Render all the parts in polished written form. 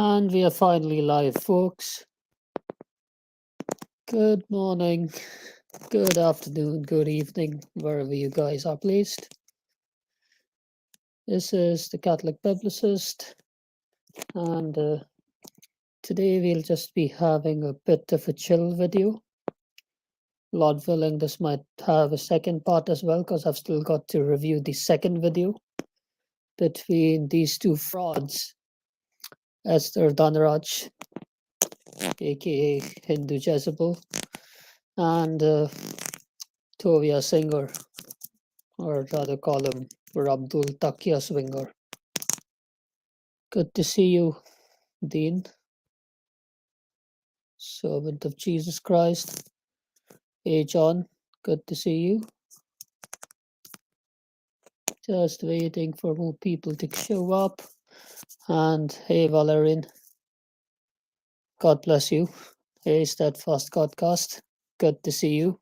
And we are finally live, folks. Good morning, good afternoon, good evening, wherever you guys are placed. This is the Catholic Publicist, and today we'll just be having a bit of a chill video. Lord willing, this might have a second part as well, because I've still got to review the second video between these two frauds, Esther Dhanraj, aka Hindu Jezebel, and Tovia Singer, or rather call him Abdul Takia Swinger. Good to see you, Dean, servant of Jesus Christ. Hey, John, good to see you. Just waiting for more people to show up. And hey, Valerian, God bless you. Hey, Steadfast Godcast, good to see you.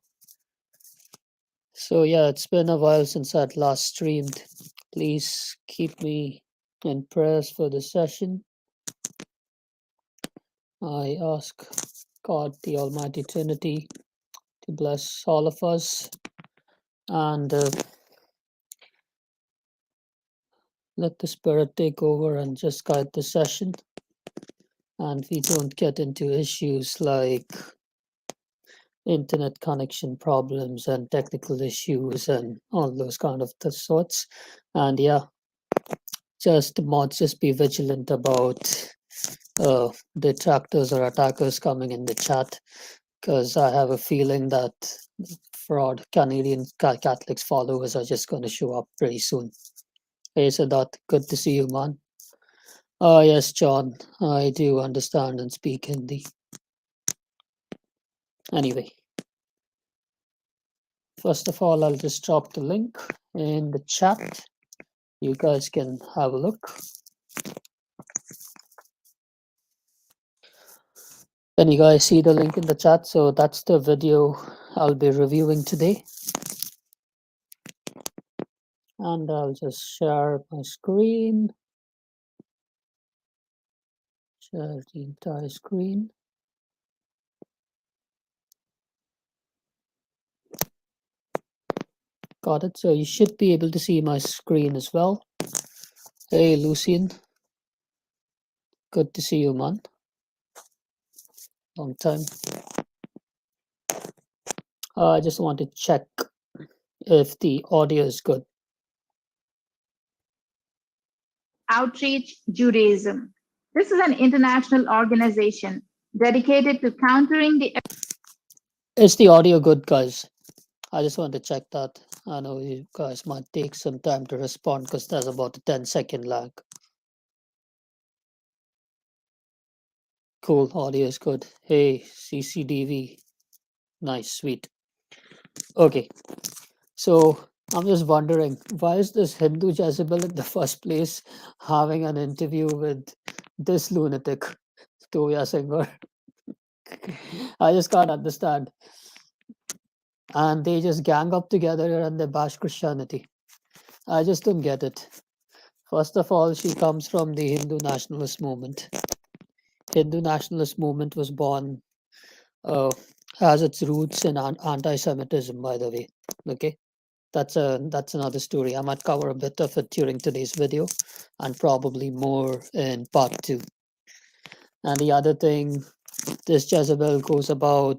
So yeah, it's been a while since I'd last streamed. Please keep me in prayers for the session. I ask God, the Almighty Trinity, to bless all of us and let the Spirit take over and just guide the session. And we don't get into issues like internet connection problems and technical issues and all those kind of sorts. And yeah, just mods, just be vigilant about detractors or attackers coming in the chat, because I have a feeling that fraud Canadian Catholics followers are just going to show up pretty soon. Hey, Sadat, good to see you, man. Yes, John, I do understand and speak Hindi. Anyway, first of all, I'll just drop the link in the chat. You guys can have a look. Can you guys see the link in the chat? So that's the video I'll be reviewing today. And I'll just share my screen. Share the entire screen. Got it. So you should be able to see my screen as well. Hey, Lucian. Good to see you, man. Long time. I just want to check if the audio is good. Outreach Judaism. This is an international organization dedicated to countering the... Is the audio good, guys? I just want to check that. I know you guys might take some time to respond because there's about a 10-second lag. Cool, audio is good. Hey, CCDV. Nice, sweet. Okay, so I'm just wondering, why is this Hindu Jezebel in the first place having an interview with this lunatic, Tovia Singer? I just can't understand. And they just gang up together and they bash Christianity. I just don't get it. First of all, she comes from the Hindu nationalist movement. Hindu nationalist movement was born, has its roots in anti-Semitism, by the way. Okay, that's another story. I might cover a bit of it during today's video, and probably more in part 2. And the other thing, this Jezebel goes about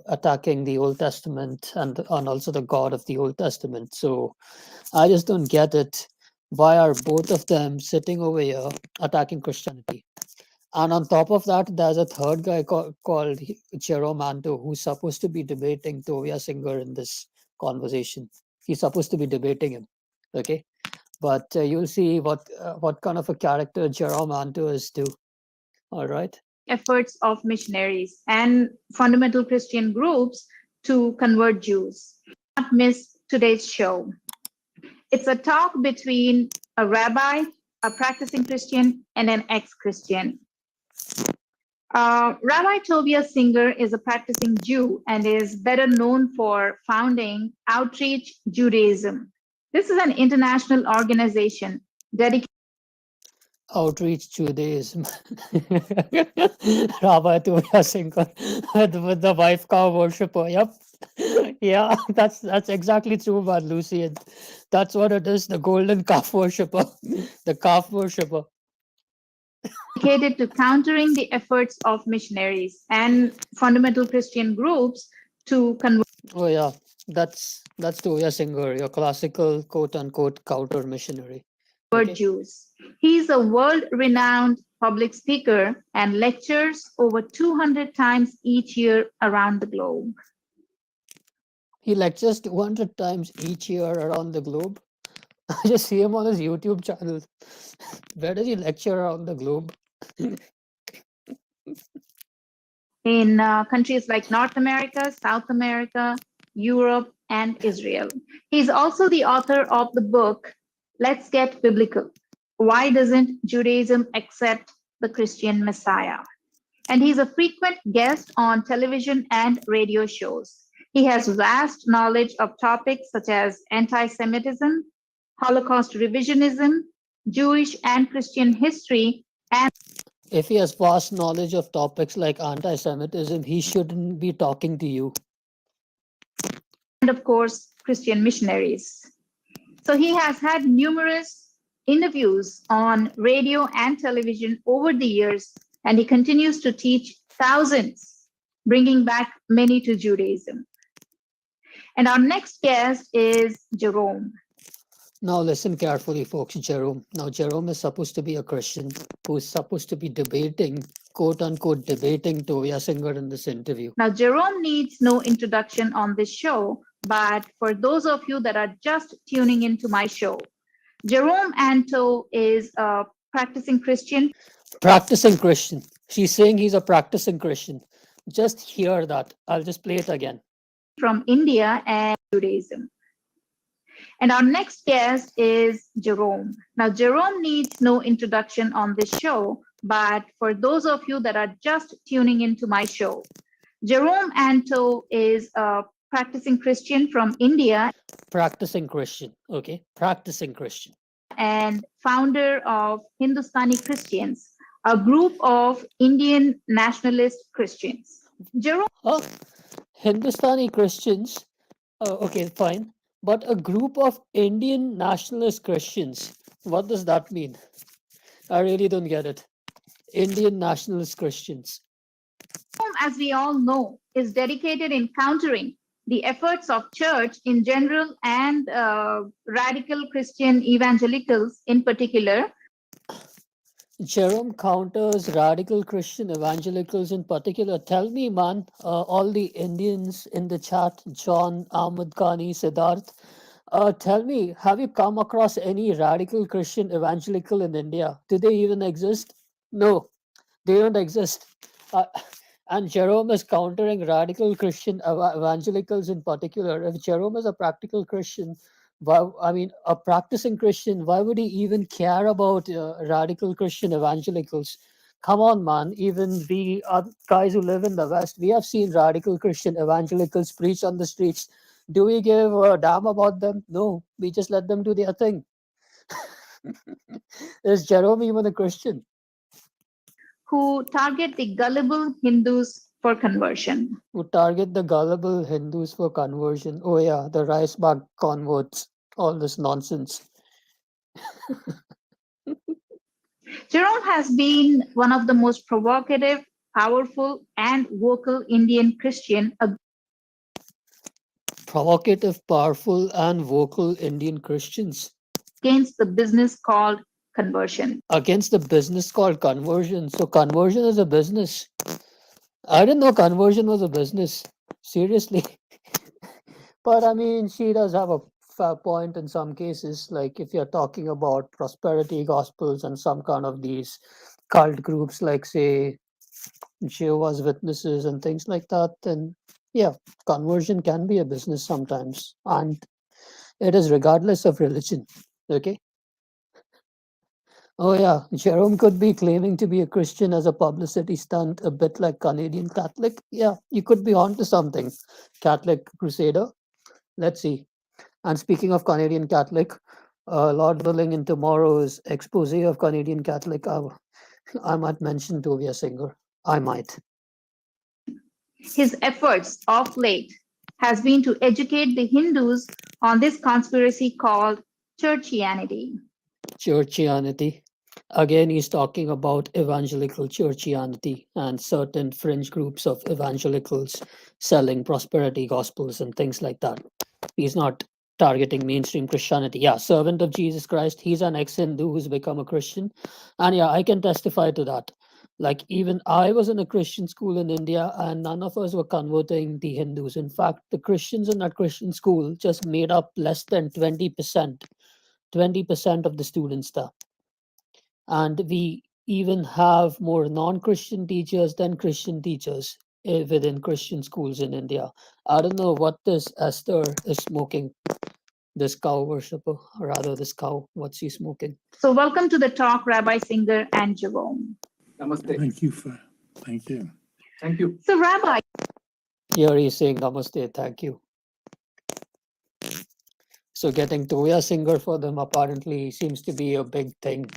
attacking the Old Testament and also the God of the Old Testament. So I just don't get it. Why are both of them sitting over here attacking Christianity? And on top of that, there's a third guy called Jerome Anto, who's supposed to be debating Tovia Singer in this conversation. He's supposed to be debating him, okay? But you'll see what kind of a character Jerome Anto is too. All right. efforts of missionaries and fundamental Christian groups to convert Jews. Do not miss today's show. It's a talk between a rabbi, a practicing Christian, and an ex-Christian. Rabbi Tovia Singer is a practicing Jew and is better known for founding Outreach Judaism. This is an international organization dedicated. Outreach Judaism. Rabbi Tovia Singer with the wife cow worshipper. Yep. Yeah, that's exactly true about Lucy. And that's what it is, the golden calf worshipper. The calf worshipper. dedicated to countering the efforts of missionaries and fundamental Christian groups to Oh yeah. That's Tovia Singer, your classical quote unquote counter missionary. convert Okay. Jews. He is a world renowned public speaker and lectures over 200 times each year around the globe. He lectures 200 times each year around the globe. I just see him on his YouTube channel. Where does he lecture around the globe? In countries like North America, South America, Europe, and Israel. He's also the author of the book, Let's Get Biblical. Why doesn't Judaism accept the Christian Messiah? And he's a frequent guest on television and radio shows. He has vast knowledge of topics such as anti Semitism, Holocaust revisionism, Jewish and Christian history, and If he has vast knowledge of topics like anti Semitism, he shouldn't be talking to you. of course, Christian missionaries. So he has had numerous interviews on radio and television over the years, and he continues to teach thousands, bringing back many to Judaism. And our next guest is Jerome. Now, listen carefully, folks. Jerome. Now, Jerome is supposed to be a Christian who's supposed to be debating, quote unquote, debating Tovia Singer in this interview. Now, Jerome needs no introduction on this show, but for those of you that are just tuning into my show, Jerome Anto is a practicing Christian Practicing Christian. She's saying he's a practicing Christian. Just hear that. I'll just play it again. from India and Judaism. And our next guest is Jerome. Now, Jerome needs no introduction on this show, but for those of you that are just tuning into my show, Jerome Anto is a practicing Christian from India. Practicing Christian. Okay. Practicing Christian. And founder of Hindustani Christians, a group of Indian nationalist Christians. Jerome Huh? Hindustani Christians. Okay, fine. But a group of Indian nationalist Christians. What does that mean? I really don't get it. Indian nationalist Christians. as we all know, is dedicated in countering the efforts of church in general and radical Christian evangelicals in particular. Jerome counters radical Christian evangelicals in particular. Tell me, man, all the Indians in the chat, John, Ahmed Khani, Siddharth, tell me, have you come across any radical Christian evangelical in India? Do they even exist? No, they don't exist. Uh, and Jerome is countering radical Christian evangelicals in particular. If Jerome is a practical Christian, why, I mean, a practicing Christian, why would he even care about radical Christian evangelicals? Come on, man. Even we guys who live in the West, we have seen radical Christian evangelicals preach on the streets. Do we give a damn about them? No, we just let them do their thing. Is Jerome even a Christian? Who target the gullible Hindus for conversion. Who target the gullible Hindus for conversion. Oh, yeah, the rice bag converts, all this nonsense. Jerome has been one of the most provocative, powerful, and vocal Indian Christian Provocative, powerful, and vocal Indian Christians against the business called conversion. against the business called conversion. So, conversion is a business. I didn't know conversion was a business. Seriously. But I mean, she does have a fair point in some cases. Like if you're talking about prosperity gospels and some kind of these cult groups, like say Jehovah's Witnesses and things like that, then yeah, conversion can be a business sometimes. And it is regardless of religion. Okay. Oh, yeah. Jerome could be claiming to be a Christian as a publicity stunt, a bit like Canadian Catholic. Yeah, you could be onto something. Catholic Crusader. Let's see. And speaking of Canadian Catholic, Lord willing, in tomorrow's expose of Canadian Catholic, I might mention Tovia Singer. I might. His efforts of late has been to educate the Hindus on this conspiracy called churchianity. Churchianity. Again, he's talking about evangelical churchianity and certain fringe groups of evangelicals selling prosperity gospels and things like that. He's not targeting mainstream Christianity. Yeah, servant of Jesus Christ. He's an ex Hindu who's become a Christian. And yeah, I can testify to that. Like, even I was in a Christian school in India, and none of us were converting the Hindus. In fact, the Christians in that Christian school just made up less than 20% of the students there. And we even have more non-Christian teachers than Christian teachers within Christian schools in India. I don't know what this Esther is smoking, this cow worshipper, or rather this cow, what's she smoking? So, welcome to the talk, Rabbi Singer and Jerome. Namaste. Thank you. Thank you. So, Rabbi, Here he's saying namaste, thank you. So getting Tovia Singer for them apparently seems to be a big thing,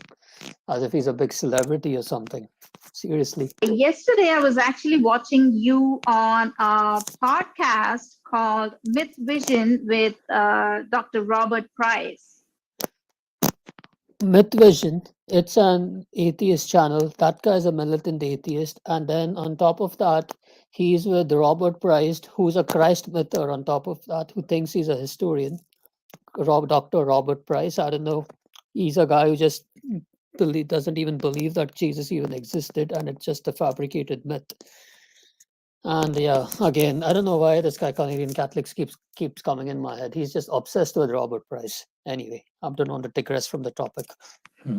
as if he's a big celebrity or something. Seriously. yesterday I was actually watching you on a podcast called Myth Vision with Dr. Robert Price. Myth Vision, it's an atheist channel. That guy is a militant atheist. And then on top of that, he's with Robert Price, who's a Christ myther on top of that, who thinks he's a historian. Dr. Robert Price, I don't know. He's a guy who just doesn't even believe that Jesus even existed and it's just a fabricated myth. And yeah, again, I don't know why this guy Canadian Catholics keeps coming in my head. He's just obsessed with Robert Price. Anyway, I don't want to digress from the topic.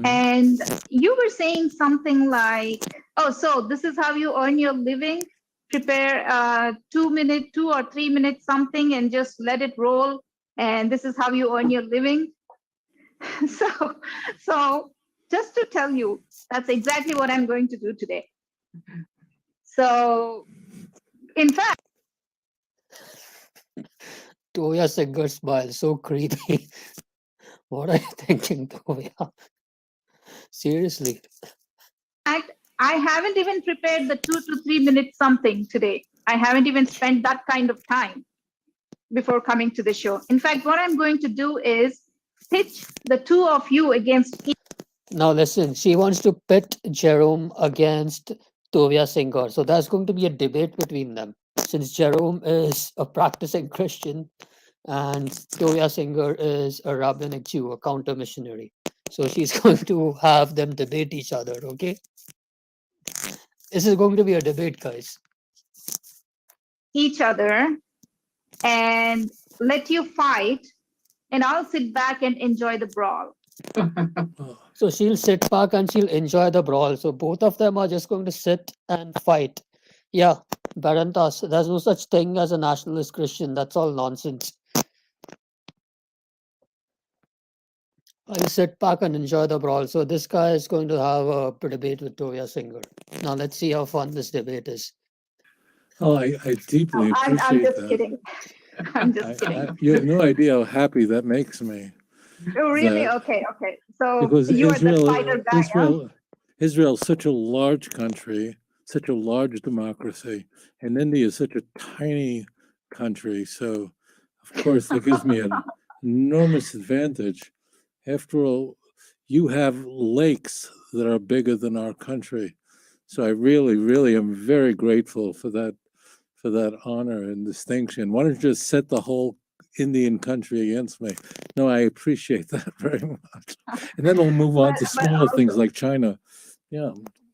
And you were saying something like, oh, so this is how you earn your living? Prepare 2 or 3 minutes something and just let it roll. And this is how you earn your living. So just to tell you, that's exactly what I'm going to do today. So, in fact, Tovia Singer smile, so creepy. What are you thinking, Tovia? Seriously. I haven't even prepared the 2 to 3 minutes something today. I haven't even spent that kind of time before coming to the show. In fact, what I'm going to do is pitch the two of you against each. Now listen, she wants to pit Jerome against Tovia Singer. So there's going to be a debate between them. Since Jerome is a practicing Christian and Tovia Singer is a rabbinic Jew, a counter missionary. So she's going to have them debate each other, okay? This is going to be a debate, guys. Each other and let you fight, and I'll sit back and enjoy the brawl. So she'll sit back and she'll enjoy the brawl. So both of them are just going to sit and fight. Yeah, Barantas, there's no such thing as a nationalist Christian. That's all nonsense. I'll sit back and enjoy the brawl. So this guy is going to have a debate with Tovia Singer. Now let's see how fun this debate is. Oh, I deeply appreciate I'm just that. kidding. I'm just kidding. You have no idea how happy that makes me. Oh, really? that- Okay. So Because you are the fighter guy, huh? Israel's such a large country, such a large democracy, and India is such a tiny country. So, of course, that gives me an enormous advantage. After all, you have lakes that are bigger than our country. So I really, really am very grateful for that honor and distinction. Why don't you just set the whole Indian country against me? No, I appreciate that very much. And then we'll move on to smaller things like China. Yeah,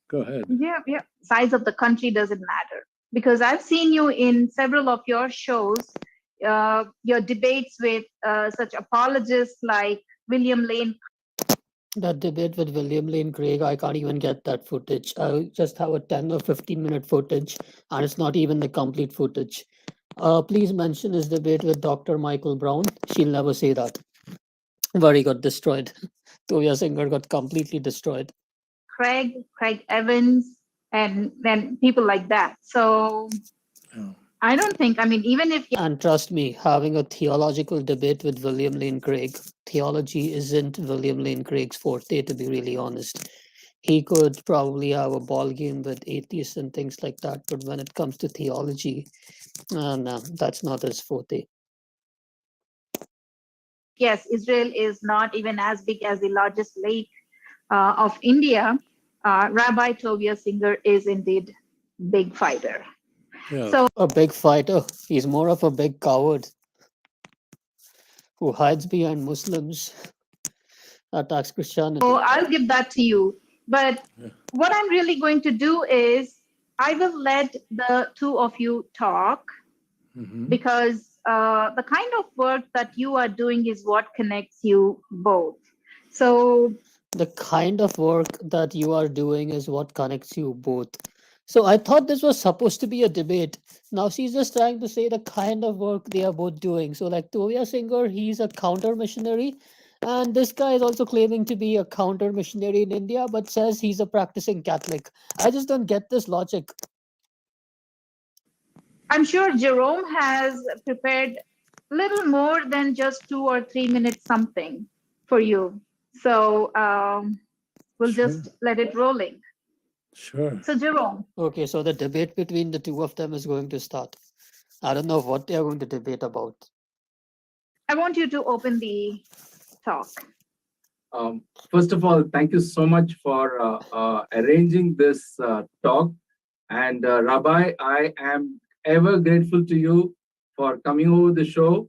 go ahead. Yeah. Size of the country doesn't matter, because I've seen you in several of your shows, your debates with such apologists like William Lane. That debate with William Lane Craig, I can't even get that footage. I just have a 10 or 15-minute footage, and it's not even the complete footage. Please mention his debate with Dr. Michael Brown. She'll never say that. Where he got destroyed. Tovia Singer got completely destroyed. Craig Evans, and then people like that. So Oh. I don't think, I mean, even if, And trust me, having a theological debate with William Lane Craig, theology isn't William Lane Craig's forte, to be really honest. He could probably have a ball game with atheists and things like that, but when it comes to theology, no, that's not his forte. yes, Israel is not even as big as the largest lake of India, Rabbi Tovia Singer is indeed big fighter. Yeah, So A big fighter. He's more of a big coward who hides behind Muslims, attacks Christianity. I'll give that to you. But yeah. what I'm really going to do is I will let the two of you talk Hmm. because the kind of work that you are doing is what connects you both. So The kind of work that you are doing is what connects you both. So I thought this was supposed to be a debate. Now she's just trying to say the kind of work they are both doing. So like Tovia Singer, he's a counter missionary, and this guy is also claiming to be a counter missionary in India, but says he's a practicing Catholic. I just don't get this logic. I'm sure Jerome has prepared little more than just 2 or 3 minutes something for you. So we'll Sure, just let it rolling. sure. So Jerome, Okay, so the debate between the two of them is going to start. I don't know what they are going to debate about. I want you to open the talk. Um, First of all, thank you so much for arranging this talk. And Rabbi, I am ever grateful to you for coming over the show.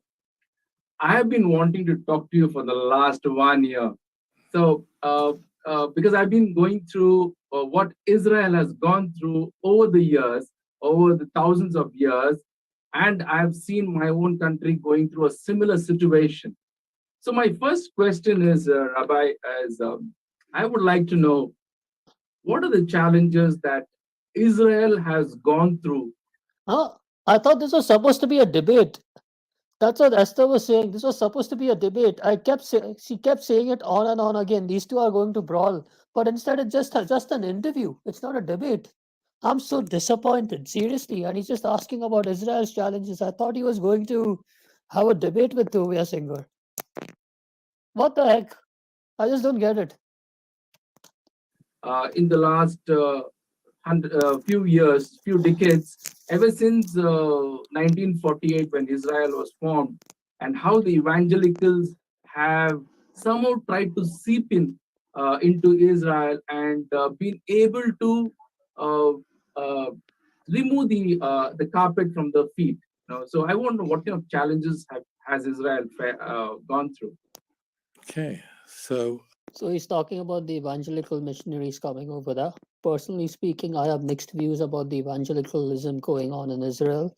I have been wanting to talk to you for the last 1 year. So, because I've been going through what Israel has gone through over the years, over the thousands of years, and I've seen my own country going through a similar situation. So my first question is, Rabbi, is I would like to know what are the challenges that Israel has gone through. Huh? I thought this was supposed to be a debate. That's what Esther was saying. This was supposed to be a debate. She kept saying it on and on again. These two are going to brawl, but instead it's just an interview. It's not a debate. I'm so disappointed, seriously. And he's just asking about Israel's challenges. I thought he was going to have a debate with Tovia Singer. What the heck? I just don't get it. In the last few years, few decades, ever since 1948 when Israel was formed, and how the evangelicals have somehow tried to seep in into Israel and been able to uh, uh, remove the carpet from the feet. So I wonder what kind of challenges has Israel gone through. Okay, so So he's talking about the evangelical missionaries coming over there. Personally speaking, I have mixed views about the evangelicalism going on in Israel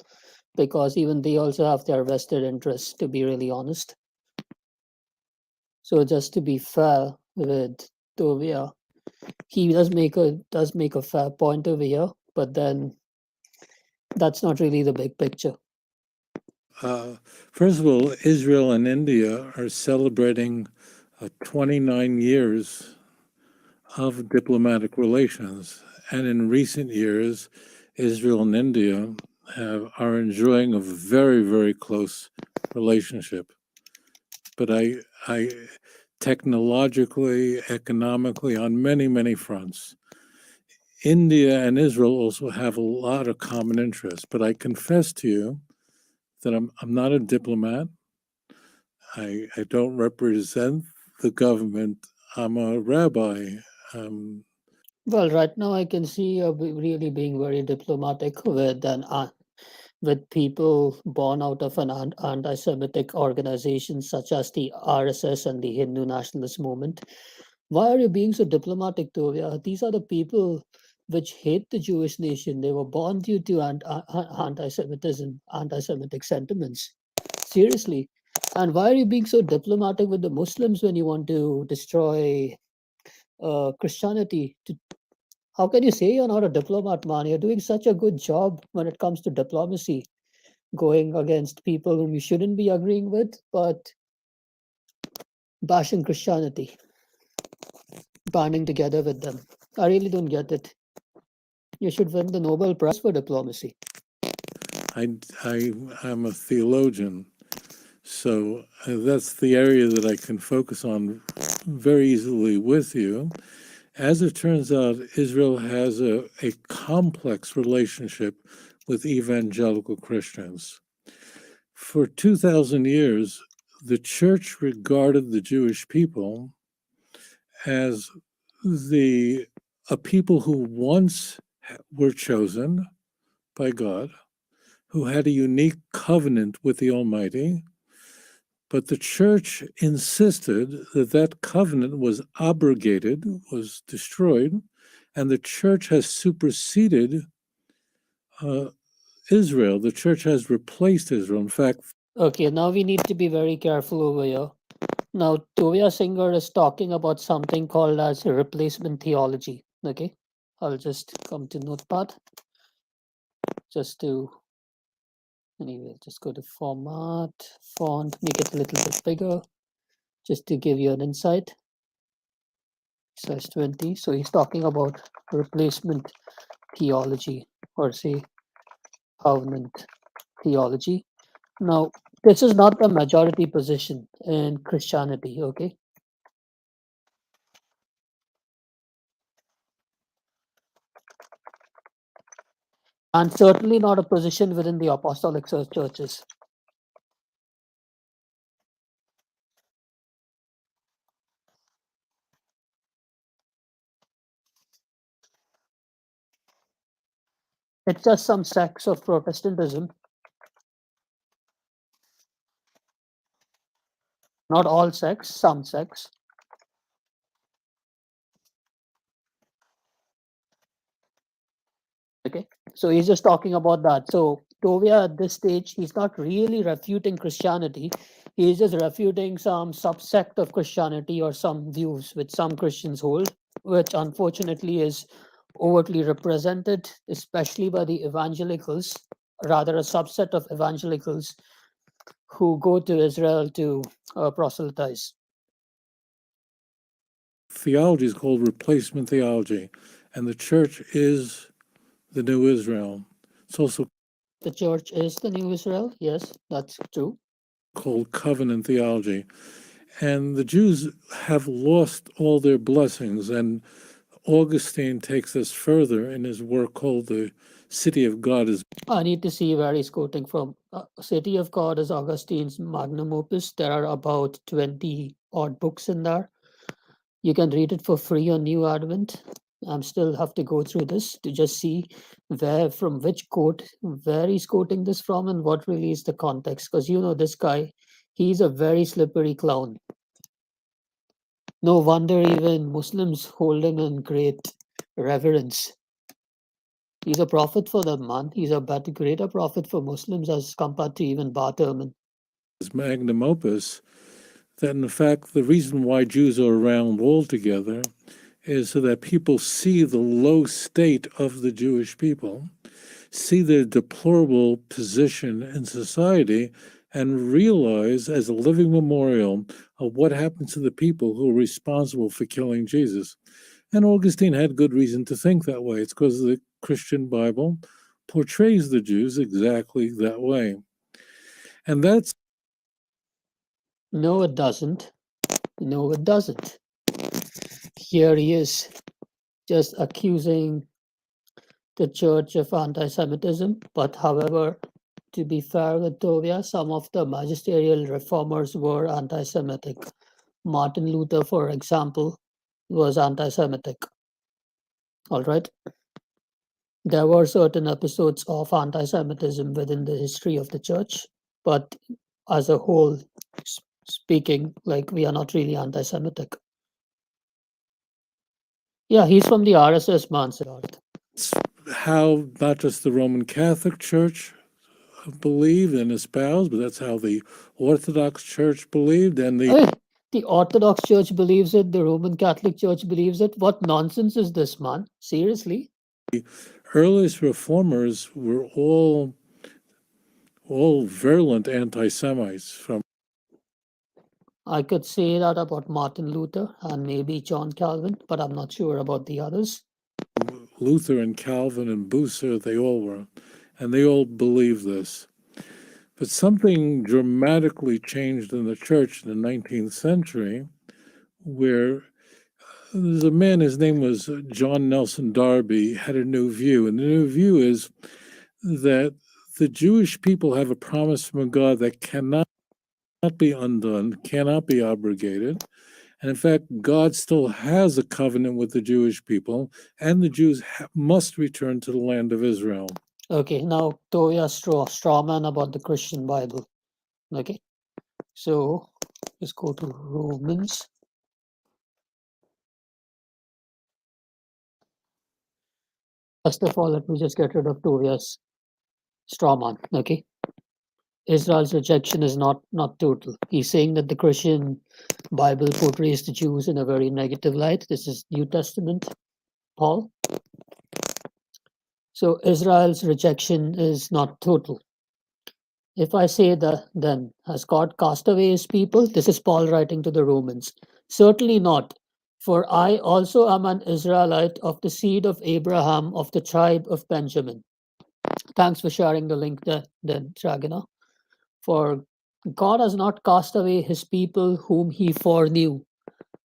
because even they also have their vested interests, to be really honest. So just to be fair with Tovia, he does make a fair point over here, but then that's not really the big picture. first of all, Israel and India are celebrating 29 years of diplomatic relations, and in recent years, Israel and India are enjoying a very, very close relationship. But I technologically, economically, on many, many fronts. India and Israel also have a lot of common interests, but I confess to you that I'm not a diplomat. I don't represent the government. I'm a rabbi. Um, Well, right now I can see you really being very diplomatic with people born out of an anti-Semitic organization such as the RSS and the Hindu nationalist movement. Why are you being so diplomatic, Tovia? These are the people which hate the Jewish nation. They were born due to anti-Semitism, anti-Semitic sentiments. Seriously. And why are you being so diplomatic with the Muslims when you want to destroy Christianity? How can you say you're not a diplomat, man? You're doing such a good job when it comes to diplomacy, going against people whom you shouldn't be agreeing with, but bashing Christianity, banding together with them. I really don't get it. You should win the Nobel Prize for diplomacy. I'm a theologian, so that's the area that I can focus on very easily with you. As it turns out, Israel has a complex relationship with evangelical Christians. For 2,000 years, the church regarded the Jewish people as a people who once were chosen by God, who had a unique covenant with the Almighty, but the church insisted that that covenant was abrogated, was destroyed, and the church has superseded Israel. The church has replaced Israel. In fact, Okay, now we need to be very careful over here. Now, Tovia Singer is talking about something called as replacement theology. Okay, I'll just come to Notepad just to, anyway, just go to format, font, make it a little bit bigger, just to give you an insight. Size 20. So he's talking about replacement theology, or say covenant theology. Now, this is not the majority position in Christianity, okay? And certainly not a position within the apostolic churches. It's just some sects of Protestantism, not all sects, some sects. Okay, so he's just talking about that. So Tovia at this stage, he's not really refuting Christianity. He's just refuting some subsect of Christianity or some views which some Christians hold, which unfortunately is overtly represented, especially by the evangelicals, rather a subset of evangelicals who go to Israel to proselytize. theology is called replacement theology, and the church is the new Israel. It's also The church is the new Israel. Yes, that's true. called covenant theology. And the Jews have lost all their blessings. And Augustine takes this further in his work called The City of God. I need to see where he's quoting from. City of God is Augustine's magnum opus. There are about 20 odd books in there. You can read it for free on New Advent. I'm still have to go through this to just see where, from which quote, where he's quoting this from and what really is the context. Because you know, this guy, he's a very slippery clown. No wonder even Muslims hold him in great reverence. He's a prophet for them, man. He's a better, greater prophet for Muslims as compared to even Bart Ehrman. His magnum opus, that in fact the reason why Jews are around altogether is so that people see the low state of the Jewish people, see their deplorable position in society, and realize as a living memorial of what happened to the people who were responsible for killing Jesus. And Augustine had good reason to think that way. It's because the Christian Bible portrays the Jews exactly that way. And that's No, it doesn't. No, it doesn't. Here he is just accusing the church of anti Semitism. But however, to be fair with Tovia, some of the magisterial reformers were anti Semitic. Martin Luther, for example, was anti Semitic. All right. There were certain episodes of anti Semitism within the history of the church, but as a whole, speaking, like we are not really anti Semitic. Yeah, he's from the RSS, man. how not just the Roman Catholic Church believed and espoused, but that's how the Orthodox Church believed, and the Orthodox Church believes it, the Roman Catholic Church believes it. What nonsense is this, man? Seriously? earliest reformers were all virulent anti-Semites. From I could say that about Martin Luther and maybe John Calvin, but I'm not sure about the others. Luther and Calvin and Bucer, they all were. and they all believe this. But something dramatically changed in the church in the 19th century, where there's a man, his name was John Nelson Darby, had a new view. And the new view is that the Jewish people have a promise from God that cannot be undone, cannot be abrogated. And in fact, God still has a covenant with the Jewish people, and the Jews must return to the land of Israel. Okay, now Tovia straw man about the Christian Bible. Okay, so let's go to Romans. First of all, let me just get rid of Tovia's straw man. Okay, Israel's rejection is not total. He's saying that the Christian Bible portrays the Jews in a very negative light. This is New Testament, Paul. So Israel's rejection is not total. If I say that, then has God cast away his people? This is Paul writing to the Romans. Certainly not. For I also am an Israelite of the seed of Abraham of the tribe of Benjamin. Thanks for sharing the link there, then, Dragana. For God has not cast away his people whom he foreknew.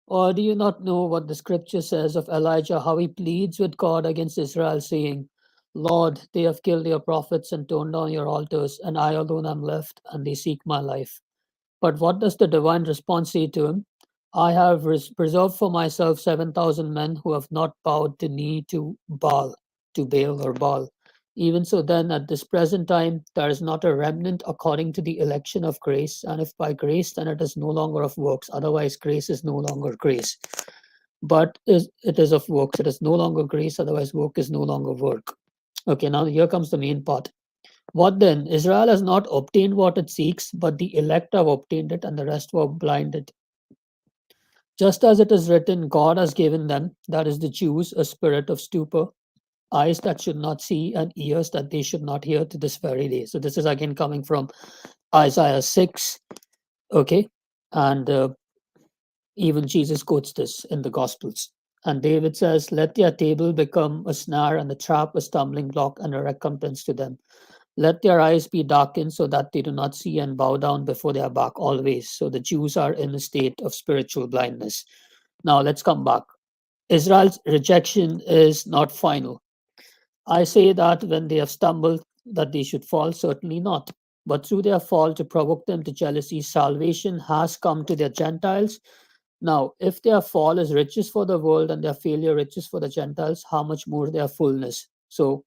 Or do you not know what the scripture says of Elijah, how he pleads with God against Israel, saying, Lord, they have killed your prophets and torn down your altars, and I alone am left, and they seek my life. But what does the divine response say to him? I have preserved for myself 7,000 men who have not bowed the knee to Baal or Baal. Even so, then, at this present time, there is not a remnant according to the election of grace. And if by grace, then it is no longer of works. Otherwise, grace is no longer grace. But it is of works. It is no longer grace. Otherwise, work is no longer work. Okay, now here comes the main part. What then? Israel has not obtained what it seeks, but the elect have obtained it, and the rest were blinded. Just as it is written, God has given them, that is the Jews, a spirit of stupor, eyes that should not see, and ears that they should not hear to this very day. So this is again coming from Isaiah 6. Okay. And even Jesus quotes this in the Gospels. And David says, let their table become a snare and the trap a stumbling block and a recompense to them. Let their eyes be darkened so that they do not see and bow down before their back always. So the Jews are in a state of spiritual blindness. Now let's come back. Israel's rejection is not final. I say that when they have stumbled, that they should fall, certainly not. But through their fall, to provoke them to jealousy, salvation has come to their Gentiles. Now, if their fall is riches for the world and their failure riches for the Gentiles, how much more their fullness? So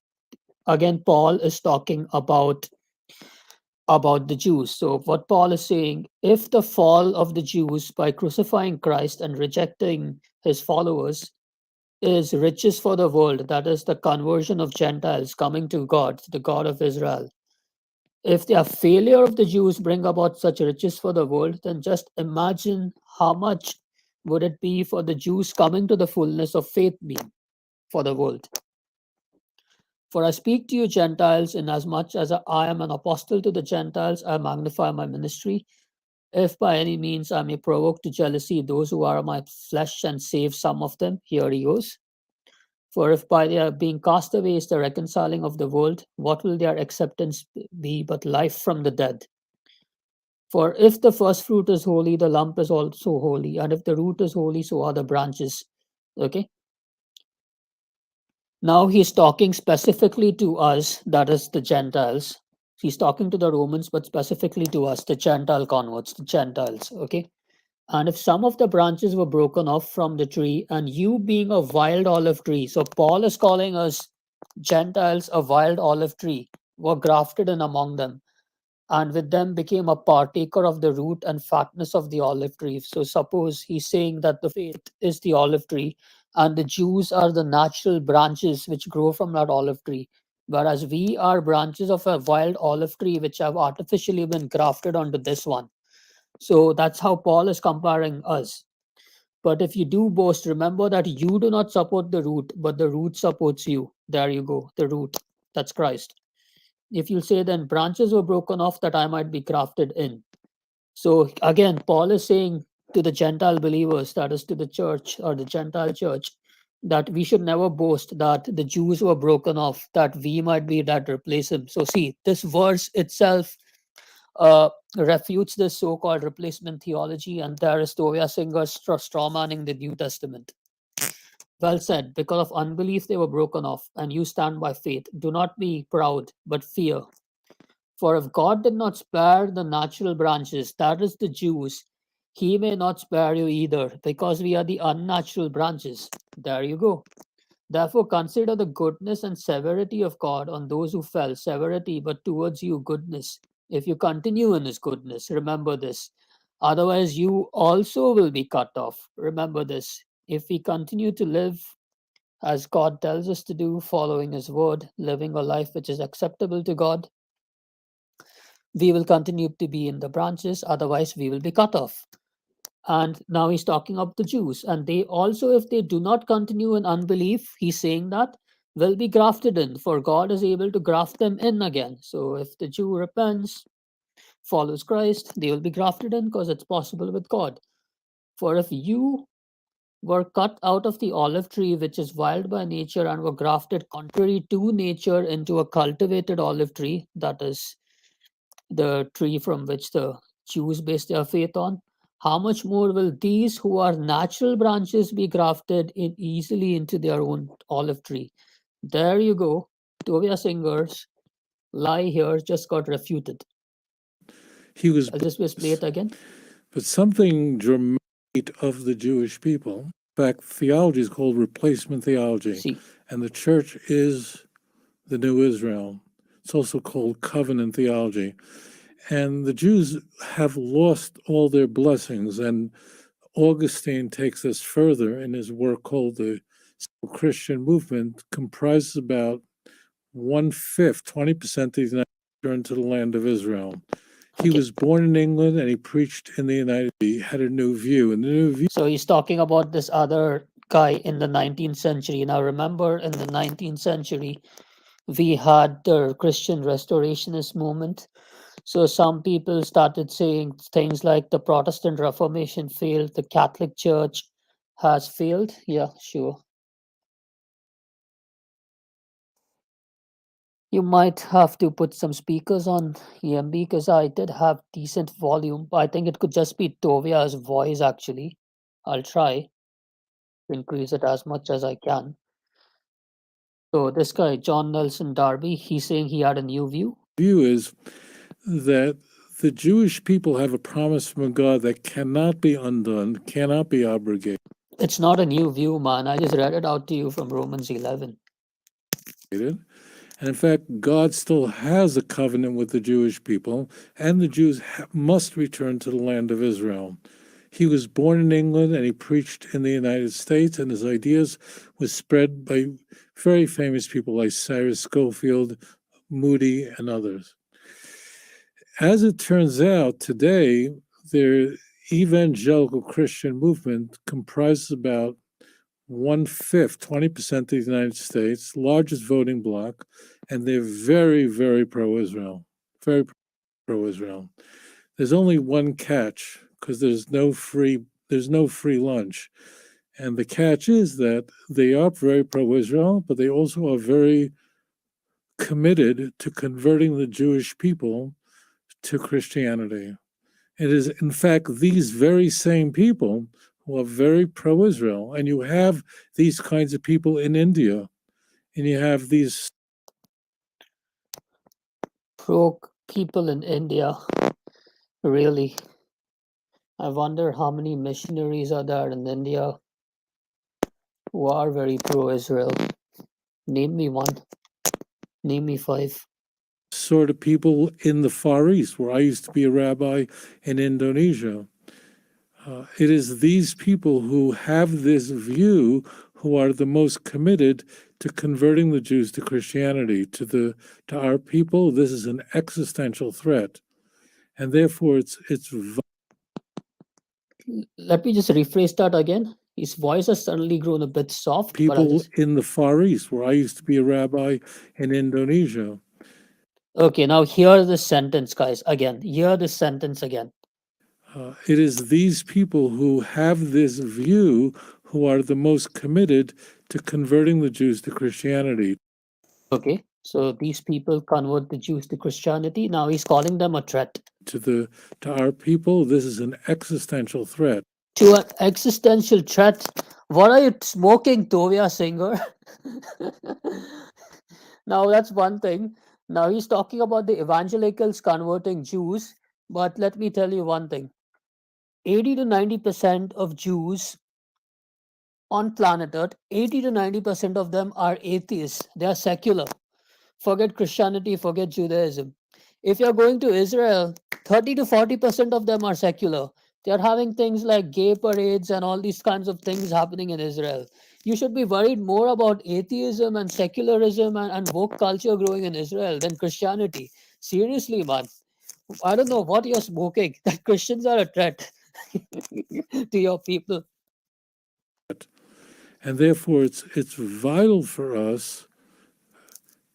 again, Paul is talking about the Jews. So what Paul is saying, if the fall of the Jews by crucifying Christ and rejecting his followers is riches for the world, that is the conversion of Gentiles coming to God, the God of Israel. If the failure of the Jews bring about such riches for the world, then just imagine how much would it be for the Jews coming to the fullness of faith being for the world. For I speak to you Gentiles, inasmuch as I am an apostle to the Gentiles, I magnify my ministry. If by any means I may provoke to jealousy those who are my flesh and save some of them, here he goes. For if by their being cast away is the reconciling of the world, what will their acceptance be but life from the dead? For if the first fruit is holy, the lump is also holy, and if the root is holy, so are the branches. Okay. Now he's talking specifically to us, that is the Gentiles. He's talking to the Romans, but specifically to us, the Gentile converts, the Gentiles. Okay. And if some of the branches were broken off from the tree, and you being a wild olive tree, so Paul is calling us Gentiles a wild olive tree, were grafted in among them, and with them became a partaker of the root and fatness of the olive tree. So suppose he's saying that the faith is the olive tree, and the Jews are the natural branches which grow from that olive tree, whereas we are branches of a wild olive tree which have artificially been grafted onto this one. So that's how Paul is comparing us. But if you do boast, remember that you do not support the root, but the root supports you. There you go, the root. That's Christ. If you say, then branches were broken off that I might be grafted in. So again, Paul is saying to the Gentile believers, that is to the church or the Gentile church, that we should never boast that the Jews were broken off, that we might be that replace him. So, see, this verse itself refutes this so called replacement theology, and there is Tovia Singer straw manning the New Testament. Well said, because of unbelief they were broken off, and you stand by faith. Do not be proud, but fear. For if God did not spare the natural branches, that is the Jews, he may not spare you either, because we are the unnatural branches. There you go. Therefore, consider the goodness and severity of God on those who fell, severity, but towards you, goodness. If you continue in his goodness, remember this. Otherwise, you also will be cut off. Remember this. If we continue to live as God tells us to do, following his word, living a life which is acceptable to God, we will continue to be in the branches, otherwise, we will be cut off. And now he's talking of the Jews. And they also, if they do not continue in unbelief, he's saying that will be grafted in, for God is able to graft them in again. So if the Jew repents, follows Christ, they will be grafted in because it's possible with God. For if you were cut out of the olive tree, which is wild by nature, and were grafted contrary to nature into a cultivated olive tree, that is the tree from which the Jews base their faith on, how much more will these who are natural branches be grafted in easily into their own olive tree? There you go. Tovia Singer's lie here just got refuted. He was, I'll just play it again. but something dramatic of the Jewish people. In fact, theology is called replacement theology, See, and the church is the new Israel. It's also called covenant theology. And the Jews have lost all their blessings. And Augustine takes us further in his work called the Christian Movement, comprises about 1/5, 20% of the United States returned to the land of Israel. He okay. was born in England and he preached in the United States. He had a new view. And the new view So he's talking about this other guy in the 19th century. Now, remember, in the 19th century, we had the Christian restorationist movement. So some people started saying things like the Protestant Reformation failed, the Catholic Church has failed. Yeah, sure. You might have to put some speakers on EMB because I did have decent volume. But I think it could just be Tovia's voice actually. I'll try to increase it as much as I can. So this guy, John Nelson Darby, he's saying he had a new view. is that the Jewish people have a promise from God that cannot be undone, cannot be abrogated. It's not a new view, man. I just read it out to you from Romans 11. And in fact, God still has a covenant with the Jewish people, and the Jews must return to the land of Israel. He was born in England and he preached in the United States, and his ideas was spread by very famous people like Cyrus Schofield, Moody, and others. As it turns out, today, the evangelical Christian movement comprises about 1/5, 20% of the United States, largest voting bloc, and they're very, very pro-Israel. Very pro-Israel. There's only one catch because there's no free lunch. And the catch is that they are very pro-Israel, but they also are very committed to converting the Jewish people to Christianity. It is, in fact, these very same people who are very pro-Israel, and you have these kinds of people in India, and you have these Pro people in India, really. I wonder how many missionaries are there in India who are very pro Israel. Name me one. Name me five. sort of people in the Far East, where I used to be a rabbi in Indonesia. It is these people who have this view who are the most committed to converting the Jews to Christianity. To our people, this is an existential threat, and therefore it's Let me just rephrase that again. His voice has suddenly grown a bit soft. people in the Far East, where I used to be a rabbi in Indonesia. Okay, now hear this sentence, guys. Again, hear this sentence again. It is these people who have this view who are the most committed to converting the Jews to Christianity. Okay, so these people convert the Jews to Christianity. Now he's calling them a threat. To our people, this is an existential threat. To an existential threat. What are you smoking, Tovia singer? Now that's one thing. Now he's talking about the evangelicals converting Jews, but let me tell you one thing. 80 to 90% of Jews on planet Earth, 80 to 90% of them are atheists. They are secular. Forget Christianity, forget Judaism. If you're going to Israel, 30 to 40% of them are secular. They're having things like gay parades and all these kinds of things happening in Israel. You should be worried more about atheism and secularism and woke culture growing in Israel than Christianity. Seriously, man. I don't know what you're smoking. That Christians are a threat to your people. And therefore, it's vital for us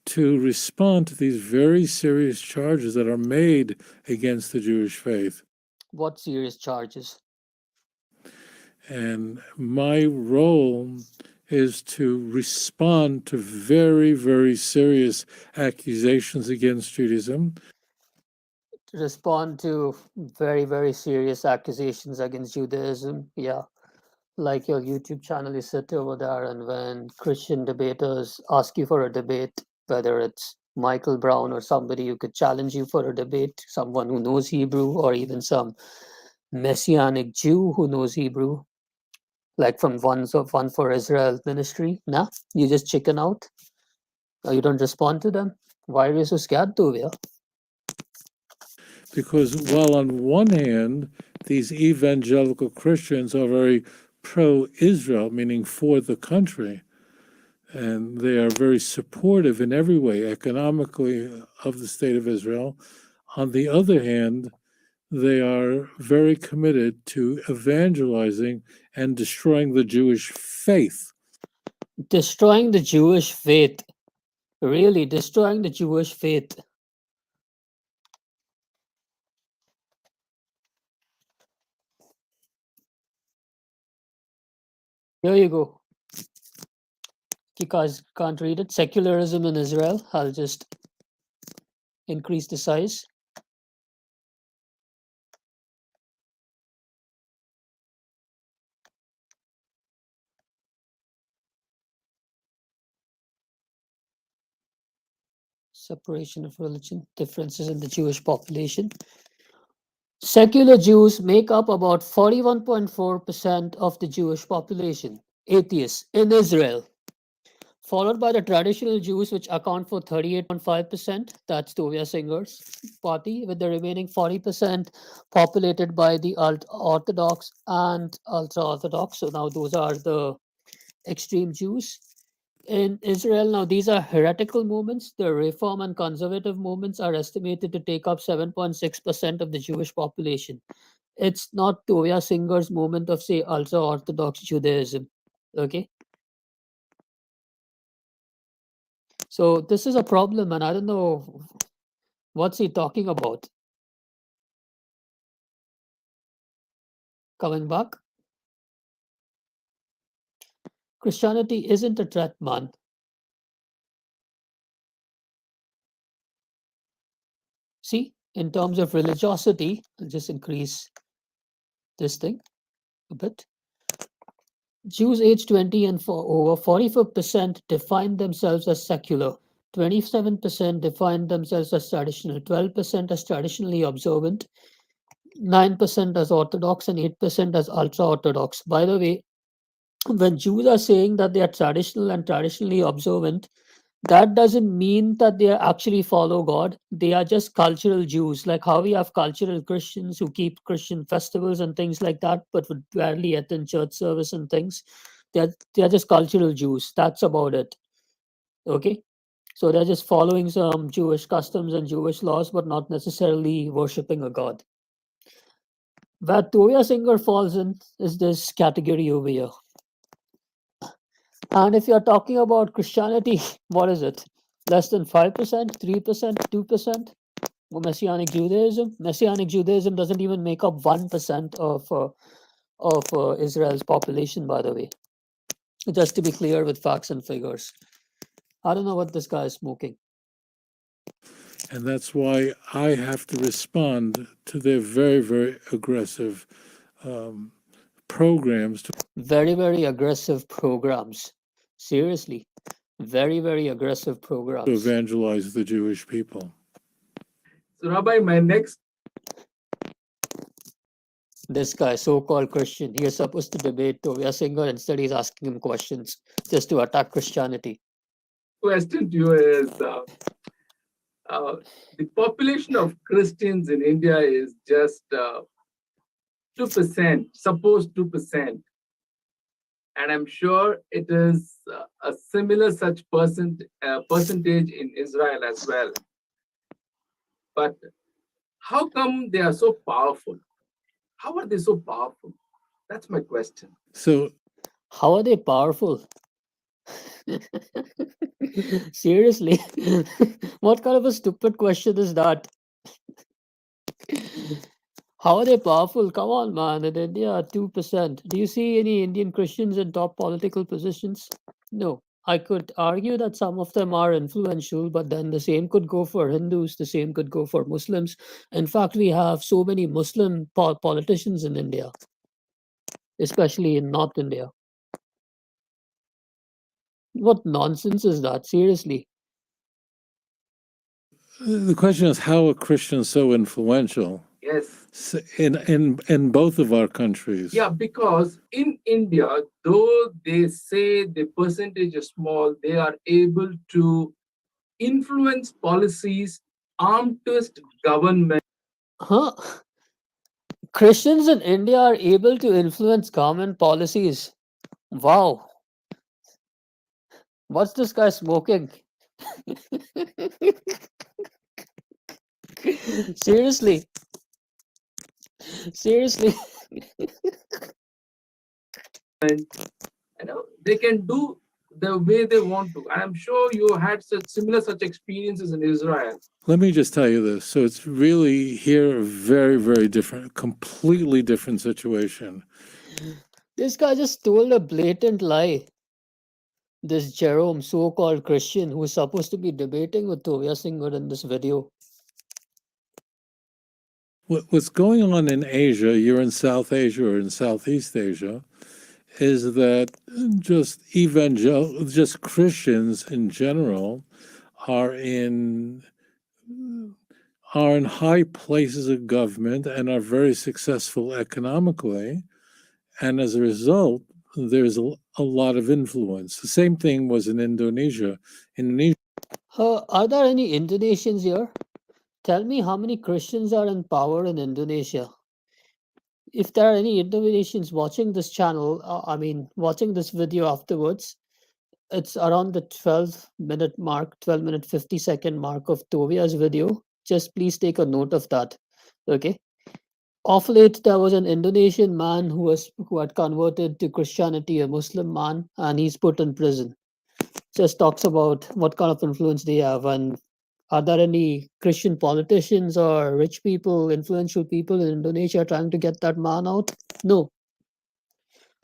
to respond to these very serious charges that are made against the Jewish faith. What serious charges? And my role is to respond to very, very serious accusations against Judaism. To respond to very, very serious accusations against Judaism. Yeah. Like your YouTube channel, you sit over there, and when Christian debaters ask you for a debate, whether it's Michael Brown or somebody who could challenge you for a debate, someone who knows Hebrew, or even some messianic Jew who knows Hebrew, like from One for Israel ministry, nah, you just chicken out, or you don't respond to them. Why are you so scared, Tovia? Because while on one hand, these evangelical Christians are very pro-Israel, meaning for the country, and they are very supportive in every way, economically, of the state of Israel. On the other hand, they are very committed to evangelizing and destroying the Jewish faith. Destroying the Jewish faith. Really, destroying the Jewish faith. Here you go. You guys can't read it. Secularism in Israel. I'll just increase the size. Separation of religion, differences in the Jewish population. Secular Jews make up about 41.4% of the Jewish population, atheists in Israel, followed by the traditional Jews, which account for 38.5%. That's Tovia Singer's party, with the remaining 40% populated by the Orthodox and ultra Orthodox. So now those are the extreme Jews. In Israel, now these are heretical movements. The reform and conservative movements are estimated to take up 7.6% of the Jewish population. It's not Tovia Singer's movement of, say, ultra Orthodox Judaism. Okay. So this is a problem, and I don't know what's he talking about. Coming back, Christianity isn't a threat, man. See, in terms of religiosity, I'll just increase this thing a bit. Jews aged 20 and over 44% define themselves as secular, 27% define themselves as traditional, 12% as traditionally observant, 9% as Orthodox, and 8% as ultra Orthodox. By the way, when Jews are saying that they are traditional and traditionally observant, that doesn't mean that they actually follow God. They are just cultural Jews, like how we have cultural Christians who keep Christian festivals and things like that, but would rarely attend church service and things. They're just cultural Jews. That's about it. Okay. So they're just following some Jewish customs and Jewish laws, but not necessarily worshiping a God. Where Tovia Singer falls in is this category over here. And if you're talking about Christianity, what is it? Less than 5%, 3%, 2%? Messianic Judaism? Messianic Judaism doesn't even make up 1% of Israel's population, by the way. Just to be clear with facts and figures. I don't know what this guy is smoking. And that's why I have to respond to their very, very aggressive programs Very, very aggressive programs. Seriously. Very, very aggressive to programs. evangelize the Jewish people. So, Rabbi, my next This guy, so-called Christian, he is supposed to debate Tovia Singer. Instead, he's asking him questions just to attack Christianity. question to you is the population of Christians in India is just 2%, suppose 2%. And I'm sure it is a similar such percentage in Israel as well. But how come they are so powerful? How are they so powerful? That's my question. So How are they powerful? Seriously, what kind of a stupid question is that? How are they powerful? Come on, man. In India, 2%. Do you see any Indian Christians in top political positions? No. I could argue that some of them are influential, but then the same could go for Hindus, the same could go for Muslims. In fact, we have so many Muslim politicians in India, especially in North India. What nonsense is that? Seriously. the question is, how are Christians so influential Yes. in both of our countries? Yeah, because in India, though they say the percentage is small, they are able to influence policies, arm twist government. Huh? Christians in India are able to influence government policies. Wow. What's this guy smoking? Seriously. Seriously. They can do the way they want to. I'm sure you had such experiences in Israel. Let me just tell you this. So it's really here a very, very different, completely different situation. This guy just told a blatant lie. This Jerome, so-called Christian, who is supposed to be debating with Tovia Singer in this video. What's going on in Asia, you're in South Asia or in Southeast Asia, is that just Christians in general are in high places of government and are very successful economically, and as a result, there's a lot of influence. The same thing was in Indonesia. Are there any Indonesians here? Tell me how many Christians are in power in Indonesia. If there are any Indonesians watching this channel, watching this video afterwards, it's around the 12-minute mark, 12-minute 50-second mark of Tovia's video. Just please take a note of that. Okay. Of late, there was an Indonesian man who had converted to Christianity, a Muslim man, and he's put in prison. Just talks about what kind of influence they have, and are there any Christian politicians or rich people, influential people in Indonesia trying to get that man out? No.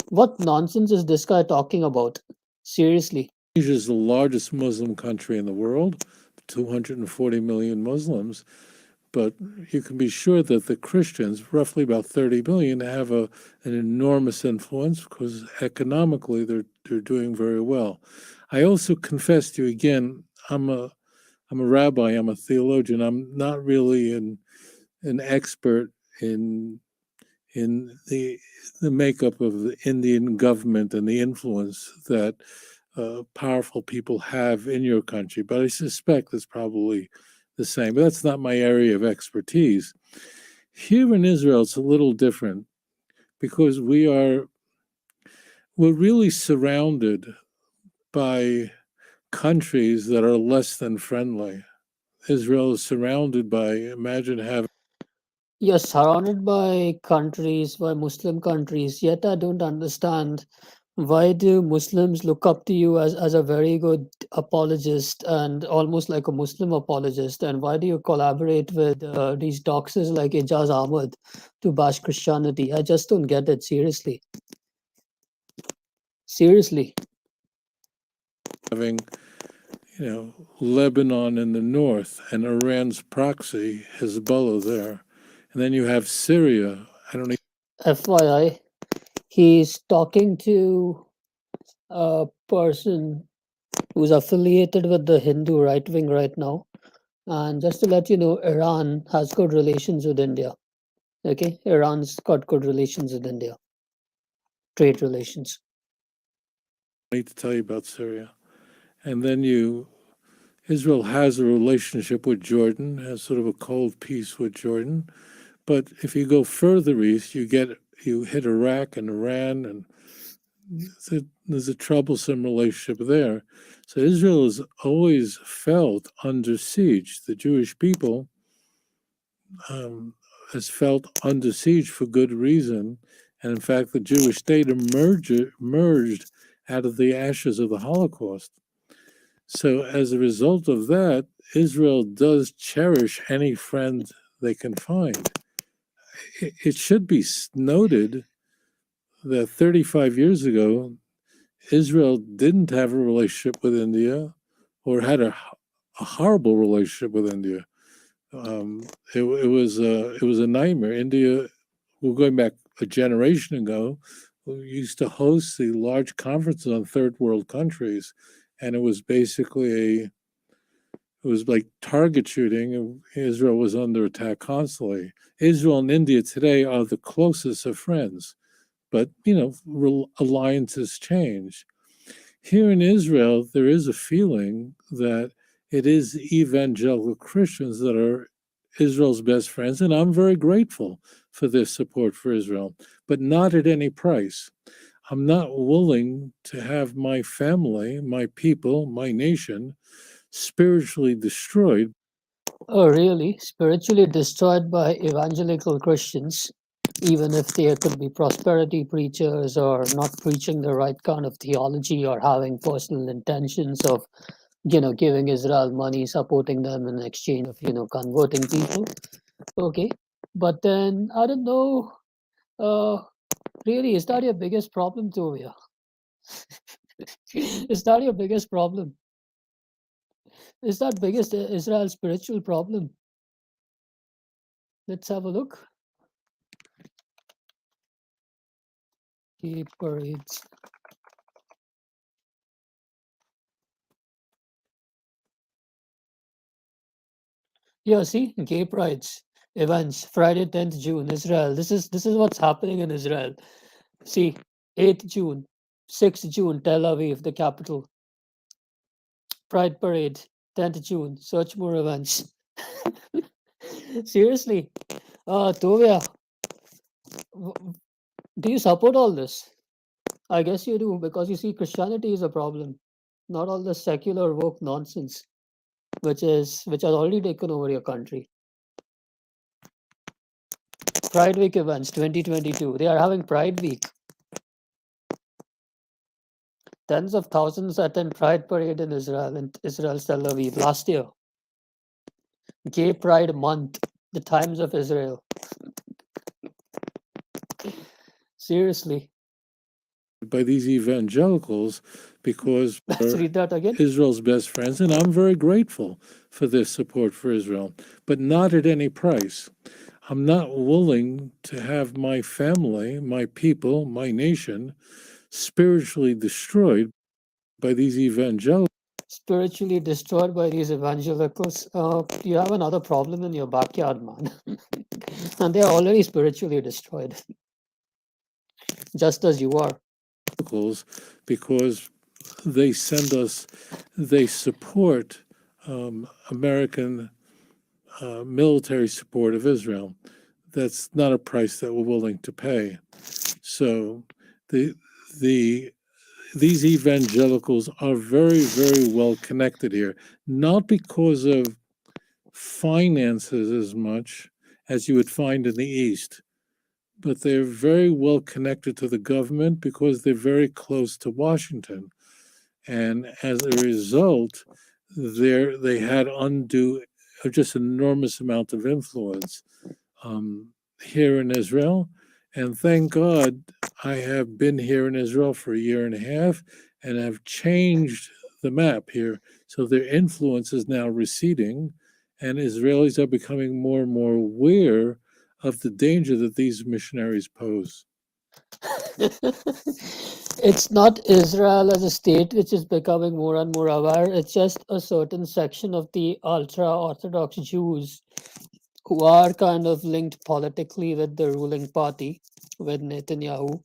What nonsense is this guy talking about? Seriously. Indonesia is the largest Muslim country in the world, 240 million Muslims. But you can be sure that the Christians, roughly about 30 million, have an enormous influence because economically they're doing very well. I also confess to you again, I'm a rabbi, I'm a theologian. I'm not really an expert in the makeup of the Indian government and the influence that powerful people have in your country, but I suspect it's probably the same. But that's not my area of expertise. Here in Israel, it's a little different because we're really surrounded by countries that are less than friendly. Israel is surrounded by, imagine having. You're surrounded by countries, by Muslim countries, yet I don't understand why do Muslims look up to you as a very good apologist and almost like a Muslim apologist? And why do you collaborate with these doxers like Ijaz Ahmed to bash Christianity? I just don't get it, seriously. Seriously. having, Lebanon in the north and Iran's proxy, Hezbollah there. And then you have Syria. I don't FYI, he's talking to a person who's affiliated with the Hindu right wing right now. And just to let you know, Iran has good relations with India. Okay, Iran's got good relations with India, trade relations. need to tell you about Syria. And then Israel has a relationship with Jordan, has sort of a cold peace with Jordan. But if you go further east, you hit Iraq and Iran, and there's a troublesome relationship there. So Israel has always felt under siege. The Jewish people has felt under siege for good reason. And in fact, the Jewish state emerged out of the ashes of the Holocaust. So as a result of that, Israel does cherish any friend they can find. It should be noted that 35 years ago, Israel didn't have a relationship with India, or had a horrible relationship with India. It was a nightmare. India, we're going back a generation ago, we used to host the large conferences on third world countries, and it was basically it was like target shooting. Israel was under attack constantly. Israel and India today are the closest of friends, but alliances change. Here in Israel, there is a feeling that it is evangelical Christians that are Israel's best friends, and I'm very grateful for their support for Israel, but not at any price. I'm not willing to have my family, my people, my nation spiritually destroyed. Oh, really? Spiritually destroyed by evangelical Christians, even if they could be prosperity preachers or not preaching the right kind of theology or having personal intentions of, giving Israel money, supporting them in exchange of, converting people. Okay. But then, I don't know, really, is that your biggest problem, Tovia? Is that your biggest problem? Is that biggest Israel spiritual problem? Let's have a look. Gay parades. Yeah, see, gay prides events Friday 10th June, Israel. This is what's happening in Israel. See, 8th June, 6th June, Tel Aviv, the capital. Pride parade, 10th June. Search more events. Seriously, Tovia, do you support all this? I guess you do, because you see, Christianity is a problem, not all the secular woke nonsense, which has already taken over your country. Pride Week events 2022. They are having Pride Week. Tens of thousands attend Pride Parade in Israel's Tel Aviv last year. Gay Pride Month, the Times of Israel. Seriously. By these evangelicals, because Let's read that again. Israel's best friends, and I'm very grateful for their support for Israel, but not at any price. I'm not willing to have my family, my people, my nation spiritually destroyed by these evangelicals. Spiritually destroyed by these evangelicals. You have another problem in your backyard, man. And they are already spiritually destroyed, just as you are. Because they support American military support of Israel. That's not a price that we're willing to pay. So these evangelicals are very, very well connected here, not because of finances as much as you would find in the East, but they're very well connected to the government because they're very close to Washington. And as a result, they had just enormous amount of influence here in Israel. And thank God, I have been here in Israel for a year and a half and have changed the map here. So their influence is now receding, and Israelis are becoming more and more aware of the danger that these missionaries pose. It's not Israel as a state which is becoming more and more aware. It's just a certain section of the ultra Orthodox Jews who are kind of linked politically with the ruling party, with Netanyahu,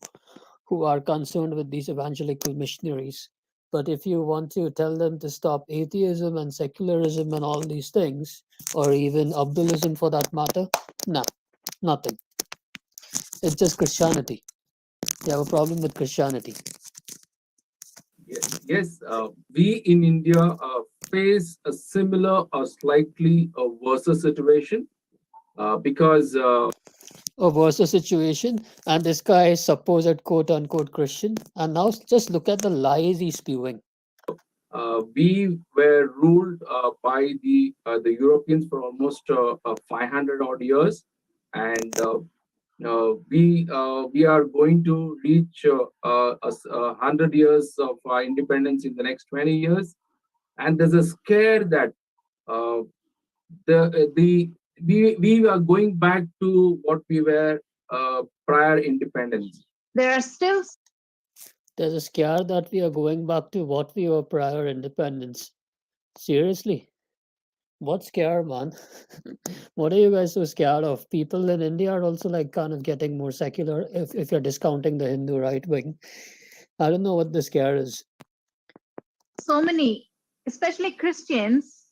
who are concerned with these evangelical missionaries. But if you want to tell them to stop atheism and secularism and all these things, or even Abdulism for that matter, no, nothing. It's just Christianity. You have a problem with Christianity. Yes, we in India face a similar or slightly worse situation because A worse situation, and this guy is supposed quote unquote Christian, and now just look at the lies he's spewing. we were ruled by the Europeans for almost 500 odd years, and we are going to reach 100 years of independence in the next 20 years, and there's a scare that uh, the we are going back to what we were prior independence. There are still There's a scare that we are going back to what we were prior independence. Seriously, what scare, man? What are you guys so scared of? People in India are also like kind of getting more secular if you're discounting the Hindu right wing. I don't know what the scare is. so many, especially Christians,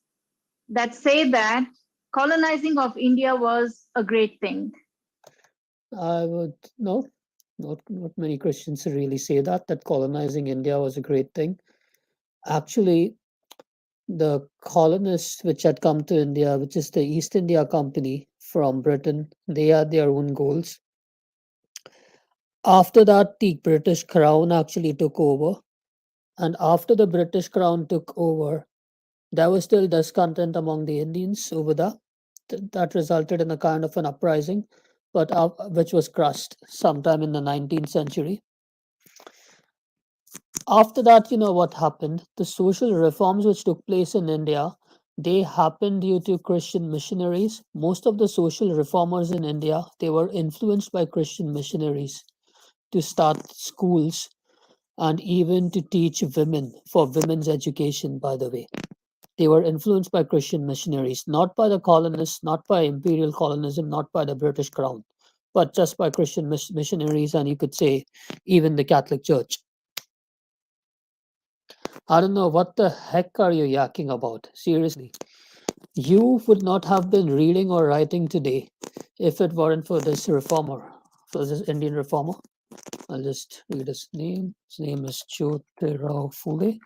that say that colonizing of India was a great thing. I would no, not many Christians really say that colonizing India was a great thing. Actually, the colonists which had come to India, which is the East India Company from Britain, they had their own goals. After that, the British Crown actually took over. And after the British Crown took over, there was still discontent among the Indians over there. That resulted in a kind of an uprising, but which was crushed sometime in the 19th century. After that, you know what happened? The social reforms which took place in India, they happened due to Christian missionaries. Most of the social reformers in India, they were influenced by Christian missionaries to start schools and even to teach women for women's education, by the way. They were influenced by Christian missionaries, not by the colonists, not by imperial colonism, not by the British crown, but just by Christian missionaries, and you could say even the Catholic Church. I don't know what the heck are you yakking about? Seriously. You would not have been reading or writing today if it weren't for this reformer, for this Indian reformer. I'll just read his name. His name is Jyotirao Phule.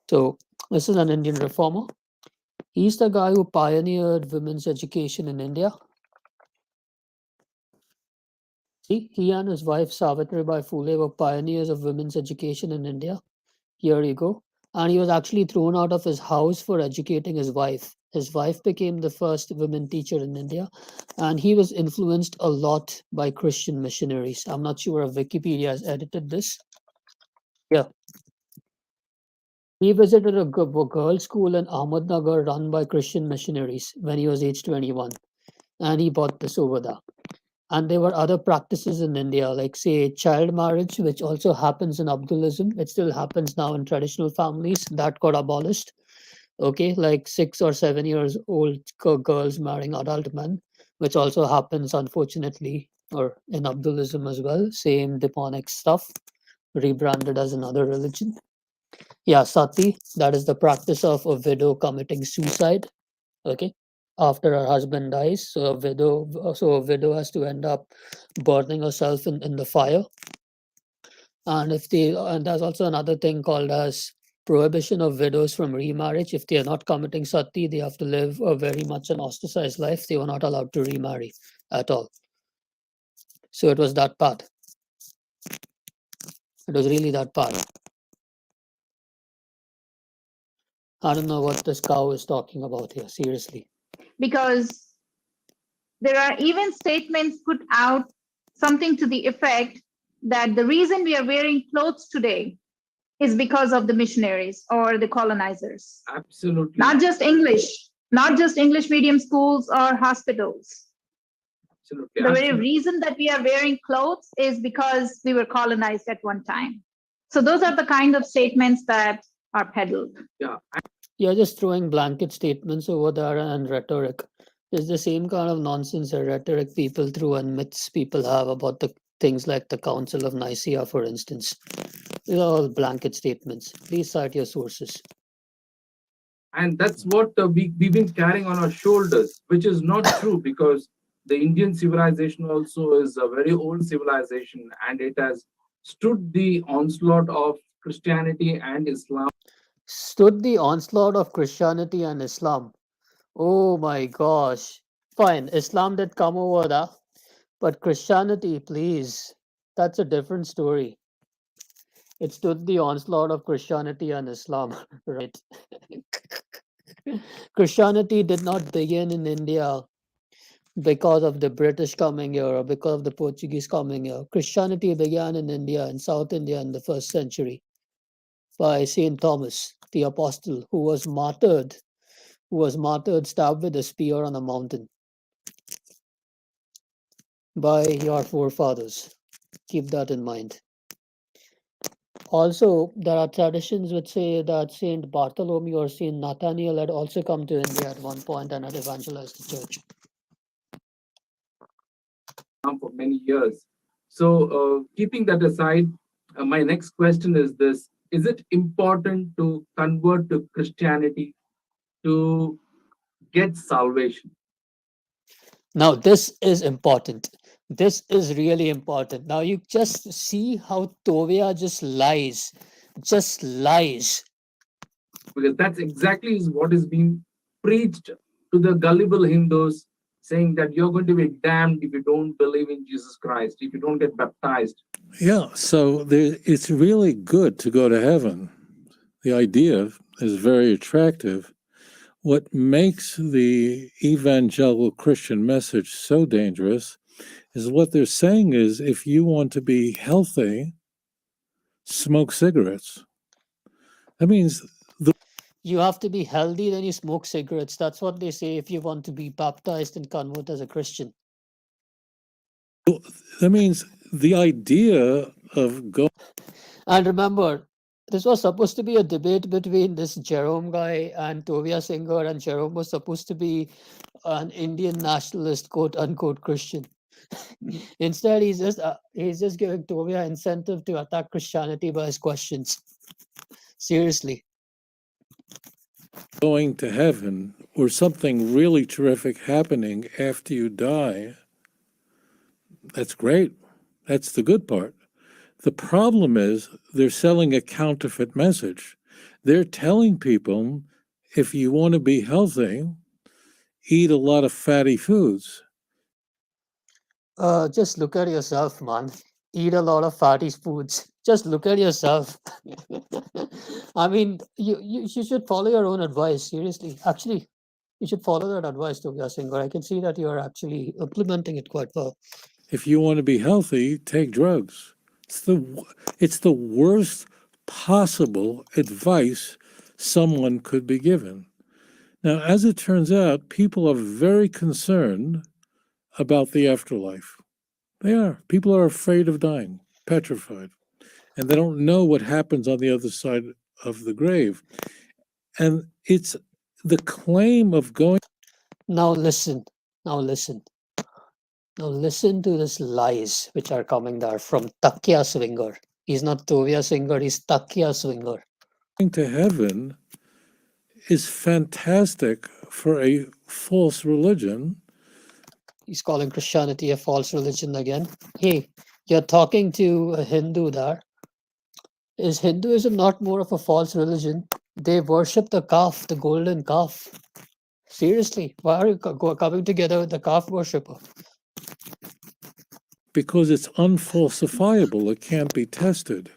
So, this is an Indian reformer. He's the guy who pioneered women's education in India. See, he and his wife Savitribai Phule were pioneers of women's education in India. Here you go. And he was actually thrown out of his house for educating his wife. His wife became the first women teacher in India, and he was influenced a lot by Christian missionaries. I'm not sure if Wikipedia has edited this. Yeah. He visited a girls' school in Ahmednagar run by Christian missionaries when he was age 21, and he bought this over there. And there were other practices in India, like, say, child marriage, which also happens in Abdulism. It still happens now in traditional families. That got abolished. Okay, like 6 or 7 years old girls marrying adult men, which also happens, unfortunately, or in Abdulism as well. Same demonic stuff, rebranded as another religion. Yeah, sati, that is the practice of a widow committing suicide. Okay, after her husband dies, so a widow has to end up burning herself in the fire. And there's also another thing called as prohibition of widows from remarriage. If they are not committing sati, they have to live a very much an ostracized life. They were not allowed to remarry at all. So it was that part. It was really that part. I don't know what this cow is talking about here, seriously. because There are even statements put out something to the effect that the reason we are wearing clothes today is because of the missionaries or the colonizers. Absolutely. Not just English medium schools or hospitals. Absolutely. The very reason that we are wearing clothes is because we were colonized at one time. So those are the kind of statements that are peddled. Yeah. You're just throwing blanket statements over there and rhetoric. It's the same kind of nonsense and rhetoric people throw and myths people have about the things like the Council of Nicaea, for instance. These are all blanket statements. Please cite your sources. And that's what we've been carrying on our shoulders, which is not true, because the Indian civilization also is a very old civilization, and it has stood the onslaught of Christianity and Islam. Stood the onslaught of Christianity and Islam. Oh my gosh. Fine, Islam did come over there, but Christianity, please, that's a different story. It stood the onslaught of Christianity and Islam, right? Christianity did not begin in India because of the British coming here or because of the Portuguese coming here. Christianity began in India, in South India, in the first century by Saint Thomas, the apostle, who was martyred, stabbed with a spear on a mountain by your forefathers. Keep that in mind. Also, there are traditions which say that Saint Bartholomew or Saint Nathaniel had also come to India at one point and had evangelized the church. For many years. So, keeping that aside, my next question is this: is it important to convert to Christianity to get salvation? Now, this is important. This is really important. Now, you just see how Tovia just lies. Just lies. Because that's exactly is what is being preached to the gullible Hindus, saying that you're going to be damned if you don't believe in Jesus Christ, if you don't get baptized. Yeah, so it's really good to go to heaven. The idea is very attractive. What makes the evangelical Christian message so dangerous is what they're saying is if you want to be healthy, smoke cigarettes. That means You have to be healthy, then you smoke cigarettes. That's what they say if you want to be baptized and convert as a Christian. that means the idea of going. And remember, this was supposed to be a debate between this Jerome guy and Tovia Singer, and Jerome was supposed to be an Indian nationalist, quote unquote Christian. Instead, he's just giving Tovia incentive to attack Christianity by his questions. Seriously. Going to heaven or something really terrific happening after you die, that's great. That's the good part. The problem is they're selling a counterfeit message. They're telling people if you want to be healthy, eat a lot of fatty foods. Just look at yourself, man. Eat a lot of fatty foods. Just look at yourself. I mean, you should follow your own advice, seriously. Actually, you should follow that advice, Tovia Singer. I can see that you're actually implementing it quite well. If you want to be healthy, take drugs. It's the worst possible advice someone could be given. Now, as it turns out, people are very concerned about the afterlife. They are. People are afraid of dying, petrified, and they don't know what happens on the other side of the grave. And it's the claim of going. Now listen. Now listen. Now listen to these lies which are coming there from Takya Swinger. He's not Tovia Singer, he's Takya Swinger. To heaven is fantastic for a false religion. He's calling Christianity a false religion again. Hey, you're talking to a Hindu there. Is Hinduism not more of a false religion? They worship the calf, the golden calf. Seriously, why are you coming together with the calf worshipper? Because it's unfalsifiable. It can't be tested.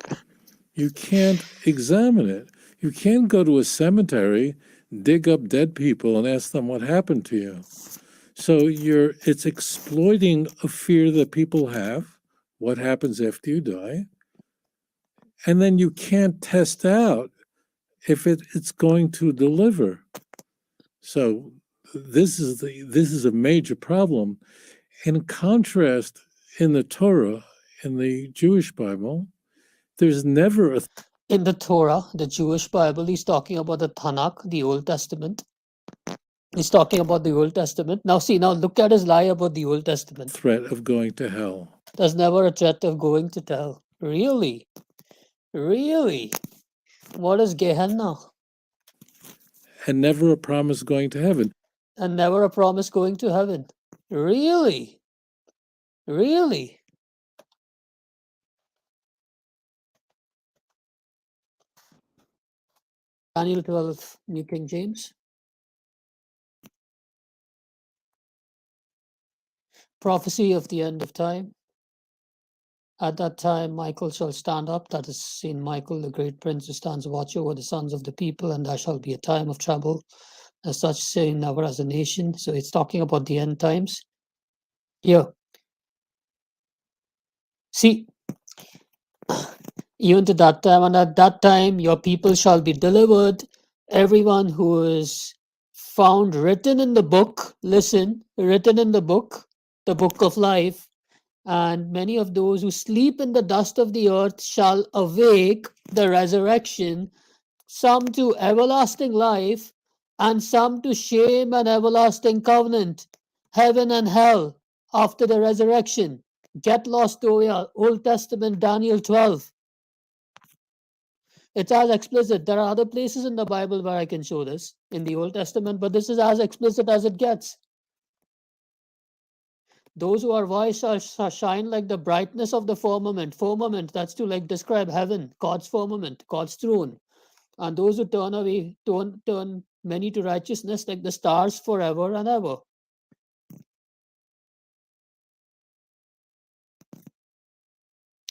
You can't examine it. You can't go to a cemetery, dig up dead people, and ask them what happened to you. So it's exploiting a fear that people have. What happens after you die? And then you can't test out if it's going to deliver. So this is a major problem. In contrast, in the Torah, in the Jewish Bible, there's never a In the Torah, the Jewish Bible, he's talking about the Tanakh, the Old Testament. He's talking about the Old Testament. Now look at his lie about the Old Testament. threat of going to hell. There's never a threat of going to hell. Really? Really? What is Gehenna? And never a promise going to heaven. And never a promise going to heaven. Really? Really? Daniel 12, New King James. Prophecy of the end of time. At that time, Michael shall stand up, that is Saint Michael, the great prince, who stands watch over the sons of the people, and there shall be a time of trouble, as such saying never as a nation. So it's talking about the end times. Yeah. See, even to that time, and at that time, your people shall be delivered. Everyone who is found written in the book, listen, written in the book of life, and many of those who sleep in the dust of the earth shall awake the resurrection, some to everlasting life, and some to shame and everlasting covenant, heaven and hell after the resurrection. Get lost, Tovia, Old Testament, Daniel 12. It's as explicit. There are other places in the Bible where I can show this in the Old Testament, but this is as explicit as it gets. Those who are wise shall shine like the brightness of the firmament. Firmament, that's to like describe heaven, God's firmament, God's throne. And those who turn away, turn many to righteousness like the stars forever and ever.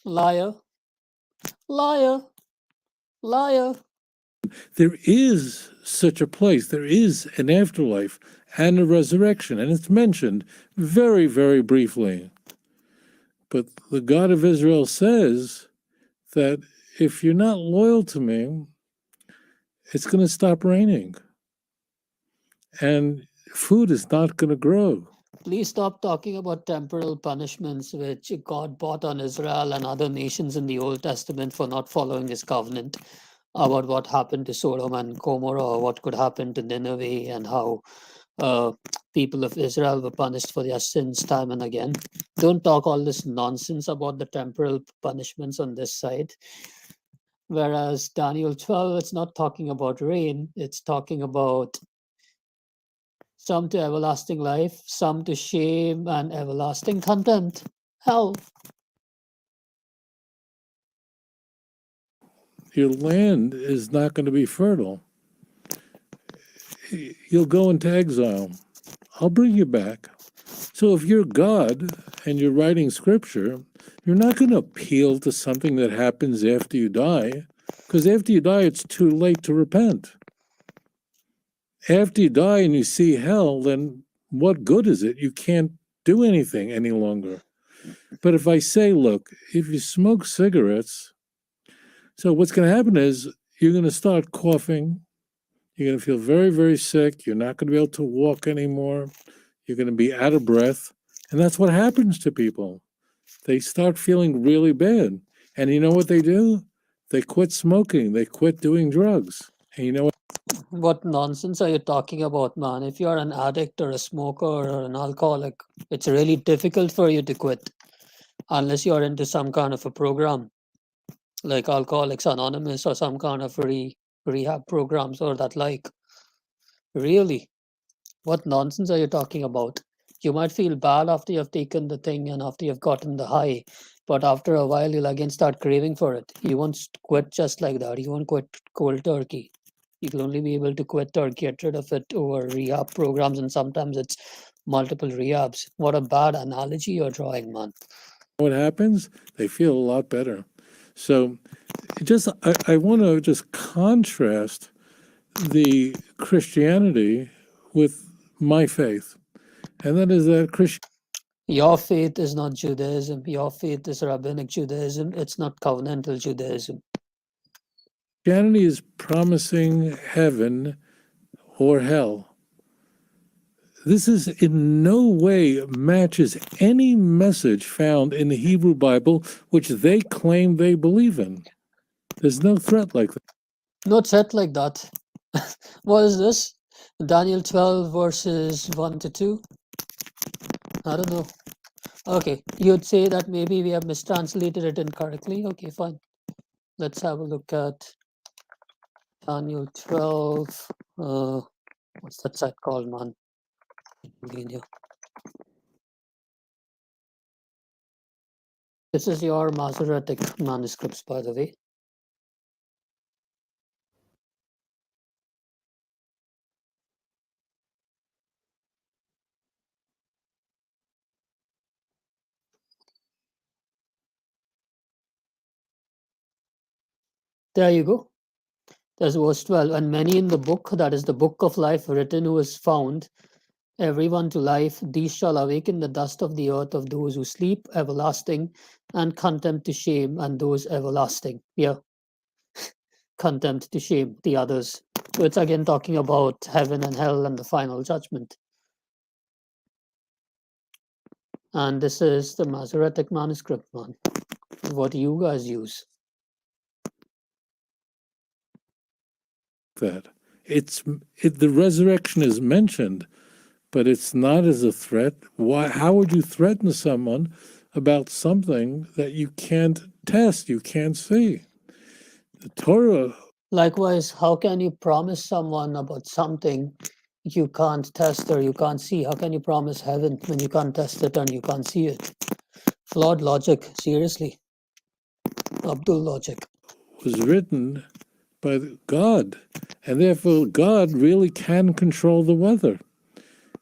Liar, liar, liar. There is such a place. There is an afterlife and a resurrection, and it's mentioned very, very briefly. But the God of Israel says that if you're not loyal to me, it's going to stop raining. And food is not going to grow. Please stop talking about temporal punishments which God brought on Israel and other nations in the Old Testament for not following his covenant, about what happened to Sodom and Gomorrah, or what could happen to Nineveh, and how people of Israel were punished for their sins time and again. Don't talk all this nonsense about the temporal punishments on this side. Whereas Daniel 12, it's not talking about rain, it's talking about some to everlasting life, some to shame and everlasting contempt. Hell. Your land is not going to be fertile. You'll go into exile. I'll bring you back. So if you're God and you're writing scripture, you're not going to appeal to something that happens after you die, because after you die, it's too late to repent. After you die and you see hell, then what good is it? You can't do anything any longer. But if I say, look, if you smoke cigarettes, so what's going to happen is you're going to start coughing. You're going to feel very, very sick. You're not going to be able to walk anymore. You're going to be out of breath. And that's what happens to people. They start feeling really bad. And you know what they do? They quit smoking. They quit doing drugs. And you know what? What nonsense are you talking about, man? If you're an addict or a smoker or an alcoholic, it's really difficult for you to quit unless you're into some kind of a program like Alcoholics Anonymous or some kind of rehab programs or that like. Really? What nonsense are you talking about? You might feel bad after you've taken the thing and after you've gotten the high, but after a while you'll again start craving for it. You won't quit just like that. You won't quit cold turkey. You'll only be able to quit or get rid of it over rehab programs, and sometimes it's multiple rehabs. What a bad analogy you're drawing, man. What happens? They feel a lot better. So I want to just contrast the Christianity with my faith. And then is that Your faith is not Judaism. Your faith is rabbinic Judaism. It's not covenantal Judaism. Christianity is promising heaven or hell. This is in no way matches any message found in the Hebrew Bible, which they claim they believe in. There's no threat like that. No threat like that. What is this? Daniel 12 verses 1 to 2? I don't know. Okay, you'd say that maybe we have mistranslated it incorrectly. Okay, fine. Let's have a look at Daniel 12. What's that site called, man? This is your Masoretic manuscripts, by the way. There you go. There's verse 12. And many in the book, that is the book of life written, who is found, everyone to life, these shall awaken the dust of the earth of those who sleep, everlasting, and contempt to shame, and those everlasting. Yeah. Contempt to shame the others. So it's again talking about heaven and hell and the final judgment. And this is the Masoretic manuscript, man. What you guys use. That the resurrection is mentioned, but it's not as a threat. Why? How would you threaten someone about something that you can't test, you can't see? The Torah. Likewise, how can you promise someone about something you can't test or you can't see? How can you promise heaven when you can't test it and you can't see it? Flawed logic, seriously. Abdul logic. Was written by God, and therefore God really can control the weather.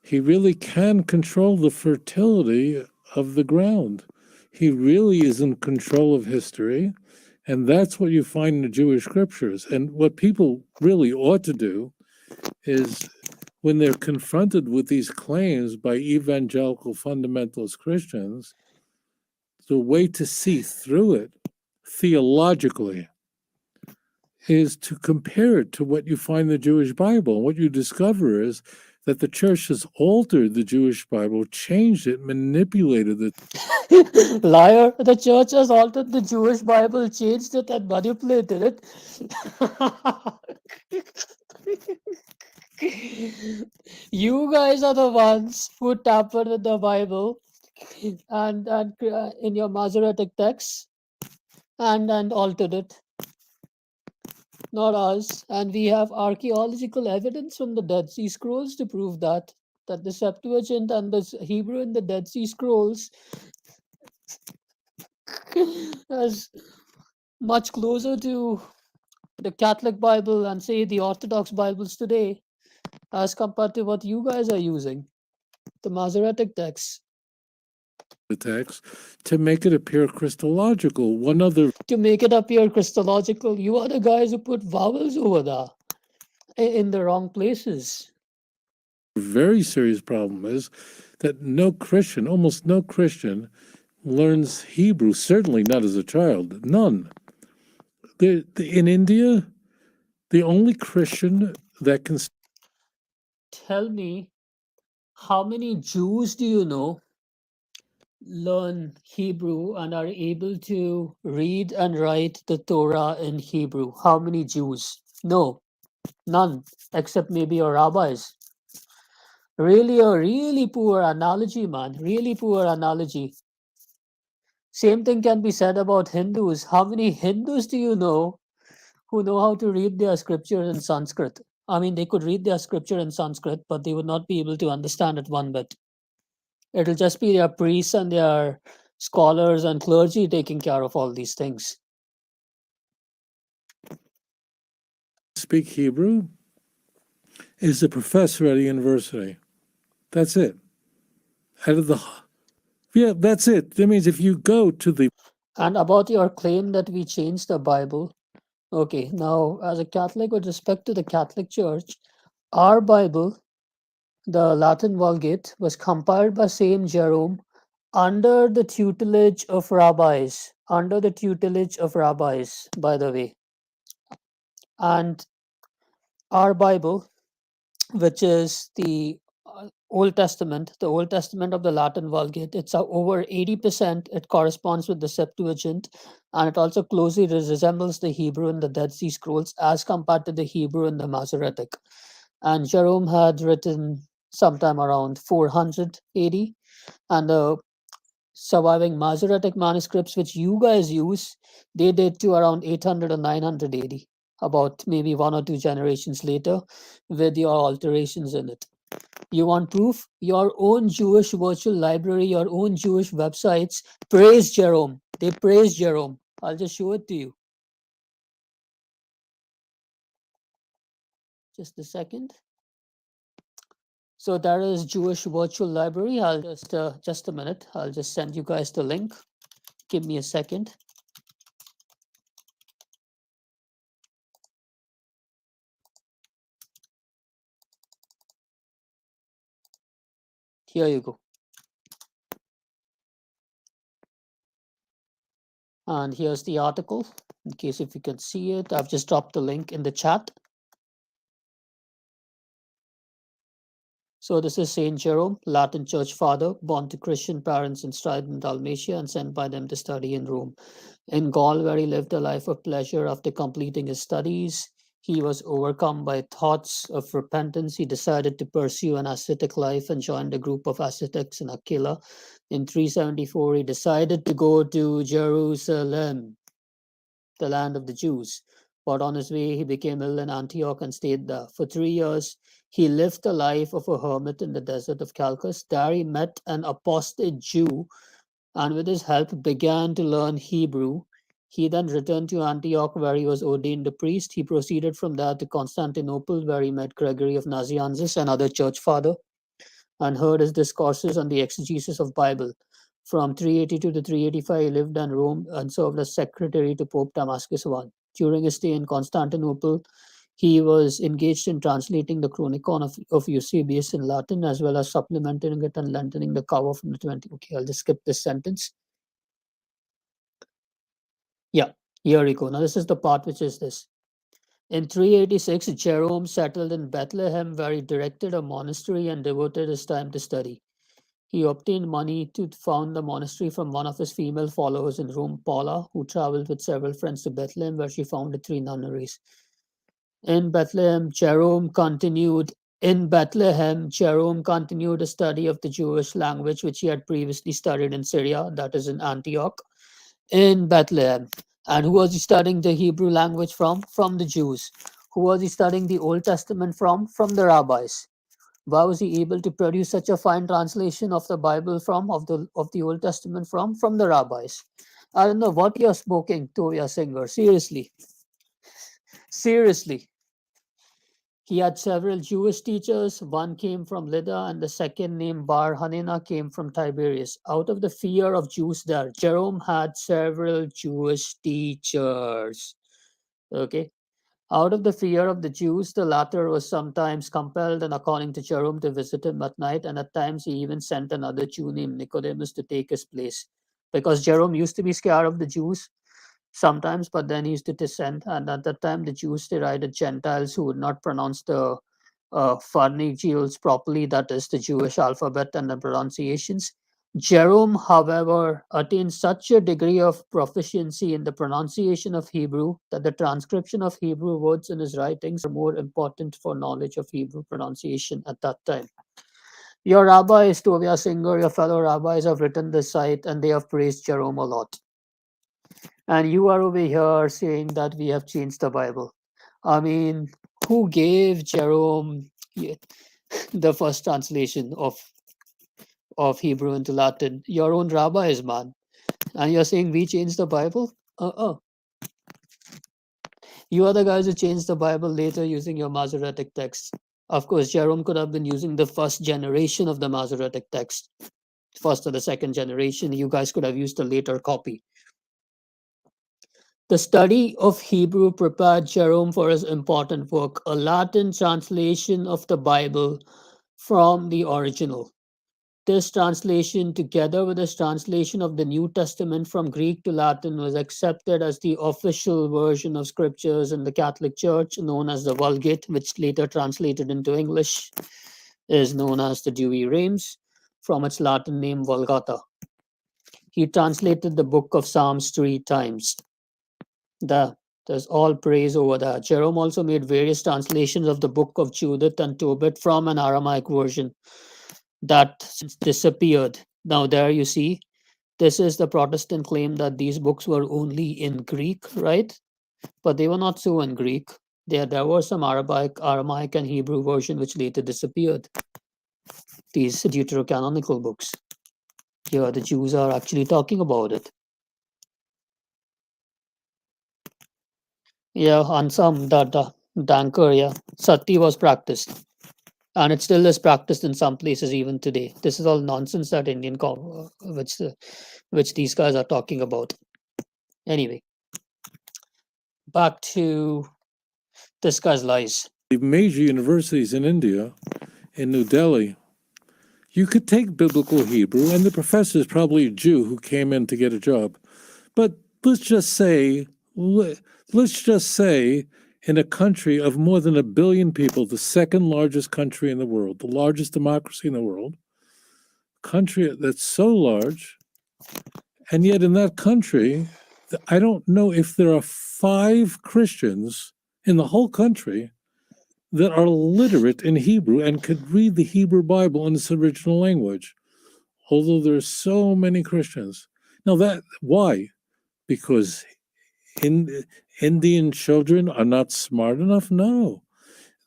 He really can control the fertility of the ground. He really is in control of history, and that's what you find in the Jewish scriptures. And what people really ought to do is, when they're confronted with these claims by evangelical fundamentalist Christians, the way to see through it theologically is to compare it to what you find in the Jewish Bible. And what you discover is that the church has altered the Jewish Bible, changed it, manipulated it. Liar, the church has altered the Jewish Bible, changed it, and manipulated it. You guys are the ones who tampered with the Bible and in your Masoretic texts and altered it, not us. And we have archaeological evidence from the Dead Sea Scrolls to prove that the Septuagint and the Hebrew in the Dead Sea Scrolls is much closer to the Catholic Bible and say the Orthodox Bibles today as compared to what you guys are using, the Masoretic texts. The text to make it appear Christological. One other To make it appear Christological, you are the guys who put vowels over there in the wrong places. very serious problem is that no Christian, almost no Christian, learns Hebrew, certainly not as a child. None. In India, the only Christian that can Tell me, how many Jews do you know learn Hebrew and are able to read and write the Torah in Hebrew? How many Jews? No, none, except maybe your rabbis. Really, a really poor analogy, man. Really poor analogy. Same thing can be said about Hindus. How many Hindus do you know who know how to read their scripture in Sanskrit? I mean, they could read their scripture in Sanskrit, but they would not be able to understand it one bit. It'll just be their priests and their scholars and clergy taking care of all these things. speak Hebrew is a professor at a university. That's it. Out of the Yeah, that's it. That means if you go to the And about your claim that we changed the Bible, okay, now as a Catholic, with respect to the Catholic Church, our Bible the Latin Vulgate, was compiled by Saint Jerome under the tutelage of rabbis. Under the tutelage of rabbis, by the way. And our Bible, which is the Old Testament of the Latin Vulgate. It's over 80%. It corresponds with the Septuagint, and it also closely resembles the Hebrew in the Dead Sea Scrolls as compared to the Hebrew in the Masoretic. And Jerome had written sometime around 400 AD, and the surviving Masoretic manuscripts, which you guys use, they date to around 800 or 900 AD, about maybe one or two generations later, with your alterations in it. You want proof? Your own Jewish virtual library, your own Jewish websites praise Jerome. They praise Jerome. I'll just show it to you. Just a second. So there is Jewish virtual library. I'll just a minute. I'll just send you guys the link. Give me a second. Here you go. And here's the article. In case if you can see it, I've just dropped the link in the chat. So this is Saint Jerome, Latin church father, born to Christian parents in Stridon, Dalmatia, and sent by them to study in Rome. In Gaul, where he lived a life of pleasure after completing his studies, he was overcome by thoughts of repentance. He decided to pursue an ascetic life and joined a group of ascetics in Aquila. In 374, he decided to go to Jerusalem, the land of the Jews. But on his way, he became ill in Antioch and stayed there. For 3 years, he lived the life of a hermit in the desert of Chalcis. There he met an apostate Jew and with his help began to learn Hebrew. He then returned to Antioch, where he was ordained a priest. He proceeded from there to Constantinople, where he met Gregory of Nazianzus, another church father, and heard his discourses on the exegesis of Bible. From 382 to 385, he lived in Rome and served as secretary to Pope Damascus I. During his stay in Constantinople, he was engaged in translating the Chronicon of Eusebius in Latin, as well as supplementing it and lengthening the cover from the 20. Okay, I'll just skip this sentence. Yeah, here we go. Now, this is the part which is this. In 386, Jerome settled in Bethlehem, where he directed a monastery and devoted his time to study. He obtained money to found the monastery from one of his female followers in Rome, Paula, who traveled with several friends to Bethlehem, where she founded 3 nunneries. In Bethlehem, Jerome continued a study of the Jewish language, which he had previously studied in Syria, that is in Antioch, in Bethlehem. And who was he studying the Hebrew language from? From the Jews. Who was he studying the Old Testament from? From the rabbis. Why was he able to produce such a fine translation of the Bible of the Old Testament from the rabbis? I don't know what you're smoking, Tovia Singer. Seriously. Seriously. He had several Jewish teachers. One came from Lydda, and the second, named Bar Hanina, came from Tiberias. Out of the fear of Jews there, Jerome had several Jewish teachers. Okay. Out of the fear of the Jews, the latter was sometimes compelled, and according to Jerome, to visit him at night, and at times he even sent another Jew named Nicodemus to take his place. Because Jerome used to be scared of the Jews sometimes, but then he used to dissent, and at that time the Jews derided Gentiles who would not pronounce the pharyngeals properly, that is, the Jewish alphabet and the pronunciations. Jerome, however, attained such a degree of proficiency in the pronunciation of Hebrew that the transcription of Hebrew words in his writings are more important for knowledge of Hebrew pronunciation at that time. Your rabbis, Tovia Singer, your fellow rabbis have written this site and they have praised Jerome a lot. And you are over here saying that we have changed the Bible. I mean, who gave Jerome the first translation of Hebrew into Latin? Your own rabbis, man. And you're saying we changed the Bible? You are the guys who changed the Bible later using your Masoretic text. Of course, Jerome could have been using the first generation of the Masoretic text, first or the second generation. You guys could have used a later copy. The study of Hebrew prepared Jerome for his important work, a Latin translation of the Bible from the original. This translation, together with this translation of the New Testament from Greek to Latin, was accepted as the official version of scriptures in the Catholic Church, known as the Vulgate, which later translated into English is known as the Douay-Rheims, from its Latin name Vulgata. He translated the book of Psalms 3 times. There's all praise over that. Jerome also made various translations of the book of Judith and Tobit from an Aramaic version that since disappeared. Now, there you see, this is the Protestant claim that these books were only in Greek, right? But they were not so in Greek. There were some Aramaic and Hebrew version which later disappeared. These deuterocanonical books. Here, the Jews are actually talking about it. Yeah, and some that Danker, yeah, Sati was practiced, and it still is practiced in some places even today. This is all nonsense that which these guys are talking about. Anyway, back to this guy's lies. The major universities in India, in New Delhi, you could take biblical Hebrew, and the professor is probably a Jew who came in to get a job. But let's just say, in a country of more than 1 billion people, the second largest country in the world, the largest democracy in the world, country that's so large, and yet in that country, I don't know if there are 5 Christians in the whole country that are literate in Hebrew and could read the Hebrew Bible in its original language, although there are so many Christians. Now, why? Because Indian children are not smart enough? No.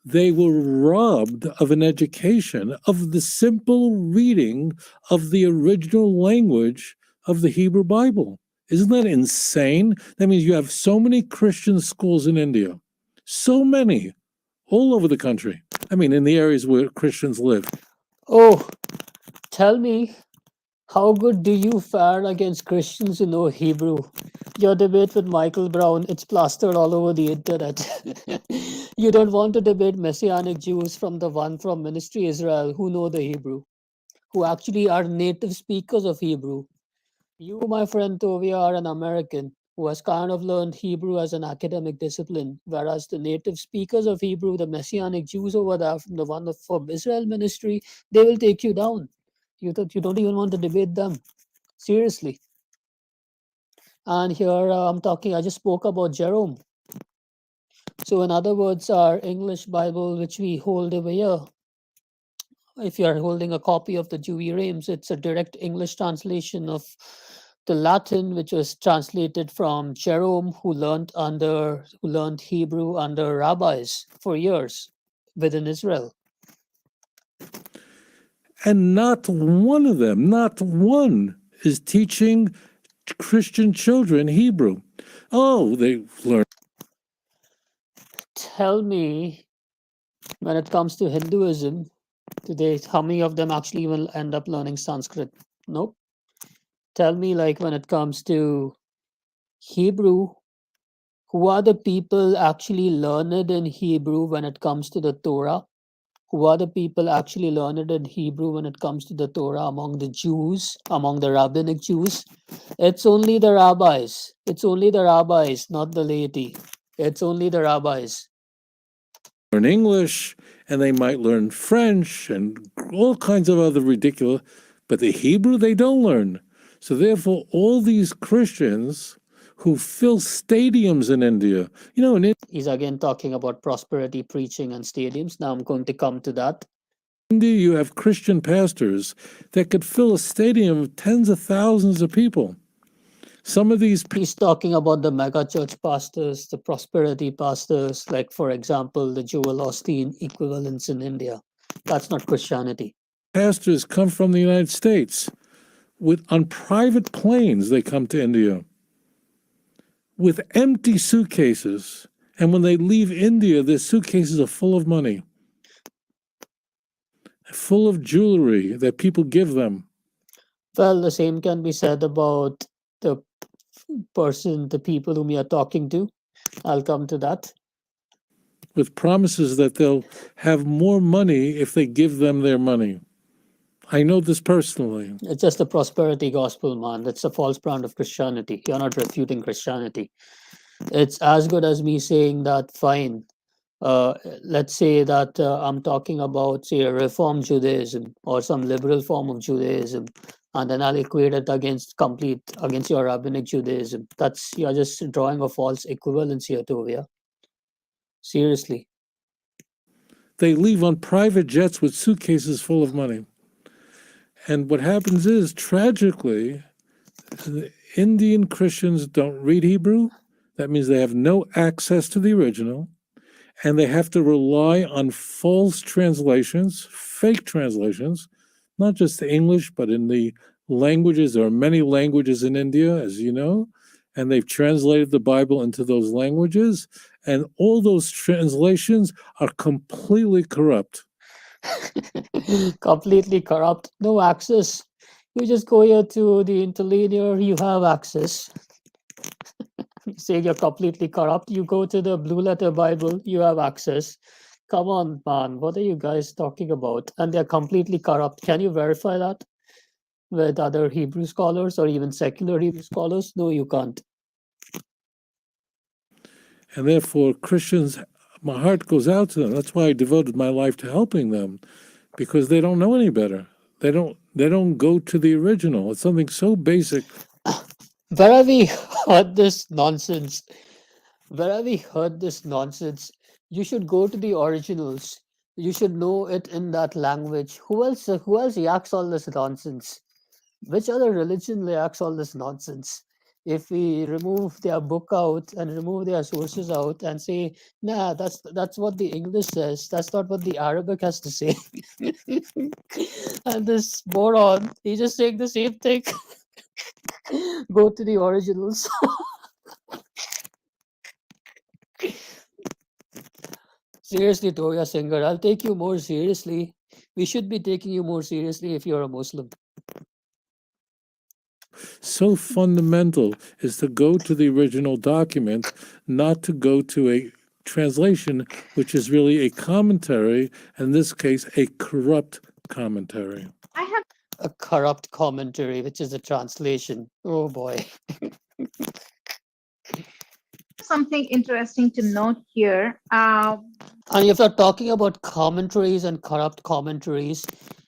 They were robbed of an education of the simple reading of the original language of the Hebrew Bible. Isn't that insane? That means you have so many Christian schools in India, so many, all over the country. I mean, in the areas where Christians live. Oh, tell me, how good do you fare against Christians who know Hebrew? Your debate with Michael Brown, it's plastered all over the internet. You don't want to debate Messianic Jews from the one from Ministry Israel who know the Hebrew, who actually are native speakers of Hebrew. You, my friend Tovia, are an American who has kind of learned Hebrew as an academic discipline, whereas the native speakers of Hebrew, the Messianic Jews over there from the one from Israel Ministry, they will take you down. You don't even want to debate them. Seriously. And here I just spoke about Jerome. So in other words, our English Bible, which we hold over here, if you are holding a copy of the Douay-Rheims, it's a direct English translation of the Latin, which was translated from Jerome, who learned Hebrew under rabbis for years within Israel. And not one of them, not one, is teaching Christian children Hebrew. Oh, they learn. Tell me, when it comes to Hinduism today, how many of them actually will end up learning Sanskrit? Nope. Tell me, like, when it comes to Hebrew, who are the people actually learned in Hebrew when it comes to the Torah? Who are the people actually learned in Hebrew when it comes to the Torah among the Jews, among the rabbinic Jews? It's only the rabbis. It's only the rabbis, not the laity. It's only the rabbis. Learn English, and they might learn French and all kinds of other ridiculous, but the Hebrew they don't learn. So therefore, all these Christians who fill stadiums in India, He's again talking about prosperity preaching and stadiums. Now I'm going to come to that. India, you have Christian pastors that could fill a stadium of tens of thousands of people. Some of these He's talking about the mega church pastors, the prosperity pastors, like, for example, the Joel Osteen equivalents in India. That's not Christianity. pastors come from the United States. On private planes, they come to India with empty suitcases. And when they leave India, their suitcases are full of money, full of jewelry that people give them. Well, the same can be said about the people whom you're talking to. I'll come to that. with promises that they'll have more money if they give them their money. I know this personally. It's just a prosperity gospel, man. That's a false brand of Christianity. You're not refuting Christianity. It's as good as me saying that, fine. Let's say that I'm talking about, say, a Reform Judaism or some liberal form of Judaism, and then I'll equate it against your rabbinic Judaism. You're just drawing a false equivalence here, Tovia. Seriously. They leave on private jets with suitcases full of money. And what happens is, tragically, the Indian Christians don't read Hebrew. That means they have no access to the original, and they have to rely on false translations, fake translations, not just the English, but in the languages. There are many languages in India, as you know, and they've translated the Bible into those languages, and all those translations are completely corrupt. Completely corrupt, no access. You just go here to the interlinear, you have access. You say you're completely corrupt, you go to the blue letter Bible, you have access. Come on, man, what are you guys talking about? And they're completely corrupt. Can you verify that with other Hebrew scholars or even secular Hebrew scholars? No, you can't. And therefore, Christians, my heart goes out to them. That's why I devoted my life to helping them, because they don't know any better. They don't go to the original. It's something so basic. Where have we heard this nonsense? Where have we heard this nonsense? You should go to the originals. You should know it in that language. Who else yaks all this nonsense? Which other religion yaks all this nonsense? If we remove their book out and remove their sources out and say, nah, that's what the English says, that's not what the Arabic has to say. And this moron, he just saying the same thing. Go to the originals. Seriously, Tovia Singer, I'll take you more seriously. We should be taking you more seriously if you're a Muslim. So fundamental is to go to the original document, not to go to a translation, which is really a commentary, in this case, a corrupt commentary. I have A corrupt commentary, which is a translation. Oh boy. something interesting to note here. And if you're talking about commentaries and corrupt commentaries,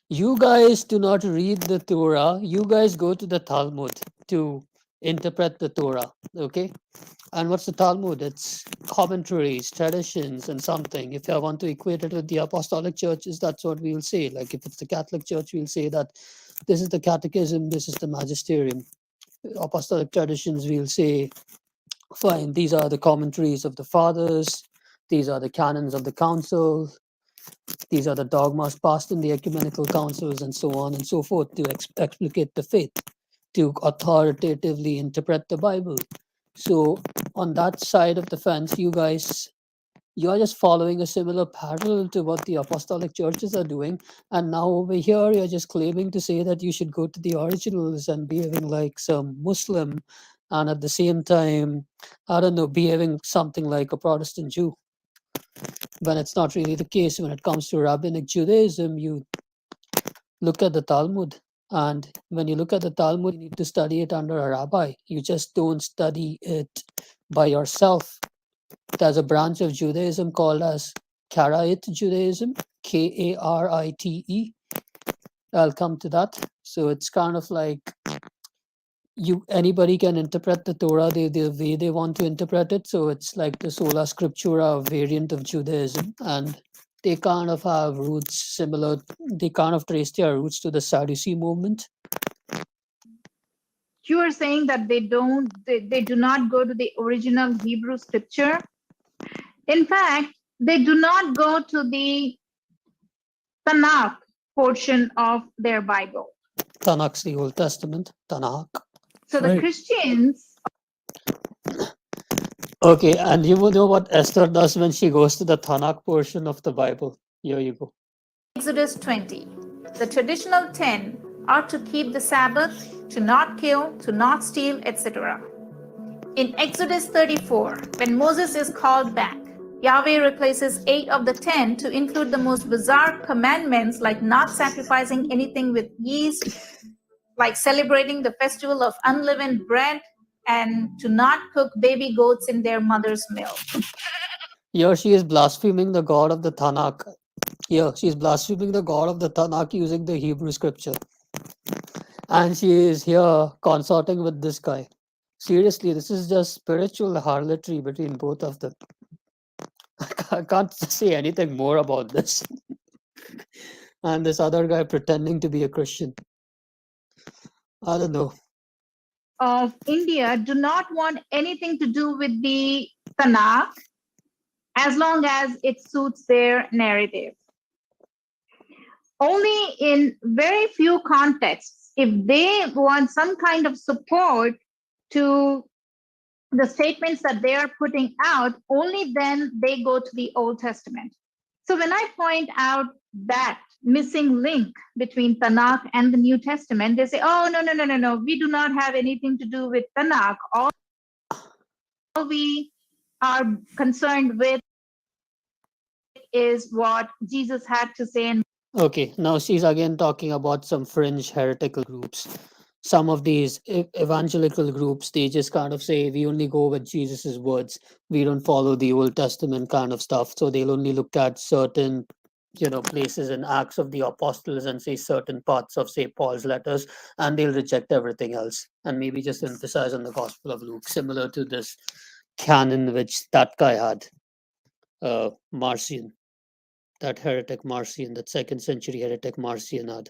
you guys do not read the Torah. You guys go to the Talmud to interpret the Torah. Okay? And what's the Talmud? It's commentaries, traditions, and something. If I want to equate it with the apostolic churches, that's what we'll say. Like if it's the Catholic Church, we'll say that this is the catechism, this is the magisterium. Apostolic traditions, we'll say, fine, these are the commentaries of the fathers, these are the canons of the council, these are the dogmas passed in the ecumenical councils, and so on and so forth, to explicate the faith, to authoritatively interpret the Bible. So on that side of the fence, you're just following a similar parallel to what the apostolic churches are doing. And now over here, you're just claiming to say that you should go to the originals and behaving like some Muslim, and at the same time, I don't know, behaving something like a Protestant Jew. When it's not really the case. When it comes to rabbinic Judaism, you look at the Talmud. And when you look at the Talmud, you need to study it under a rabbi. You just don't study it by yourself. There's a branch of Judaism called as Karaite Judaism, Karite. I'll come to that. So it's kind of like anybody can interpret the Torah the way they want to interpret it. So it's like the sola scriptura variant of Judaism, and they kind of have roots similar. They kind of trace their roots to the Sadducee movement. You are saying that they do not go to the original Hebrew scripture. In fact, they do not go to the Tanakh portion of their Bible. Tanakh's the Old Testament, Tanakh. So the Right. Christians, Okay, and you know what Esther does when she goes to the Tanakh portion of the Bible? Here you go. Exodus 20. The traditional 10 are to keep the Sabbath, to not kill, to not steal, etc. In Exodus 34, when Moses is called back, Yahweh replaces 8 of the 10 to include the most bizarre commandments like not sacrificing anything with yeast, like celebrating the festival of unleavened bread, and to not cook baby goats in their mother's milk. Here she is blaspheming the God of the Tanakh. Here she is blaspheming the God of the Tanakh using the Hebrew scripture. And she is here consorting with this guy. Seriously, this is just spiritual harlotry between both of them. I can't say anything more about this. And this other guy pretending to be a Christian. I don't know. Of India do not want anything to do with the Tanakh as long as it suits their narrative. Only in very few contexts, if they want some kind of support to the statements that they are putting out, only then they go to the Old Testament. So when I point out that missing link between Tanakh and the New Testament, they say, oh, no, we do not have anything to do with Tanakh. All we are concerned with is what Jesus had to say. And Okay, now she's again talking about some fringe heretical groups. Some of these evangelical groups, they just kind of say, we only go with Jesus's words. We don't follow the Old Testament kind of stuff. So they'll only look at certain, places in Acts of the Apostles and say certain parts of, say, Paul's letters, and they'll reject everything else and maybe just emphasize on the Gospel of Luke, similar to this canon which that guy had, Marcion, that heretic Marcion, that second century heretic Marcion had.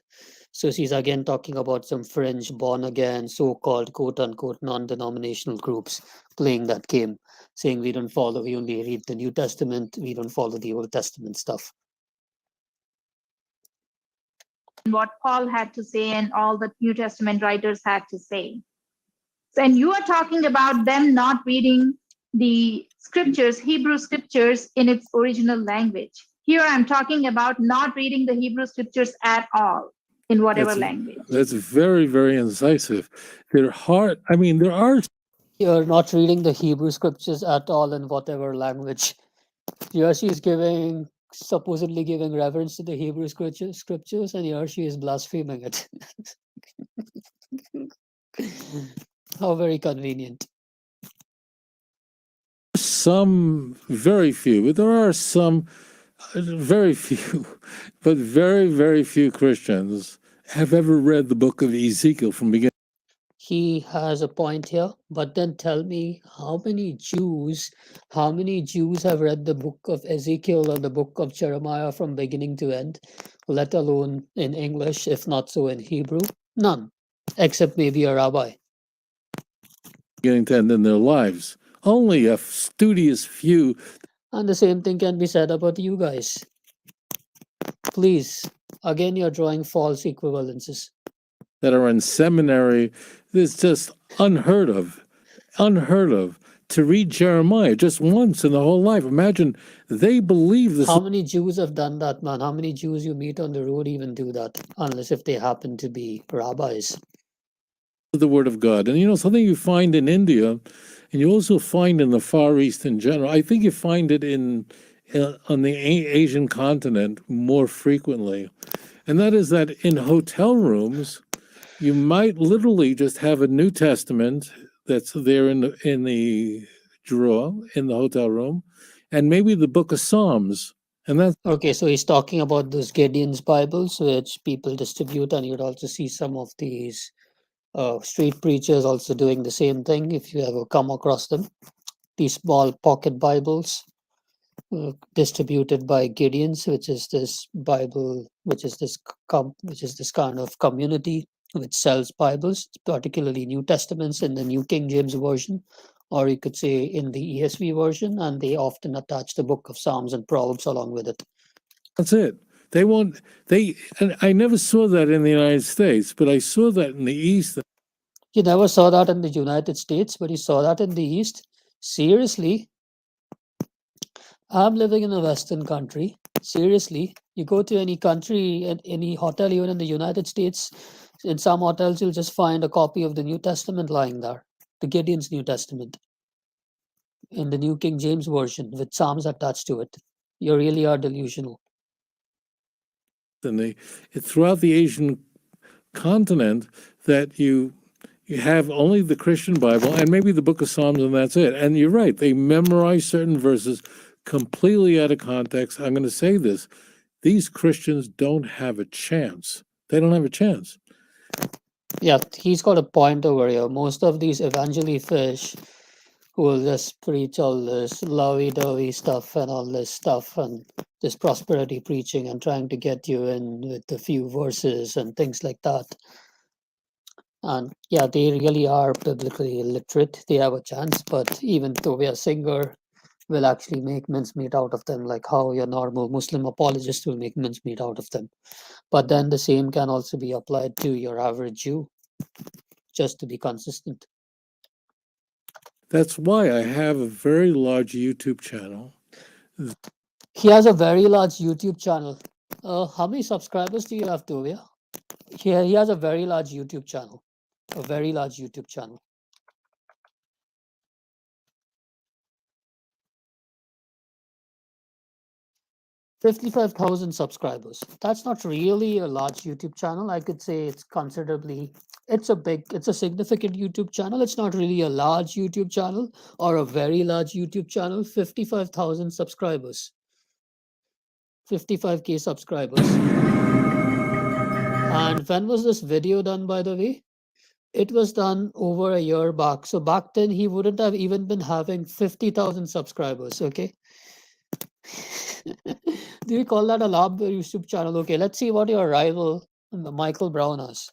So she's again talking about some fringe, born again, so called quote unquote non denominational groups playing that game, saying we don't follow, we only read the New Testament, we don't follow the Old Testament stuff. what Paul had to say and all the New Testament writers had to say. So, and you are talking about them not reading the scriptures, Hebrew scriptures in its original language. Here I'm talking about not reading the Hebrew scriptures at all in whatever language. That's very, very incisive. They're hard. I mean, there are. You're not reading the Hebrew scriptures at all in whatever language. Here she's supposedly giving reverence to the Hebrew scriptures, and here she is blaspheming it. How very convenient. Some, very few, but there are some, very few, but very, very few Christians have ever read the book of Ezekiel from beginning. He has a point here, but then tell me how many Jews have read the book of Ezekiel or the book of Jeremiah from beginning to end, let alone in English, if not so in Hebrew? None, except maybe a rabbi. Beginning to end in their lives. Only a studious few. And the same thing can be said about you guys. Please, again, you're drawing false equivalences. That are in seminary, it's just unheard of to read Jeremiah just once in the whole life. Imagine they believe this. How many Jews have done that, man? How many Jews you meet on the road even do that, unless if they happen to be rabbis? The word of God. And something you find in India, and you also find in the Far East in general. I think you find it on the Asian continent more frequently, and that is that in hotel rooms, you might literally just have a New Testament that's there in the drawer in the hotel room, and maybe the book of Psalms. And that's okay. So he's talking about those Gideon's Bibles, which people distribute, and you'd also see some of these street preachers also doing the same thing. If you ever come across them, these small pocket Bibles distributed by Gideon's, which is this Bible, which is this kind of community which sells Bibles, particularly New Testaments in the New King James Version, or you could say in the ESV version, and they often attach the book of Psalms and Proverbs along with it. That's it. And I never saw that in the United States, but I saw that in the East. You never saw that in the United States, but you saw that in the East? Seriously? I'm living in a Western country. Seriously? You go to any country, any hotel, even in the United States, in some hotels, you'll just find a copy of the New Testament lying there, the Gideon's New Testament. in the New King James Version with Psalms attached to it. You really are delusional. And throughout the Asian continent that you have only the Christian Bible and maybe the Book of Psalms, and that's it. And you're right; they memorize certain verses completely out of context. I'm going to say this: these Christians don't have a chance. They don't have a chance. Yeah, he's got a point over here. Most of these evangeli fish who will just preach all this lovey-dovey stuff and all this stuff and this prosperity preaching and trying to get you in with a few verses and things like that. And yeah, they really are biblically illiterate. They have a chance, but even Tovia Singer will actually make mincemeat out of them, like how your normal Muslim apologist will make mincemeat out of them. But then the same can also be applied to your average Jew, just to be consistent. That's why I have a very large YouTube channel. He has a very large YouTube channel. How many subscribers do you have, Tovia? He has a very large YouTube channel. A very large YouTube channel. 55,000 subscribers. That's not really a large YouTube channel. I could say it's considerably, it's a significant YouTube channel. It's not really a large YouTube channel or a very large YouTube channel. 55,000 subscribers. 55K subscribers. And when was this video done, by the way? It was done over a year back. So back then, he wouldn't have even been having 50,000 subscribers, okay? Do you call that a large YouTube channel? Okay, let's see what your rival, Michael Brown, has.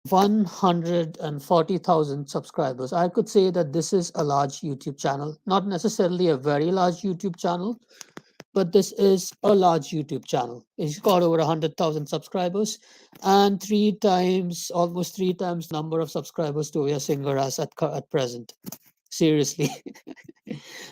140,000 subscribers. I could say that this is a large YouTube channel, not necessarily a very large YouTube channel, but this is a large YouTube channel. It's got over 100,000 subscribers and almost three times the number of subscribers Tovia Singer has at present. Seriously.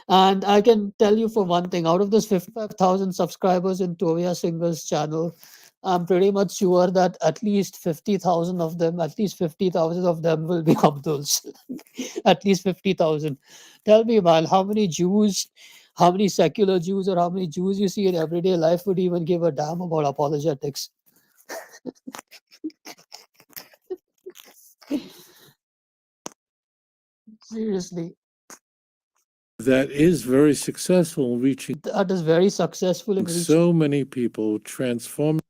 And I can tell you for one thing, out of those 55,000 subscribers in Tovia Singer's channel, I'm pretty much sure that at least 50,000 of them will be Abduls. At least 50,000. Tell me, man, how many secular Jews or how many Jews you see in everyday life would even give a damn about apologetics? Seriously. That is very successful in reaching That is very successful in reaching so many people, transforming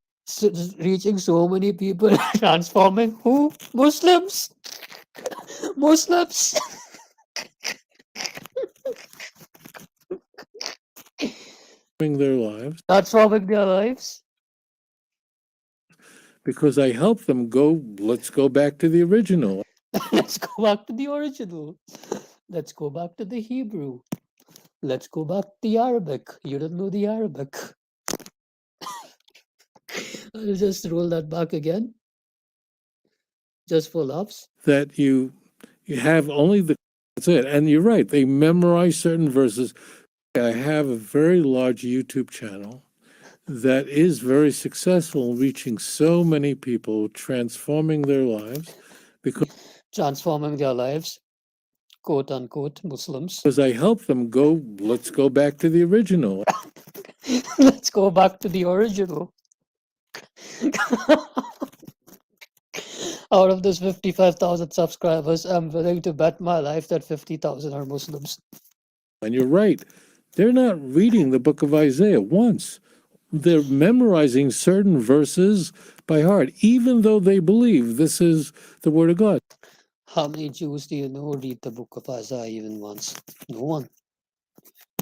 reaching so many people, transforming who? Muslims. Muslims. their lives Transforming their lives. because I help them let's go back to the original. Let's go back to the original. Let's go back to the Hebrew. Let's go back to the Arabic. You don't know the Arabic. I'll just roll that back again. Just for laughs. That you have only that's it. And you're right, they memorize certain verses. I have a very large YouTube channel that is very successful in reaching so many people, transforming their lives Transforming their lives, quote unquote, Muslims. because I help them let's go back to the original. Let's go back to the original. Out of those 55,000 subscribers, I'm willing to bet my life that 50,000 are Muslims. And you're right, they're not reading the book of Isaiah once. They're memorizing certain verses by heart, even though they believe this is the word of God. How many Jews do you know read the book of Isaiah even once? No one.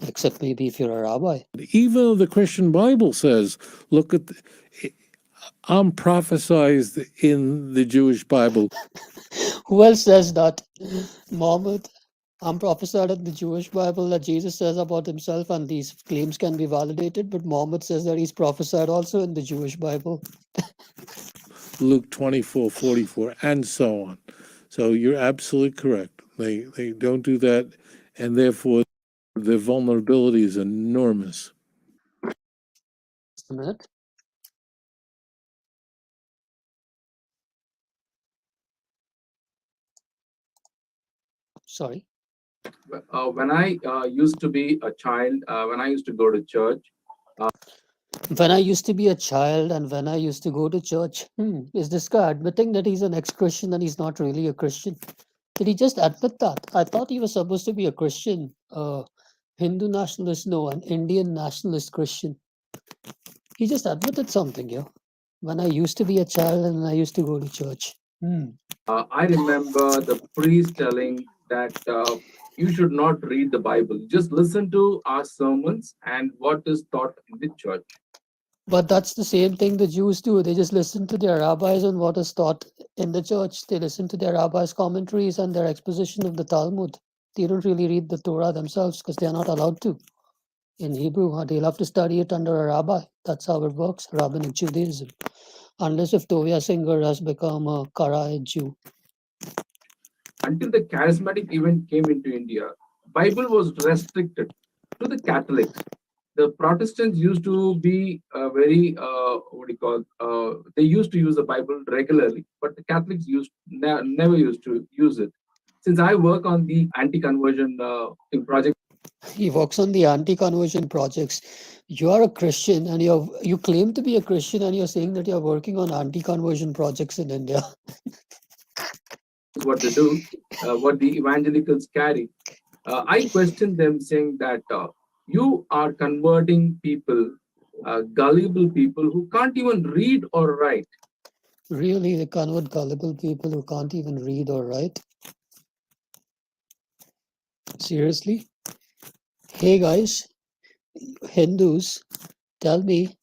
Except maybe if you're a rabbi. Even though the Christian Bible says, look at, I'm prophesied in the Jewish Bible. Who else says that? Muhammad. I'm prophesied in the Jewish Bible that Jesus says about himself, and these claims can be validated, but Muhammad says that he's prophesied also in the Jewish Bible. Luke 24:44, and so on. So you're absolutely correct. They don't do that, and therefore their vulnerability is enormous. Just a minute. Sorry. When I used to be a child, when I used to go to church, When I used to be a child and when I used to go to church, is this guy admitting that he's an ex Christian and he's not really a Christian? Did he just admit that? I thought he was supposed to be a Christian, Hindu nationalist, no, an Indian nationalist Christian. He just admitted something, yeah. When I used to be a child and I used to go to church. I remember the priest telling that you should not read the Bible. Just listen to our sermons and what is taught in the church. But that's the same thing the Jews do. They just listen to their rabbis and what is taught in the church. They listen to their rabbis' commentaries and their exposition of the Talmud. They don't really read the Torah themselves because they are not allowed to. In Hebrew, they'll have to study it under a rabbi. That's how it works, Rabbinic Judaism. Unless if Tovia Singer has become a Karaite Jew. Until the charismatic event came into India, Bible was restricted to the Catholics. The Protestants used to be very what do you call? They used to use the Bible regularly, but the Catholics never used to use it. Since I work on the anti-conversion in project, He works on the anti-conversion projects. You are a Christian and you claim to be a Christian and you're saying that you're working on anti-conversion projects in India. what they do, what the evangelicals carry. I question them, saying that you are converting people, gullible people who can't even read or write. Really, they convert gullible people who can't even read or write? Seriously? Hey guys, Hindus, tell me,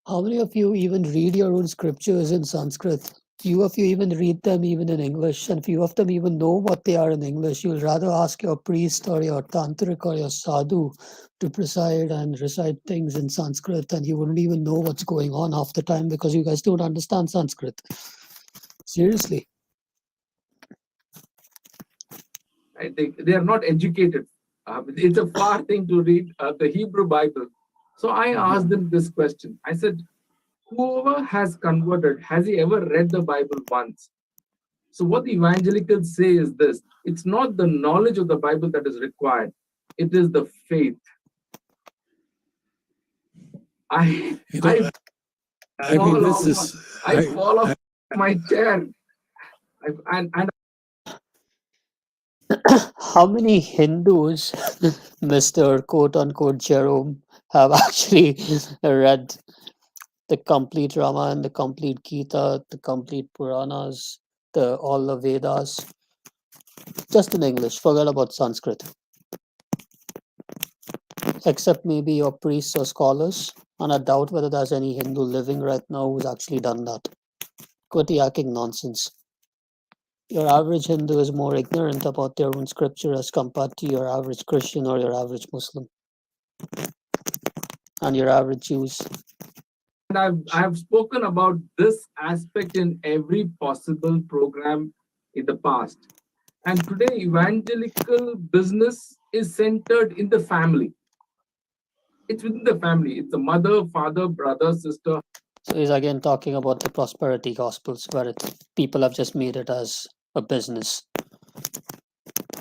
how many of you even read your own scriptures in Sanskrit? Few of you even read them even in English, and few of them even know what they are in English. You'll rather ask your priest or your tantric or your sadhu to preside and recite things in Sanskrit, and you wouldn't even know what's going on half the time because you guys don't understand Sanskrit. Seriously. I think they are not educated. It's a far thing to read the Hebrew Bible. So I asked them this question. I said, whoever has converted, has he ever read the Bible once? So what the evangelicals say is this: it's not the knowledge of the Bible that is required; it is the faith. I You know, I I mean, this is, I fall off my chair. And How many Hindus, Mr. quote unquote Jerome, have actually read the complete Ramayana, the complete Gita, the complete Puranas, all the Vedas, just in English? Forget about Sanskrit. Except maybe your priests or scholars, and I doubt whether there's any Hindu living right now who's actually done that. Quit yakking nonsense. Your average Hindu is more ignorant about their own scripture as compared to your average Christian or your average Muslim and your average Jews. I've spoken about this aspect in every possible program in the past. And today, evangelical business is centered in the family. It's within the family. It's the mother, father, brother, sister. So he's again talking about the prosperity gospels where people have just made it as a business.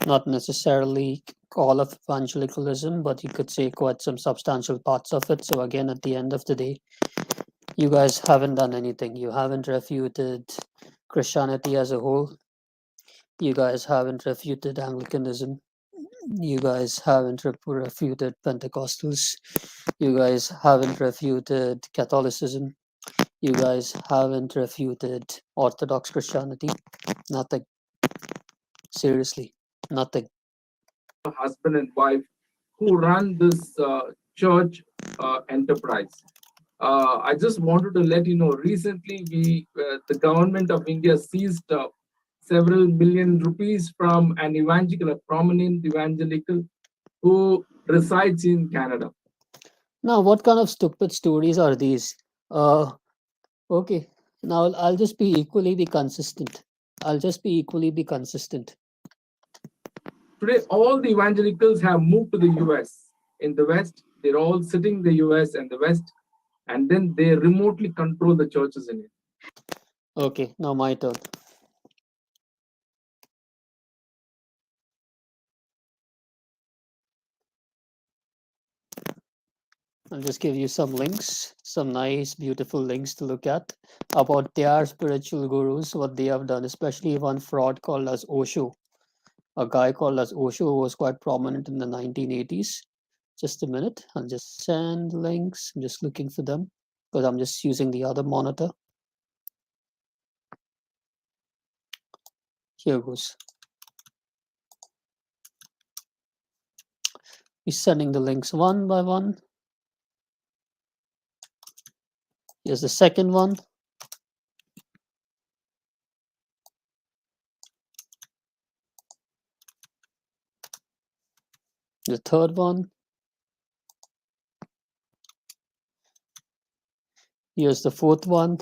Not necessarily all of evangelicalism, but you could say quite some substantial parts of it. So again, at the end of the day, you guys haven't done anything. You haven't refuted Christianity as a whole. You guys haven't refuted Anglicanism. You guys haven't refuted Pentecostals. You guys haven't refuted Catholicism. You guys haven't refuted Orthodox Christianity. Nothing. Seriously, nothing. Husband and wife who run this church enterprise. I just wanted to let you know. Recently, the government of India seized several million rupees from an evangelical, a prominent evangelical, who resides in Canada. Now, what kind of stupid stories are these? Okay, now I'll just be equally be consistent. I'll just be equally be consistent. Today, all the evangelicals have moved to the US. In the West, they're all sitting in the US and the West, and then they remotely control the churches in it. Okay, now my turn. I'll just give you some links, some nice, beautiful links to look at about their spiritual gurus, what they have done, especially one fraud called as Osho. A guy called as Osho who was quite prominent in the 1980s. Just a minute, I'll just send links. I'm just looking for them because I'm just using the other monitor. Here goes. He's sending the links one by one. Here's the second one. The third one. Here's the fourth one.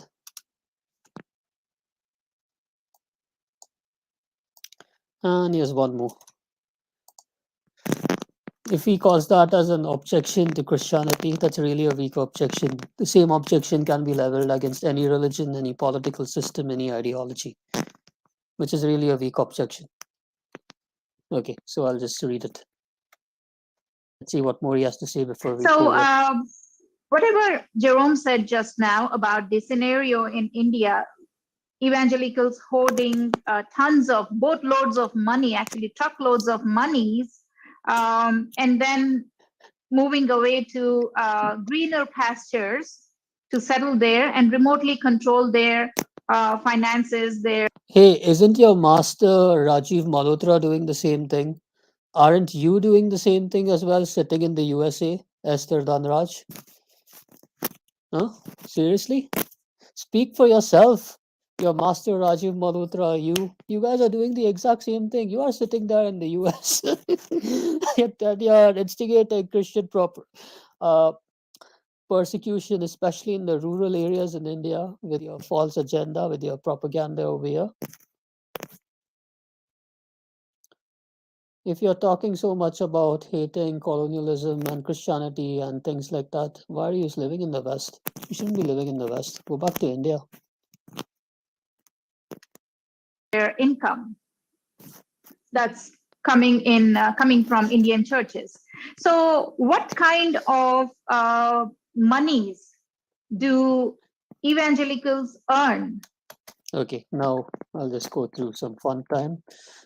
And here's one more. If he calls that as an objection to Christianity, that's really a weak objection. The same objection can be leveled against any religion, any political system, any ideology, which is really a weak objection. Okay, so I'll just read it. Let's see what more he has to say before we So, go there. whatever Jerome said just now about the scenario in India, evangelicals hoarding tons of boatloads of money, actually truckloads of monies, and then moving away to greener pastures to settle there and remotely control their finances, their Hey, isn't your master Rajiv Malhotra doing the same thing? Aren't you doing the same thing as well, sitting in the USA, Esther Dhanraj? Huh? Seriously? Speak for yourself. Your master Rajiv Malhotra, you guys are doing the exact same thing. You are sitting there in the US. You're instigating Christian uh, persecution, especially in the rural areas in India, with your false agenda, with your propaganda over here. If you're talking so much about hating colonialism and Christianity and things like that, why are you living in the West? You shouldn't be living in the West. Go back to India. income that's coming from Indian churches. So, what kind of monies do evangelicals earn? Okay, now I'll just go through some fun time.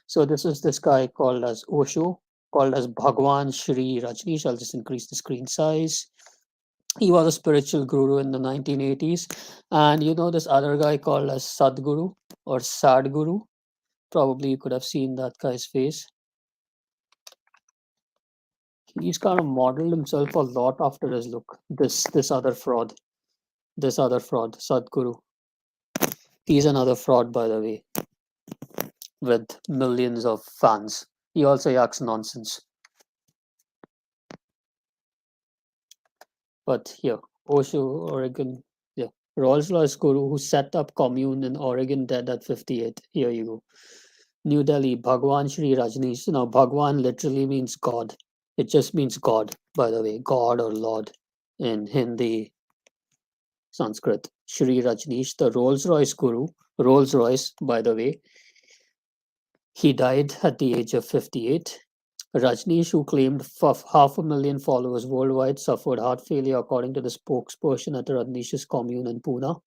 So this is this guy called as Osho, called as Bhagwan Shri Rajneesh. I'll just increase the screen size. He was a spiritual guru in the 1980s. And you know this other guy called as Sadguru or Sadguru. Probably you could have seen that guy's face. He's kind of modeled himself a lot after his look. This other fraud. This other fraud, Sadguru. He's another fraud, by the way, with millions of fans. He also yaks nonsense. But here, Osho, Oregon, yeah, Rolls-Royce guru who set up commune in Oregon, dead at 58. Here you go. New Delhi, Bhagwan Shri Rajneesh. Now, Bhagwan literally means God. It just means God, by the way, God or Lord in Hindi, Sanskrit. Shri Rajneesh, the Rolls-Royce guru. Rolls-Royce, by the way, he died at the age of 58. Rajneesh, who claimed 500,000 followers worldwide, suffered heart failure, according to the spokesperson at Rajneesh's commune in Pune.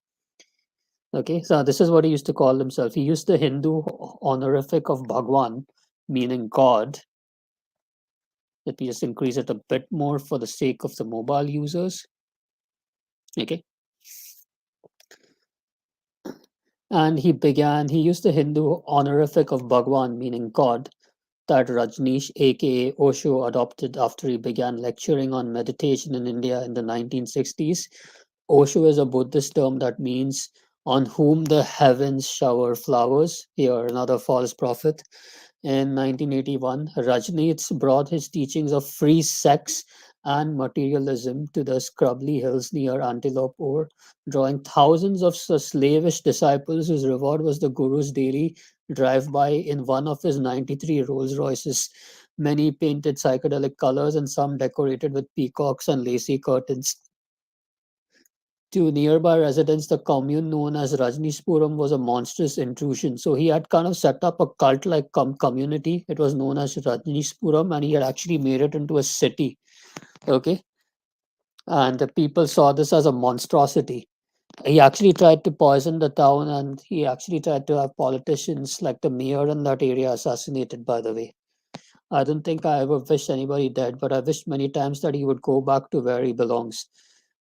Okay, so this is what he used to call himself. He used the Hindu honorific of Bhagwan, meaning God. Let me just increase it a bit more for the sake of the mobile users. Okay. And he used the Hindu honorific of Bhagwan, meaning God, that Rajneesh, aka Osho, adopted after he began lecturing on meditation in India in the 1960s. Osho is a Buddhist term that means on whom the heavens shower flowers. Here, another false prophet. In 1981, Rajneesh brought his teachings of free sex and materialism to the scrubby hills near Antelope Ore, drawing thousands of slavish disciples whose reward was the guru's daily drive-by in one of his 93 Rolls Royces, many painted psychedelic colors and some decorated with peacocks and lacy curtains. To nearby residents, the commune known as Rajneeshpuram was a monstrous intrusion. So he had kind of set up a cult-like community. It was known as Rajneeshpuram, and he had actually made it into a city. Okay. and the people saw this as a monstrosity. He actually tried to poison the town, and he actually tried to have politicians like the mayor in that area assassinated, by the way. I don't think I ever wished anybody dead, but I wished many times that he would go back to where he belongs.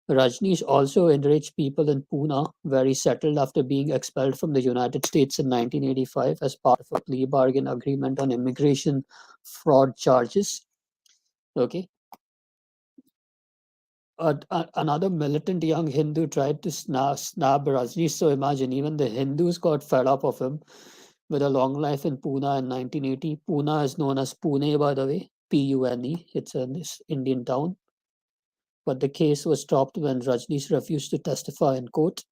Rajneesh also enriched people in Pune, where he settled after being expelled from the United States in 1985 as part of a plea bargain agreement on immigration fraud charges. Okay. Another militant young Hindu tried to snap Rajneesh. So imagine, even the Hindus got fed up of him with a long life in Pune in 1980. Pune is known as Pune, by the way, Pune. It's an Indian town. But the case was dropped when Rajneesh refused to testify in court.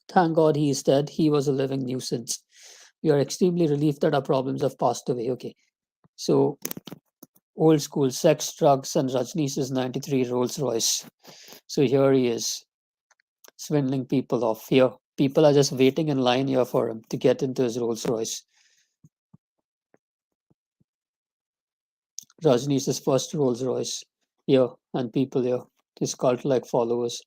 Thank God he is dead. He was a living nuisance. We are extremely relieved that our problems have passed away. Okay. So, old school sex, drugs, and Rajneesh's 93 Rolls Royce. So, here he is, swindling people off. Here, people are just waiting in line here for him to get into his Rolls Royce. Rajneesh's first Rolls Royce. Here, and people here, his cult like followers.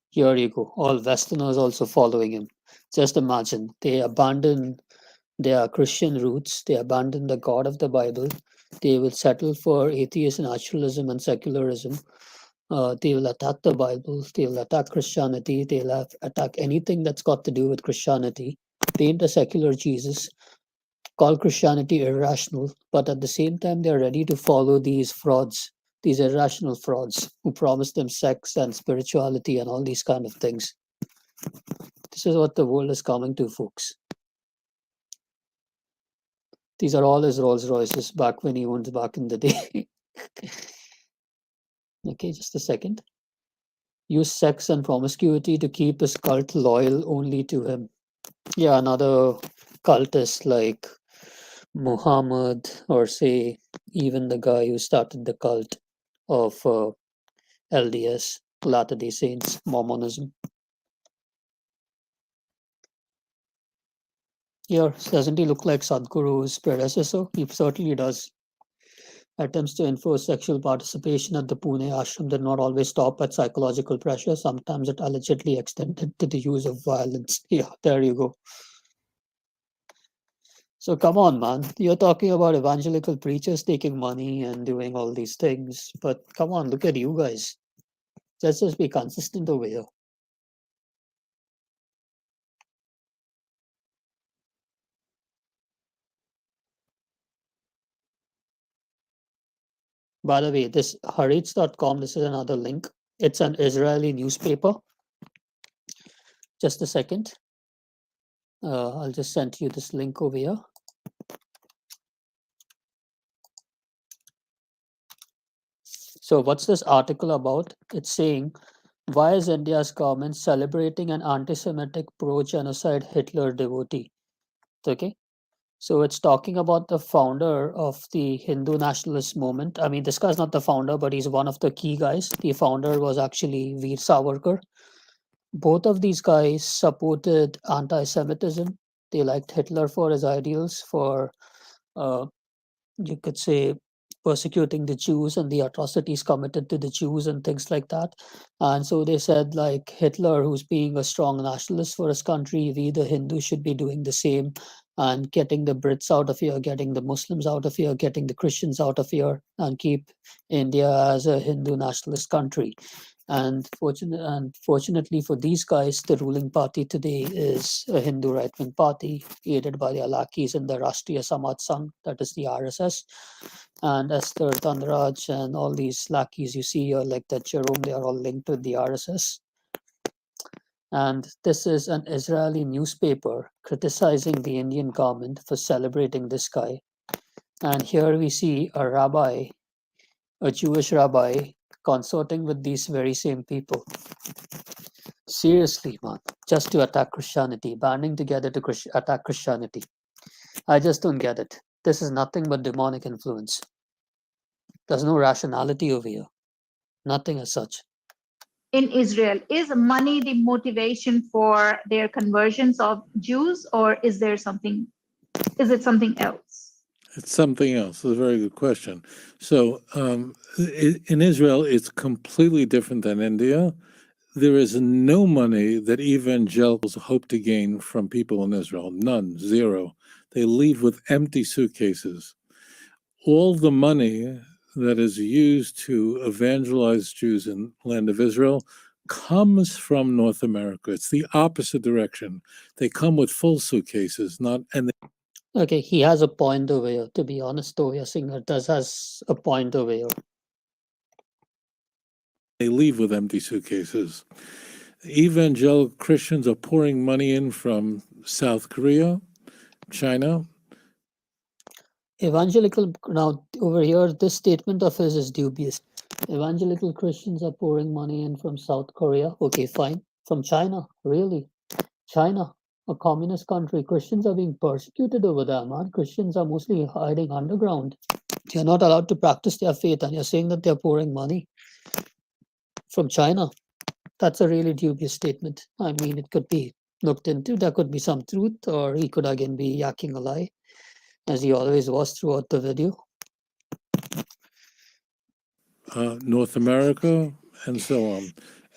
Here you go. All Westerners also following him. Just imagine, they abandon their Christian roots, they abandon the God of the Bible, they will settle for atheist naturalism and secularism. They will attack the Bible, they will attack Christianity, they'll attack anything that's got to do with Christianity, paint a secular Jesus, call Christianity irrational, but at the same time, they're ready to follow these frauds, these irrational frauds who promise them sex and spirituality and all these kind of things. This is what the world is coming to, folks. These are all his Rolls Royces back when he owned back in the day. Okay, just a second. Use sex and promiscuity to keep his cult loyal only to him. Yeah, another cultist like Muhammad, or say even the guy who started the cult of LDS, Latter day Saints, Mormonism. Here, doesn't he look like Sadhguru's predecessor? He certainly does. Attempts to enforce sexual participation at the Pune ashram did not always stop at psychological pressure. Sometimes it allegedly extended to the use of violence. Yeah, there you go. So come on, man. You're talking about evangelical preachers taking money and doing all these things. But come on, look at you guys. Let's just be consistent over here. By the way, this Haaretz.com, this is another link. It's an Israeli newspaper. Just a second. I'll just send you this link over here. So what's this article about? It's saying, why is India's government celebrating an anti-Semitic pro-genocide Hitler devotee? Okay. So it's talking about the founder of the Hindu nationalist movement. I mean, this guy's not the founder, but he's one of the key guys. The founder was actually Veer Savarkar. Both of these guys supported anti-Semitism. They liked Hitler for his ideals, for you could say persecuting the Jews and the atrocities committed to the Jews and things like that. And so they said, like Hitler, who's being a strong nationalist for his country, we the Hindus should be doing the same and getting the Brits out of here, getting the Muslims out of here, getting the Christians out of here, and keep India as a Hindu nationalist country. And fortunately for these guys, the ruling party today is a Hindu right-wing party, aided by the Alakis and the Rashtriya Samaj Sangh, that is the RSS. And Esther Dhanraj and all these lackeys you see here, like that Jerome, they are all linked with the RSS. And this is an Israeli newspaper criticizing the Indian government for celebrating this guy. And here we see a rabbi, a Jewish rabbi, consorting with these very same people. Seriously, man, just to attack Christianity, banding together to attack Christianity. I just don't get it. This is nothing but demonic influence. There's no rationality over here. Nothing as such. In Israel, is money the motivation for their conversions of Jews, or is it something else? It's something else. It's a very good question. So in Israel, it's completely different than India. There is no money that evangelicals hope to gain from people in Israel. None, zero. They leave with empty suitcases. All the money that is used to evangelize Jews in the land of Israel comes from North America. It's the opposite direction. They come with full suitcases, and Okay, he has a point over here. To be honest, Tovia Singer has a point over here. they leave with empty suitcases. Evangelical Christians are pouring money in from South Korea, China. Evangelical, now over here, this statement of his is dubious. Evangelical Christians are pouring money in from South Korea. Okay, fine. From China, really? China, a communist country. Christians are being persecuted over there, man. Christians are mostly hiding underground. They're not allowed to practice their faith, and you're saying that they're pouring money from China. That's a really dubious statement. I mean, it could be looked into. There could be some truth, or he could again be yakking a lie, as he always was throughout the video. North America, and so on.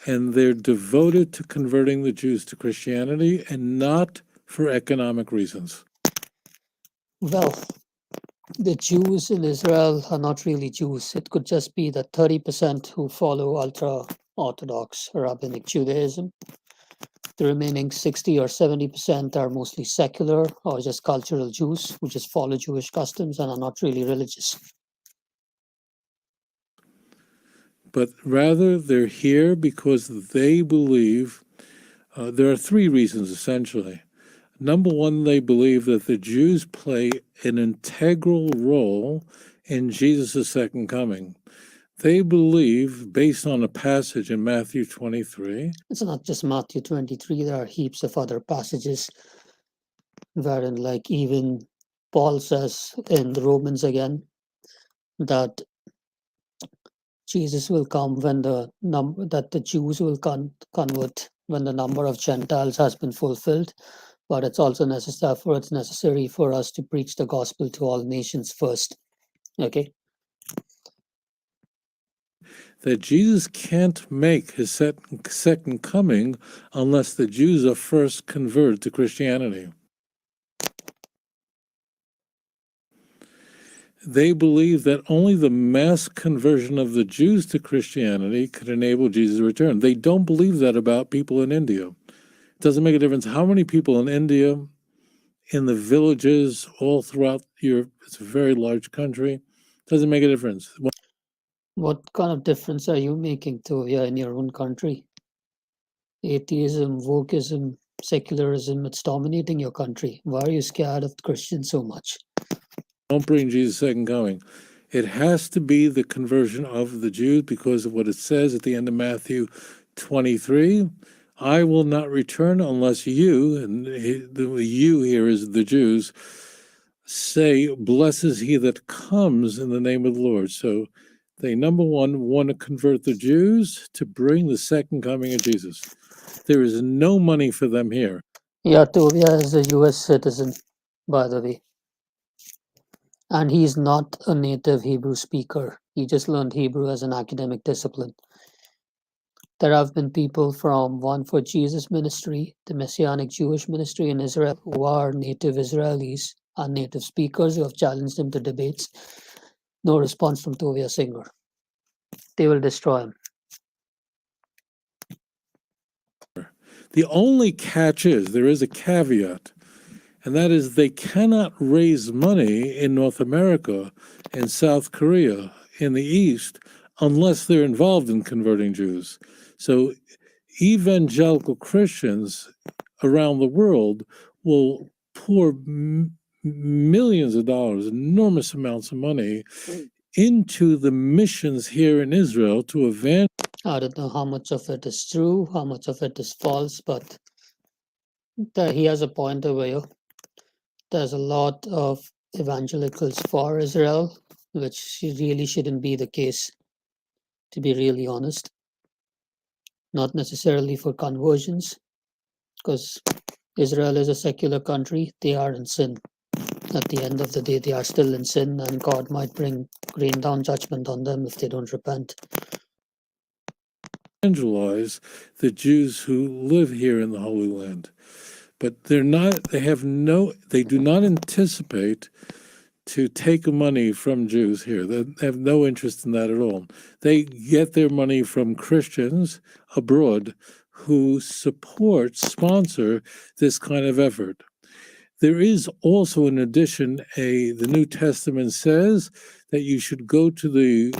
And they're devoted to converting the Jews to Christianity and not for economic reasons. Well, the Jews in Israel are not really Jews. It could just be that 30% who follow ultra Orthodox rabbinic Judaism. The remaining 60 or 70% are mostly secular or just cultural Jews who just follow Jewish customs and are not really religious. But rather, they're here because they believe there are three reasons essentially. Number one, they believe that the Jews play an integral role in Jesus' second coming. They believe, based on a passage in Matthew 23. It's not just Matthew 23, there are heaps of other passages wherein, like, even Paul says in Romans again that Jesus will come when that the Jews will convert when the number of Gentiles has been fulfilled. But it's also necessary for us to preach the gospel to all nations first. Okay. That Jesus can't make his second coming unless the Jews are first converted to Christianity. They believe that only the mass conversion of the Jews to Christianity could enable Jesus' return. They don't believe that about people in India. It doesn't make a difference how many people in India, in the villages, all throughout Europe. It's a very large country. It doesn't make a difference. What kind of difference are you making to in your own country? Atheism, wokeism, secularism, it's dominating your country. Why are you scared of Christians so much? Don't bring Jesus' second coming. It has to be the conversion of the Jews because of what it says at the end of Matthew 23. I will not return unless you, and the you here is the Jews, say, blessed is he that comes in the name of the Lord. So they, number one, want to convert the Jews to bring the second coming of Jesus. There is no money for them here. Yeah, Tovia is a US citizen, by the way. And he's not a native Hebrew speaker. He just learned Hebrew as an academic discipline. There have been people from One for Jesus ministry, the Messianic Jewish ministry in Israel, who are native Israelis and native speakers who have challenged him to debates. No response from Tovia Singer. They will destroy him. The only catch is, there is a caveat, and that is they cannot raise money in North America and South Korea in the East unless they're involved in converting Jews. So evangelical Christians around the world will pour millions of dollars, enormous amounts of money into the missions here in Israel to evangelize. I don't know how much of it is true, how much of it is false, but he has a point over here. There's a lot of evangelicals for Israel, which really shouldn't be the case, to be really honest. Not necessarily for conversions, because Israel is a secular country, they are in sin. At the end of the day, they are still in sin, and God might rain down judgment on them if they don't repent. Evangelize the Jews who live here in the Holy Land, but they do not anticipate to take money from Jews here. They have no interest in that at all. They get their money from Christians abroad who sponsor this kind of effort. There is also, in addition, the New Testament says that you should go to the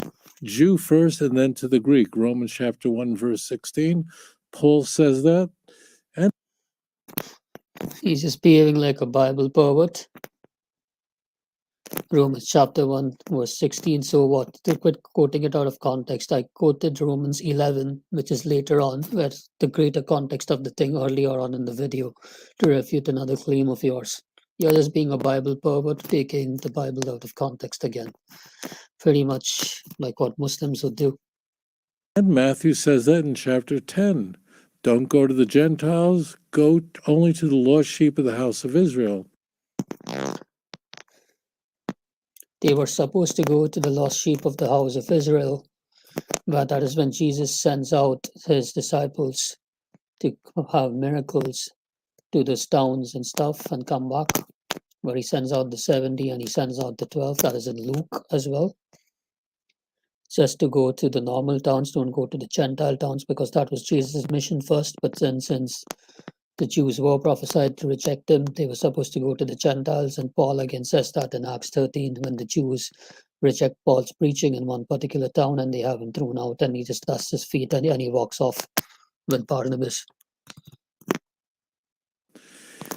Jew first and then to the Greek. Romans chapter 1, verse 16. Paul says that. And He's just behaving like a Bible pervert. Romans chapter 1, verse 16. So what? To quit quoting it out of context, I quoted Romans 11, which is later on, where the greater context of the thing earlier on in the video, to refute another claim of yours. You're just being a Bible pervert, taking the Bible out of context again. Pretty much like what Muslims would do. And Matthew says that in chapter 10. Don't go to the Gentiles, go only to the lost sheep of the house of Israel. They were supposed to go to the lost sheep of the house of Israel, but that is when Jesus sends out his disciples to have miracles to those towns and stuff and come back, where he sends out the 70 and he sends out the 12. That is in Luke as well. Just to go to the normal towns, don't go to the Gentile towns, because that was Jesus' mission first. But then, since the Jews were prophesied to reject him, they were supposed to go to the Gentiles, and Paul again says that in Acts 13, when the Jews reject Paul's preaching in one particular town and they have him thrown out, and he just dusts his feet and he walks off with Barnabas.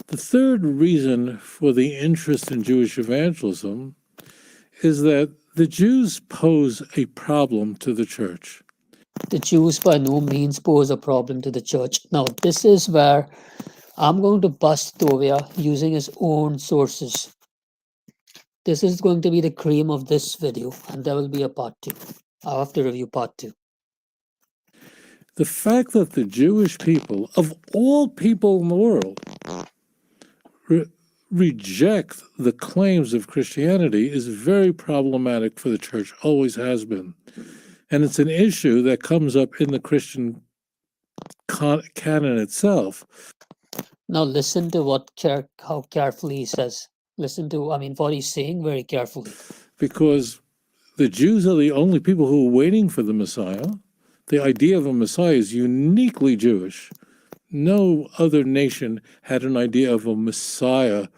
The third reason for the interest in Jewish evangelism is that the Jews pose a problem to the church. The Jews by no means pose a problem to the church. Now, this is where I'm going to bust Tovia using his own sources. This is going to be the cream of this video, and there will be a part 2. I'll have to review part 2. The fact that the Jewish people, of all people in the world, reject the claims of Christianity is very problematic for the church, always has been. And it's an issue that comes up in the Christian canon itself. Now listen to how carefully he says. Listen to, what he's saying very carefully. Because the Jews are the only people who are waiting for the Messiah. The idea of a Messiah is uniquely Jewish. No other nation had an idea of a Messiah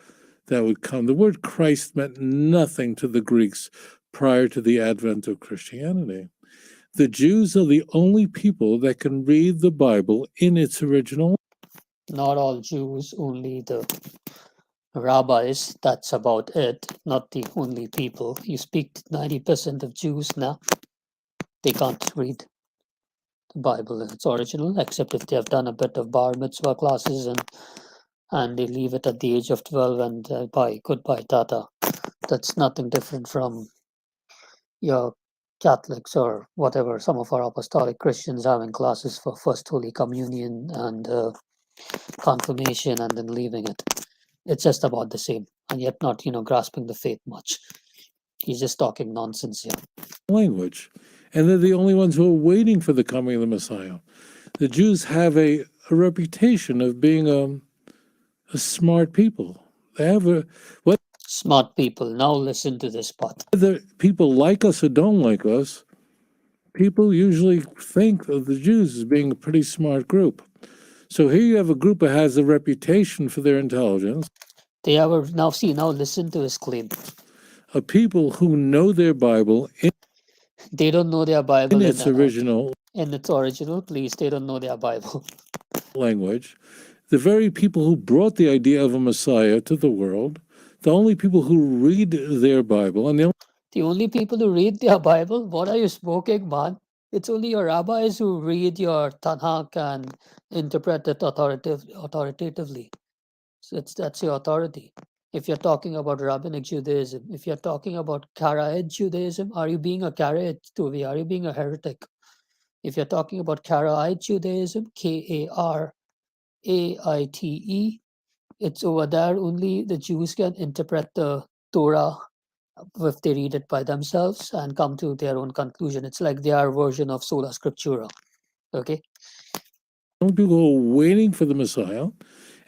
that would come. The word Christ meant nothing to the Greeks prior to the advent of Christianity. The Jews are the only people that can read the Bible in its original. Not all Jews, only the rabbis. That's about it. Not the only people. You speak to 90% of Jews now, they can't read the Bible in its original, except if they have done a bit of bar mitzvah classes and they leave it at the age of 12 and goodbye tata. That's nothing different from your Catholics or whatever, some of our apostolic Christians having classes for First Holy Communion and confirmation and then leaving it. It's just about the same, and yet not, grasping the faith much. He's just talking nonsense here. Language. And they're the only ones who are waiting for the coming of the Messiah. The Jews have a reputation of being a smart people. They have smart people. Now listen to this part. Whether people like us or don't like us, people usually think of the Jews as being a pretty smart group. So here you have a group that has a reputation for their intelligence. Now listen to his claim. Of people who know their Bible. They don't know their Bible in its original. In its original, please. They don't know their Bible. Language. The very people who brought the idea of a Messiah to the world. The only people who read their Bible. And the only people who read their Bible? What are you smoking, man? It's only your rabbis who read your Tanakh and interpret it authoritatively. So that's your authority. If you're talking about Rabbinic Judaism, if you're talking about Karaite Judaism, are you being a Karaite, Tovia? Are you being a heretic? If you're talking about Karaite Judaism, Karaite, it's over there only the Jews can interpret the Torah if they read it by themselves and come to their own conclusion. It's like their version of sola scriptura. Okay. People who were waiting for the Messiah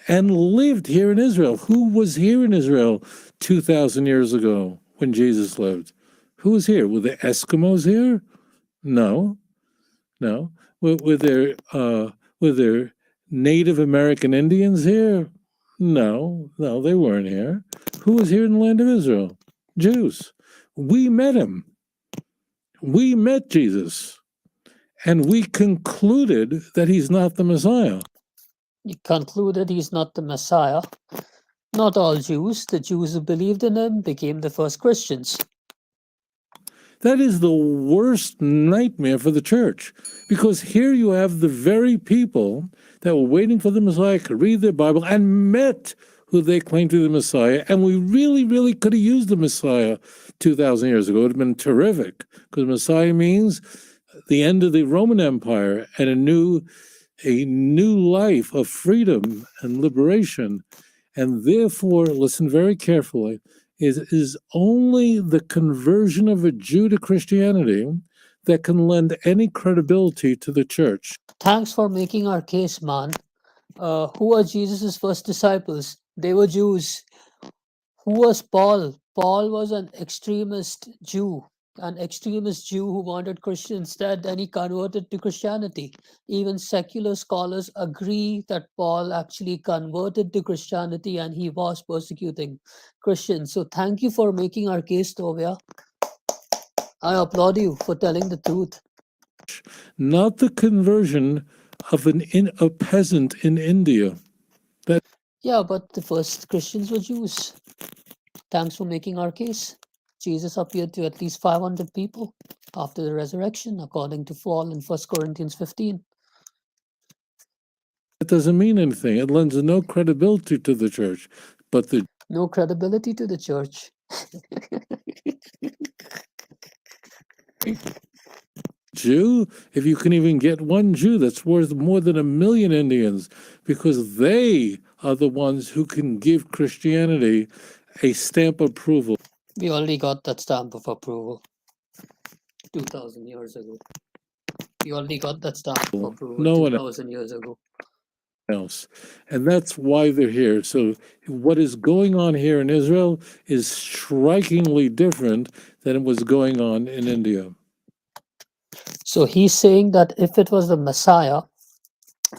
and lived here in Israel. Who was here in Israel 2,000 years ago when Jesus lived? Who was here? Were the Eskimos here? No, no. Were there Native American Indians here? No, no, they weren't here. Who was here in the land of Israel? Jews. We met him. We met Jesus. And we concluded that he's not the Messiah. He concluded he's not the Messiah. Not all Jews. The Jews who believed in him became the first Christians. That is the worst nightmare for the church, because here you have the very people that were waiting for the Messiah, could read their Bible, and met who they claimed to be the Messiah, and we really, really could have used the Messiah 2,000 years ago. It would have been terrific, because Messiah means the end of the Roman Empire and a new life of freedom and liberation. And therefore, listen very carefully, is only the conversion of a Jew to Christianity that can lend any credibility to the church. Thanks for making our case, man. Who are Jesus' first disciples? They were Jews. Who was Paul? Paul was an extremist Jew who wanted Christians dead, and he converted to Christianity. Even secular scholars agree that Paul actually converted to Christianity and he was persecuting Christians. So thank you for making our case, Tovia. I applaud you for telling the truth. Not the conversion of a peasant in India. Yeah, but the first Christians were Jews. Thanks for making our case. Jesus appeared to at least 500 people after the resurrection, according to Paul in 1 Corinthians 15. That doesn't mean anything. It lends no credibility to the church. But the No credibility to the church. Jew, if you can even get one Jew, that's worth more than 1 million Indians, because they are the ones who can give Christianity a stamp of approval. We already got that stamp of approval 2,000 years ago. We already got that stamp of approval No one 2,000 years ago. else. And that's why they're here. So what is going on here in Israel is strikingly different than it was going on in India. So he's saying that if it was the Messiah,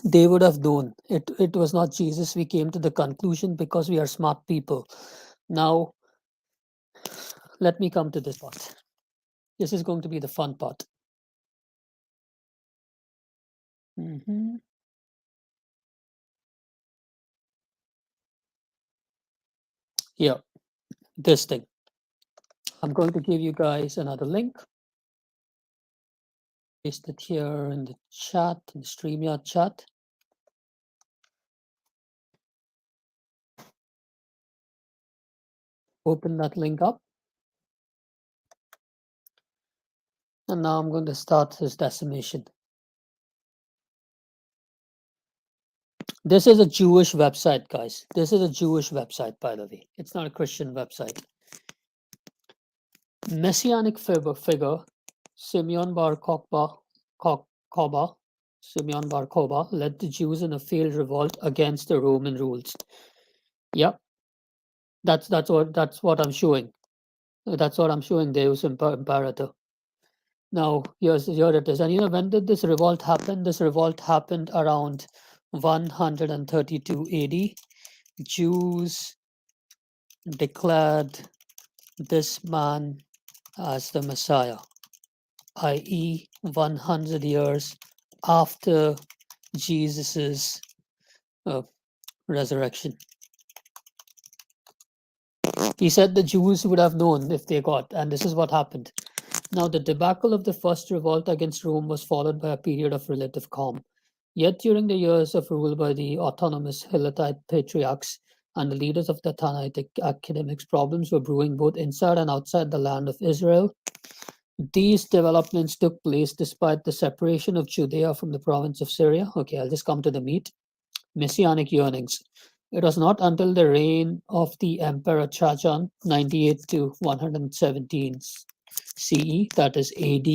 they would have known it was not Jesus. We came to the conclusion because we are smart people. Now, let me come to this part. This is going to be the fun part. Here, this thing. I'm going to give you guys another link. Paste it here in the chat, in the StreamYard chat. Open that link up. And now I'm going to start this decimation. This is a Jewish website, guys. This is a Jewish website, by the way. It's not a Christian website. Messianic figure Simeon Bar Kokhba led the Jews in a failed revolt against the Roman rules. Yep, that's what I'm showing. That's what I'm showing. Deus Imperator. Now here it is. And when did this revolt happen? This revolt happened around 132 AD. Jews declared this man as the Messiah, i.e. 100 years after Jesus's resurrection. He said the Jews would have known if they got, and this is what happened. Now, the debacle of the first revolt against Rome was followed by a period of relative calm. Yet during the years of rule by the autonomous Hittite patriarchs and the leaders of the Tannaitic academics, problems were brewing both inside and outside the land of Israel. These developments took place despite the separation of Judea from the province of Syria. Okay, I'll just come to the meat. Messianic yearnings. It was not until the reign of the Emperor Trajan, 98 to 117 CE, that is AD,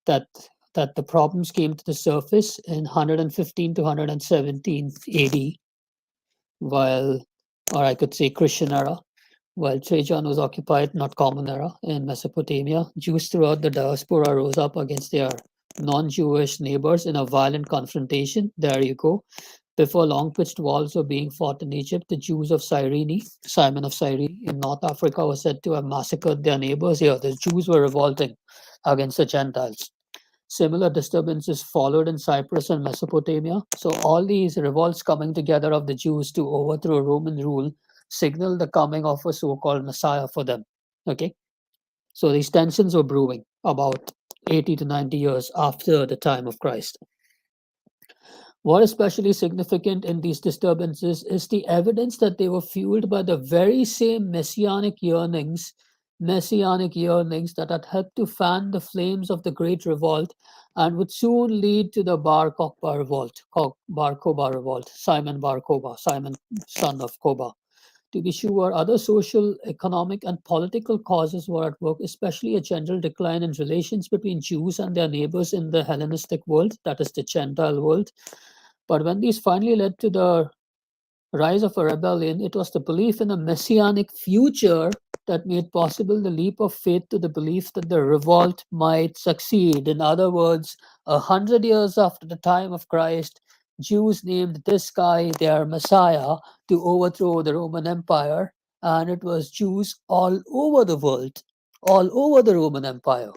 that that the problems came to the surface in 115 to 117 AD, while, or I could say Christian era, while Trajan was occupied, not Common Era, in Mesopotamia. Jews throughout the diaspora rose up against their non-Jewish neighbors in a violent confrontation. There you go. Before long pitched wars were being fought in Egypt, the Jews of Cyrene, Simon of Cyrene in North Africa, was said to have massacred their neighbors. Here, the Jews were revolting against the Gentiles. Similar disturbances followed in Cyprus and Mesopotamia. So all these revolts coming together of the Jews to overthrow Roman rule signaled the coming of a so-called Messiah for them. Okay, so these tensions were brewing about 80 to 90 years after the time of Christ. What is especially significant in these disturbances is the evidence that they were fueled by the very same messianic yearnings that had helped to fan the flames of the Great Revolt and would soon lead to the Bar Kokhba revolt, Bar Kokhba revolt, Simon Bar Kokhba, Simon son of Kokhba. To be sure, other social, economic, and political causes were at work, especially a general decline in relations between Jews and their neighbors in the Hellenistic world, that is the Gentile world. But when these finally led to the rise of a rebellion, it was the belief in a messianic future that made possible the leap of faith to the belief that the revolt might succeed. In other words, 100 years after the time of Christ, Jews named this guy their Messiah to overthrow the Roman Empire, and it was Jews all over the world, all over the Roman Empire.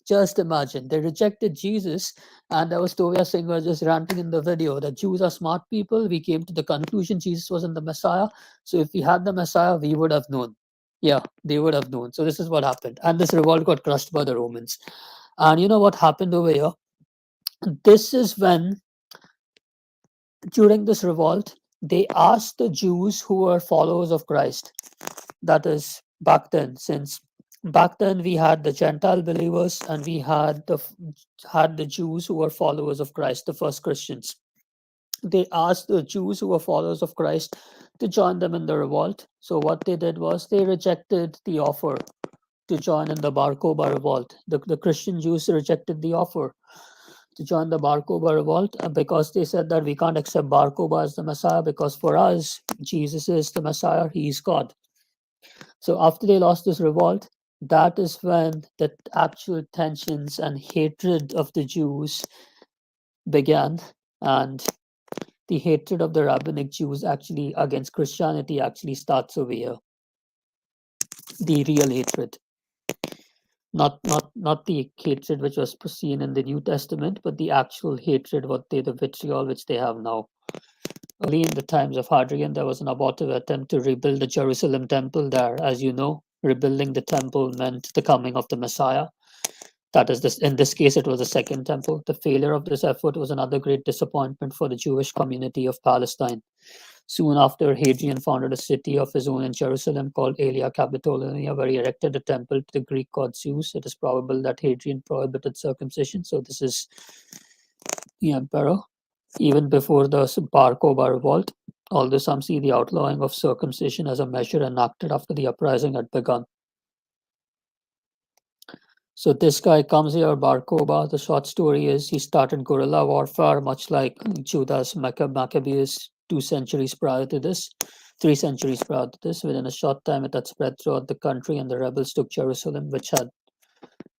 Just imagine, they rejected Jesus, and that was Tovia Singer just ranting in the video that Jews are smart people. We came to the conclusion Jesus wasn't the Messiah. So if we had the Messiah, we would have known. Yeah, they would have known. So this is what happened. And this revolt got crushed by the Romans. And you know what happened over here? This is when, during this revolt, they asked the Jews who were followers of Christ, that is back then, since back then we had the Gentile believers and we had the Jews who were followers of Christ, the first Christians. They asked the Jews who were followers of Christ to join them in the revolt. So what they did was they rejected the offer to join in the Bar Kokhba revolt. The Christian Jews rejected the offer to join the Bar Kokhba revolt because they said that we can't accept Bar Kokhba as the Messiah, because for us, Jesus is the Messiah, he is God. So after they lost this revolt, that is when the actual tensions and hatred of the Jews began, and the hatred of the rabbinic Jews actually against Christianity actually starts over here. The real hatred. Not the hatred which was seen in the New Testament, but the actual hatred, the vitriol which they have now. Early in the times of Hadrian, there was an abortive attempt to rebuild the Jerusalem temple there. As you know, rebuilding the temple meant the coming of the Messiah. That is, in this case, it was the second temple. The failure of this effort was another great disappointment for the Jewish community of Palestine. Soon after, Hadrian founded a city of his own in Jerusalem called Aelia Capitolina, where he erected a temple to the Greek god Zeus. It is probable that Hadrian prohibited circumcision, so this is the emperor. Even before the Bar Kokhba revolt, although some see the outlawing of circumcision as a measure enacted after the uprising had begun. So this guy comes here, Bar Kokhba. The short story is he started guerrilla warfare, much like Judas Maccabeus 2 centuries prior to this, 3 centuries prior to this. Within a short time, it had spread throughout the country, and the rebels took Jerusalem, which had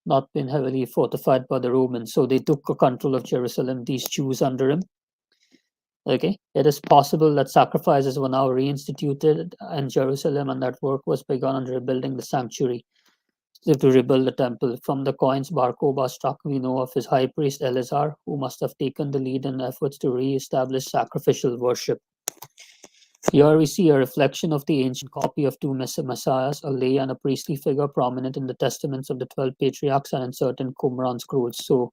not been heavily fortified by the Romans. So they took control of Jerusalem, these Jews under him. Okay, it is possible that sacrifices were now reinstituted in Jerusalem, and that work was begun on rebuilding the sanctuary, to rebuild the temple. From the coins Bar Kokhba struck, we know of his high priest Eleazar, who must have taken the lead in efforts to re-establish sacrificial worship. Here we see a reflection of the ancient copy of two messiahs, a lay and a priestly figure prominent in the testaments of the 12 patriarchs and in certain Qumran scrolls. So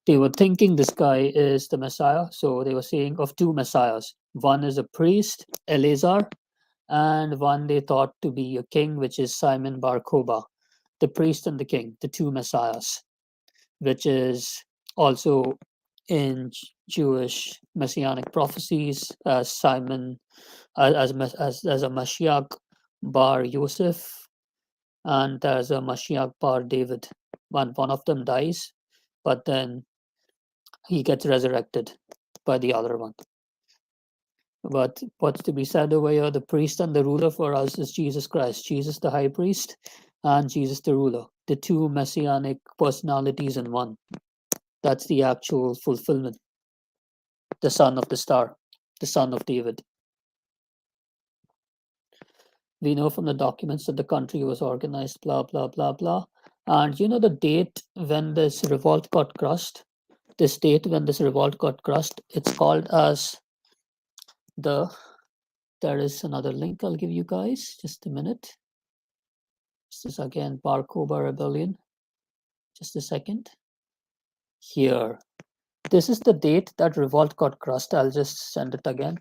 they were thinking this guy is the Messiah. So they were saying of two messiahs. One is a priest, Eleazar, and one they thought to be a king, which is Simon Bar Kokhba. The priest and the king, the two messiahs, which is also in Jewish messianic prophecies as Simon, as a Mashiach bar Yosef, and as a Mashiach bar David. One of them dies, but then he gets resurrected by the other one. But what's to be said over here, the priest and the ruler for us is Jesus Christ, Jesus the high priest and Jesus the ruler, the two messianic personalities in one. That's the actual fulfillment. The son of the star, the son of David. We know from the documents that the country was organized, blah, blah, blah, blah. And you know the date when this revolt got crushed? This date when this revolt got crushed, it's called as the, there is another link I'll give you guys, just a minute. This is again Bar Kokhba Rebellion. Just a second. Here. This is the date that revolt got crushed. I'll just send it again.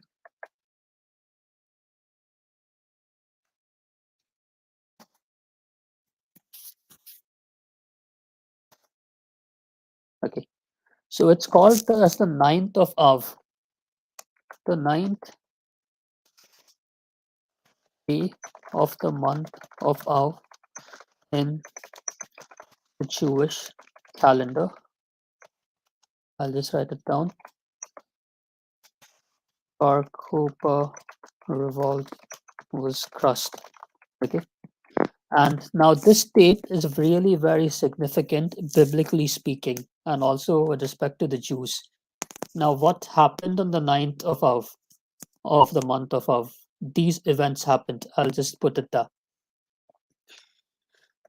Okay. So it's called as the 9th of Av. The 9th day of the month of Av in the Jewish calendar. I'll just write it down. Bar Kokhba revolt was crushed. Okay. And now this date is really very significant, biblically speaking, and also with respect to the Jews. Now, what happened on the 9th of Av, of the month of Av? These events happened. I'll just put it there.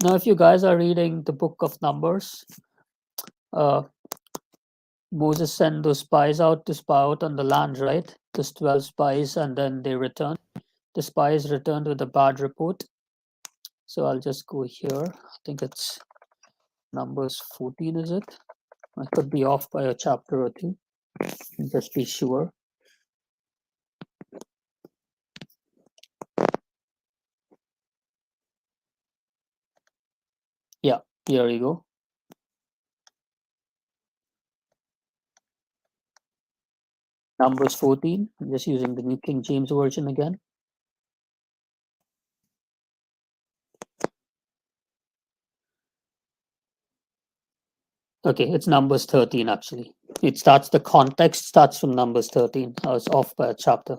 Now, if you guys are reading the book of Numbers, Moses sent those spies out to spy out on the land, right? Those 12 spies, and then they returned. The spies returned with a bad report. So I'll just go here. I think it's Numbers 14, is it? I could be off by a chapter or two. Just be sure. Yeah, here you go. Numbers 14. I'm just using the New King James Version again. Okay, it's Numbers 13 actually. It starts, the context starts from Numbers 13. I was off by a chapter.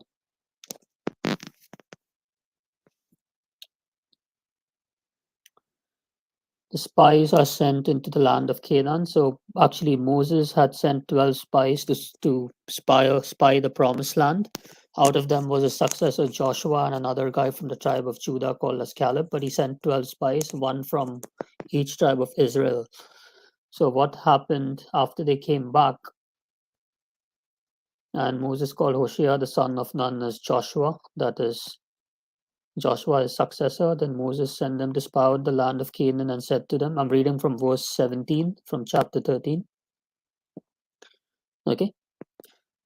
The spies are sent into the land of Canaan. So actually Moses had sent 12 spies to spy the promised land. Out of them was a successor, Joshua, and another guy from the tribe of Judah called as Caleb, but he sent 12 spies, one from each tribe of Israel. So what happened after they came back? And Moses called Hoshea, the son of Nun, as Joshua, that is Joshua, his successor. Then Moses sent them to spy out the land of Canaan and said to them, I'm reading from verse 17 from chapter 13. Okay.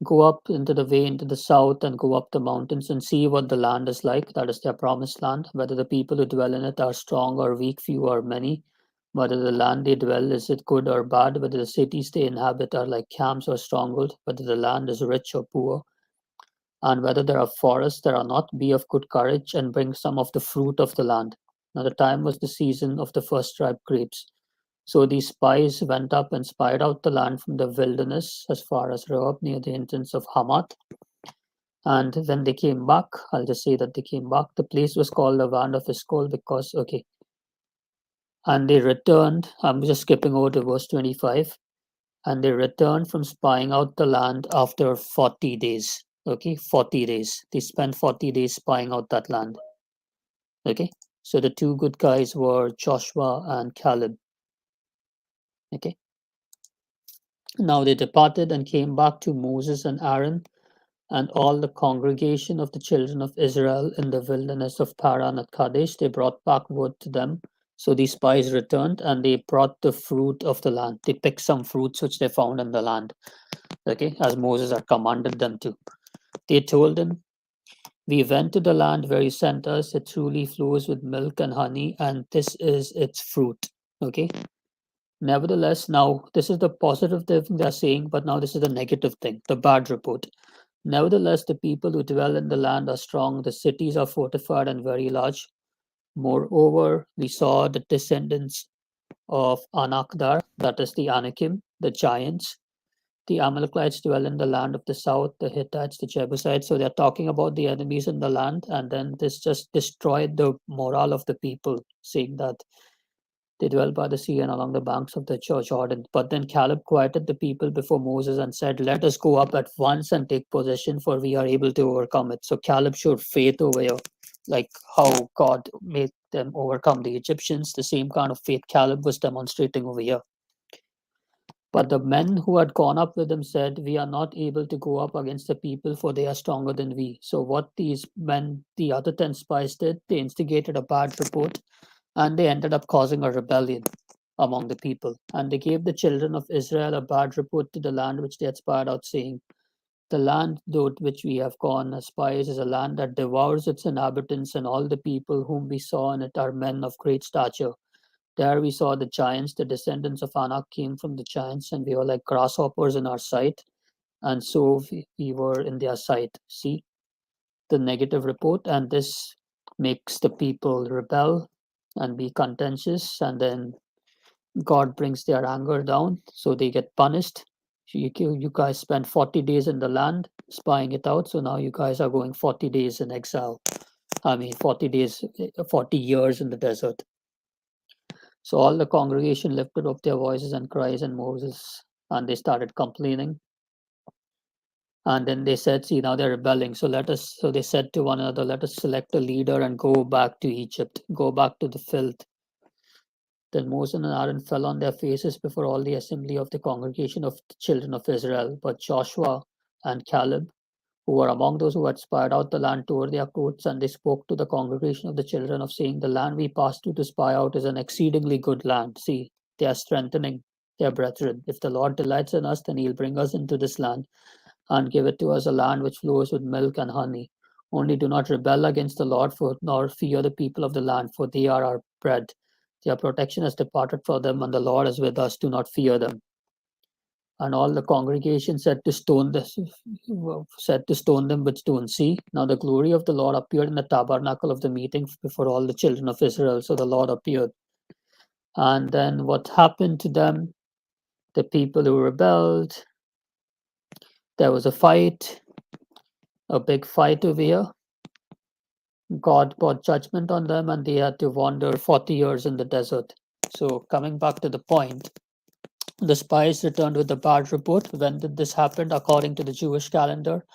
Go up into the way into the south and go up the mountains and see what the land is like. That is their promised land, whether the people who dwell in it are strong or weak, few or many, whether the land they dwell is it good or bad, whether the cities they inhabit are like camps or strongholds, whether the land is rich or poor, and whether there are forests that are not, be of good courage and bring some of the fruit of the land. Now the time was the season of the first ripe grapes. So these spies went up and spied out the land from the wilderness as far as Rehob near the entrance of Hamath. And when they came back, I'll just say that they came back. The place was called the Land of Eshcol because, okay. And they returned, I'm just skipping over to verse 25. And they returned from spying out the land after 40 days. Okay, 40 days. They spent 40 days spying out that land. Okay, so the two good guys were Joshua and Caleb. Okay. Now they departed and came back to Moses and Aaron and all the congregation of the children of Israel in the wilderness of Paran at Kadesh. They brought back word to them. So these spies returned and they brought the fruit of the land. They picked some fruits which they found in the land, okay, as Moses had commanded them to. They told him, we went to the land where you sent us. It truly flows with milk and honey, and this is its fruit. Okay. Nevertheless, now this is the positive thing they're saying, but now this is the negative thing, the bad report. Nevertheless, the people who dwell in the land are strong, the cities are fortified and very large. Moreover, we saw the descendants of Anakdar, that is the Anakim, the giants. The Amalekites dwell in the land of the south, the Hittites, the Jebusites. So they're talking about the enemies in the land, and then this just destroyed the morale of the people, saying that they dwell by the sea and along the banks of the Jordan. But then Caleb quieted the people before Moses and said, "Let us go up at once and take possession, for we are able to overcome it." So Caleb showed faith over here, like how God made them overcome the Egyptians. The same kind of faith Caleb was demonstrating over here. But the men who had gone up with him said, "We are not able to go up against the people, for they are stronger than we." So, what these men, the other 10 spies, did, they instigated a bad report and they ended up causing a rebellion among the people. And they gave the children of Israel a bad report to the land which they had spied out, saying, "The land though which we have gone as spies is a land that devours its inhabitants, and all the people whom we saw in it are men of great stature. There we saw the giants, the descendants of Anak came from the giants, and we were like grasshoppers in our sight, and so we were in their sight." See the negative report, and this makes the people rebel and be contentious, and then God brings their anger down, so they get punished. You guys spent 40 days in the land spying it out, so now you guys are going 40 days in exile. I mean, 40 days, 40 years in the desert. So all the congregation lifted up their voices and cries and Moses, and they started complaining. And then they said, "See, now they're rebelling. So let us." So they said to one another, "Let us select a leader and go back to Egypt, go back to the filth." Then Moses and Aaron fell on their faces before all the assembly of the congregation of the children of Israel. But Joshua and Caleb, who were among those who had spied out the land, tore their coats, and they spoke to the congregation of the children of saying, "The land we passed through to spy out is an exceedingly good land." See, they are strengthening their brethren. If the Lord delights in us, then he'll bring us into this land and give it to us, a land which flows with milk and honey. Only do not rebel against the Lord, nor fear the people of the land, for they are our bread. Their protection has departed from them, and the Lord is with us. Do not fear them. And all the congregation said to stone them with stones. See, now the glory of the Lord appeared in the tabernacle of the meeting before all the children of Israel. So the Lord appeared. And then what happened to them? The people who rebelled, there was a fight, a big fight over here. God brought judgment on them, and they had to wander 40 years in the desert. So, coming back to the point, the spies returned with a bad report. When did this happen? According to the Jewish calendar,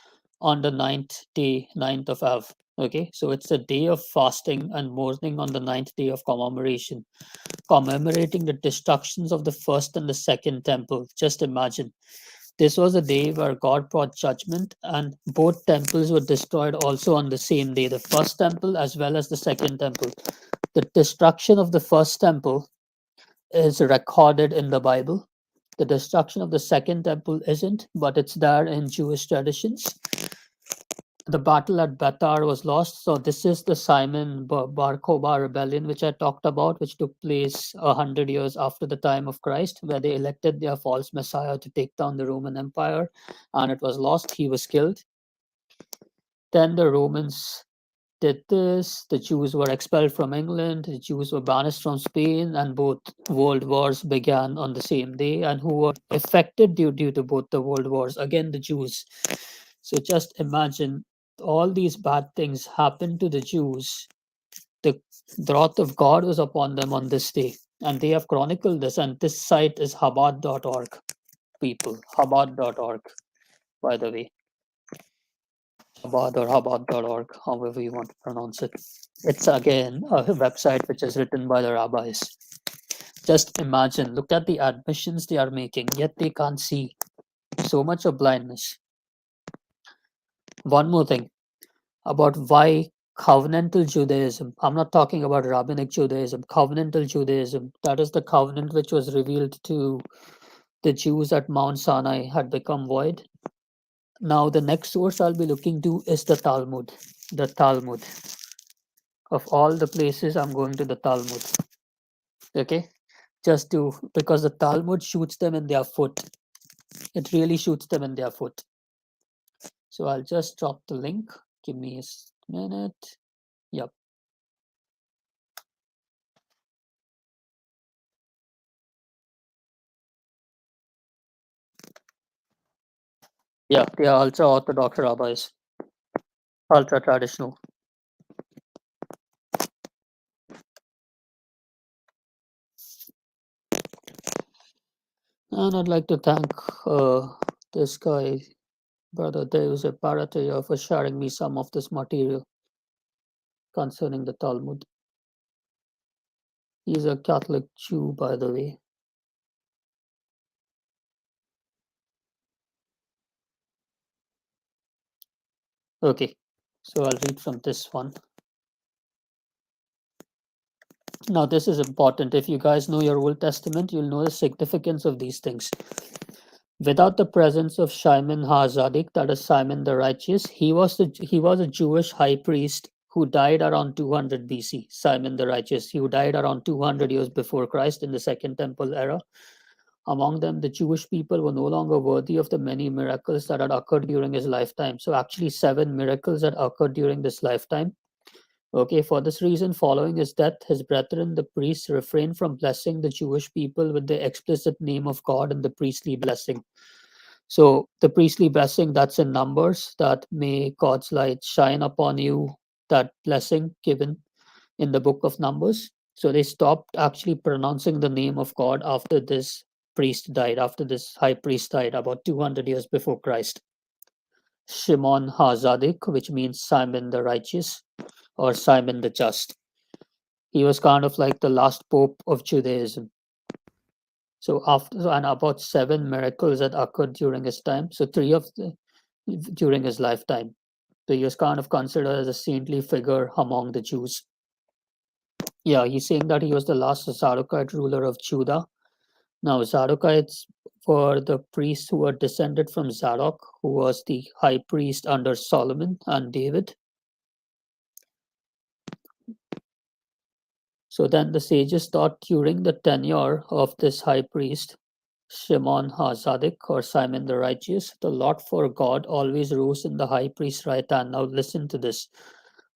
on the ninth day, 9th of Av. Okay, so it's a day of fasting and mourning on the ninth day of commemoration, commemorating the destructions of the first and the second temple. Just imagine. This was a day where God brought judgment, and both temples were destroyed also on the same day, the first temple as well as the second temple. The destruction of the first temple is recorded in the Bible. The destruction of the second temple isn't, but it's there in Jewish traditions. The battle at Bethar was lost. So this is the Simon Bar Kokhba rebellion, which I talked about, which took place 100 years after the time of Christ, where they elected their false Messiah to take down the Roman Empire, and it was lost. He was killed. Then the Romans did this. The Jews were expelled from England. The Jews were banished from Spain, and both world wars began on the same day. And who were affected due to both the world wars? Again, the Jews. So just imagine all these bad things happened to the Jews. The wrath of God was upon them on this day. And they have chronicled this. And this site is Chabad.org, people. Chabad.org, by the way. Chabad or Chabad.org, however you want to pronounce it. It's again a website which is written by the rabbis. Just imagine, look at the admissions they are making, yet they can't see. So much of blindness. One more thing about why covenantal Judaism. I'm not talking about rabbinic Judaism, covenantal Judaism. That is the covenant which was revealed to the Jews at Mount Sinai had become void. Now, the next source I'll be looking to is the Talmud. The Talmud. Of all the places, I'm going to the Talmud. Okay. just to, because the Talmud shoots them in their foot. It really shoots them in their foot. So I'll just drop the link. Give me a minute. Yep. Yeah, they are ultra orthodox rabbis, ultra traditional. And I'd like to thank this guy, Brother Deus Parataya, for sharing me some of this material concerning the Talmud. He's a Catholic Jew, by the way. Okay, so I'll read from this one. Now, this is important. If you guys know your Old Testament, you'll know the significance of these things. Without the presence of Shimon HaZadik, that is Simon the Righteous, he was a Jewish high priest who died around 200 BC. Simon the Righteous, who died around 200 years before Christ in the Second Temple era. Among them, the Jewish people were no longer worthy of the many miracles that had occurred during his lifetime. So, actually, 7 miracles had occurred during this lifetime. Okay, for this reason, following his death, his brethren, the priests, refrained from blessing the Jewish people with the explicit name of God and the priestly blessing. So, the priestly blessing that's in Numbers, that may God's light shine upon you, that blessing given in the book of Numbers. So, they stopped actually pronouncing the name of God after this priest died, after this high priest died, about 200 years before Christ. Shimon HaZadik, which means Simon the Righteous or Simon the Just. He was kind of like the last pope of Judaism. So after, and about 7 miracles that occurred during his time. So 3 of the during his lifetime. So he was kind of considered as a saintly figure among the Jews. Yeah, he's saying that he was the last Zadokite ruler of Judah. Now, Zadokites were the priests who were descended from Zadok, who was the high priest under Solomon and David. So then the sages thought during the tenure of this high priest, Shimon HaZadik or Simon the Righteous, the lot for God always rose in the high priest's right hand. Now listen to this.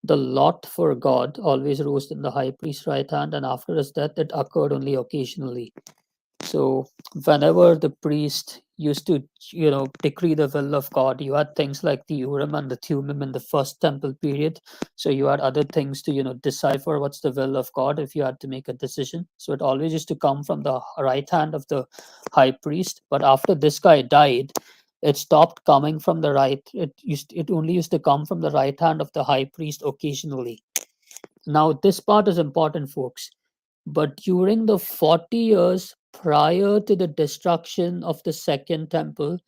The lot for God always rose in the high priest's right hand, and after his death, it occurred only occasionally. So whenever the priest used to, decree the will of God, you had things like the Urim and the Thummim in the first temple period. So you had other things to, decipher what's the will of God if you had to make a decision. So it always used to come from the right hand of the high priest. But after this guy died, it stopped coming from the right. It only used to come from the right hand of the high priest occasionally. Now this part is important, folks. But during the 40 years prior to the destruction of the second temple,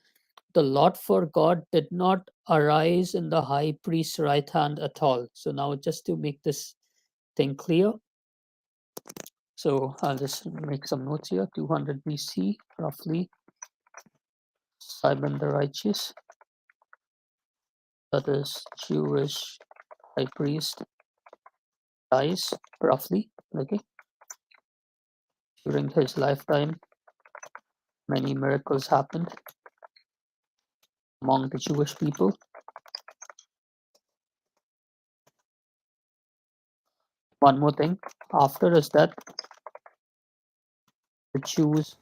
the lot for God did not arise in the high priest's right hand at all. So now just to make this thing clear, so I'll just make some notes here. 200 BC, roughly, Simon the Righteous, that is Jewish high priest, dies roughly, okay. During his lifetime, many miracles happened among the Jewish people. One more thing, after his death, the Jews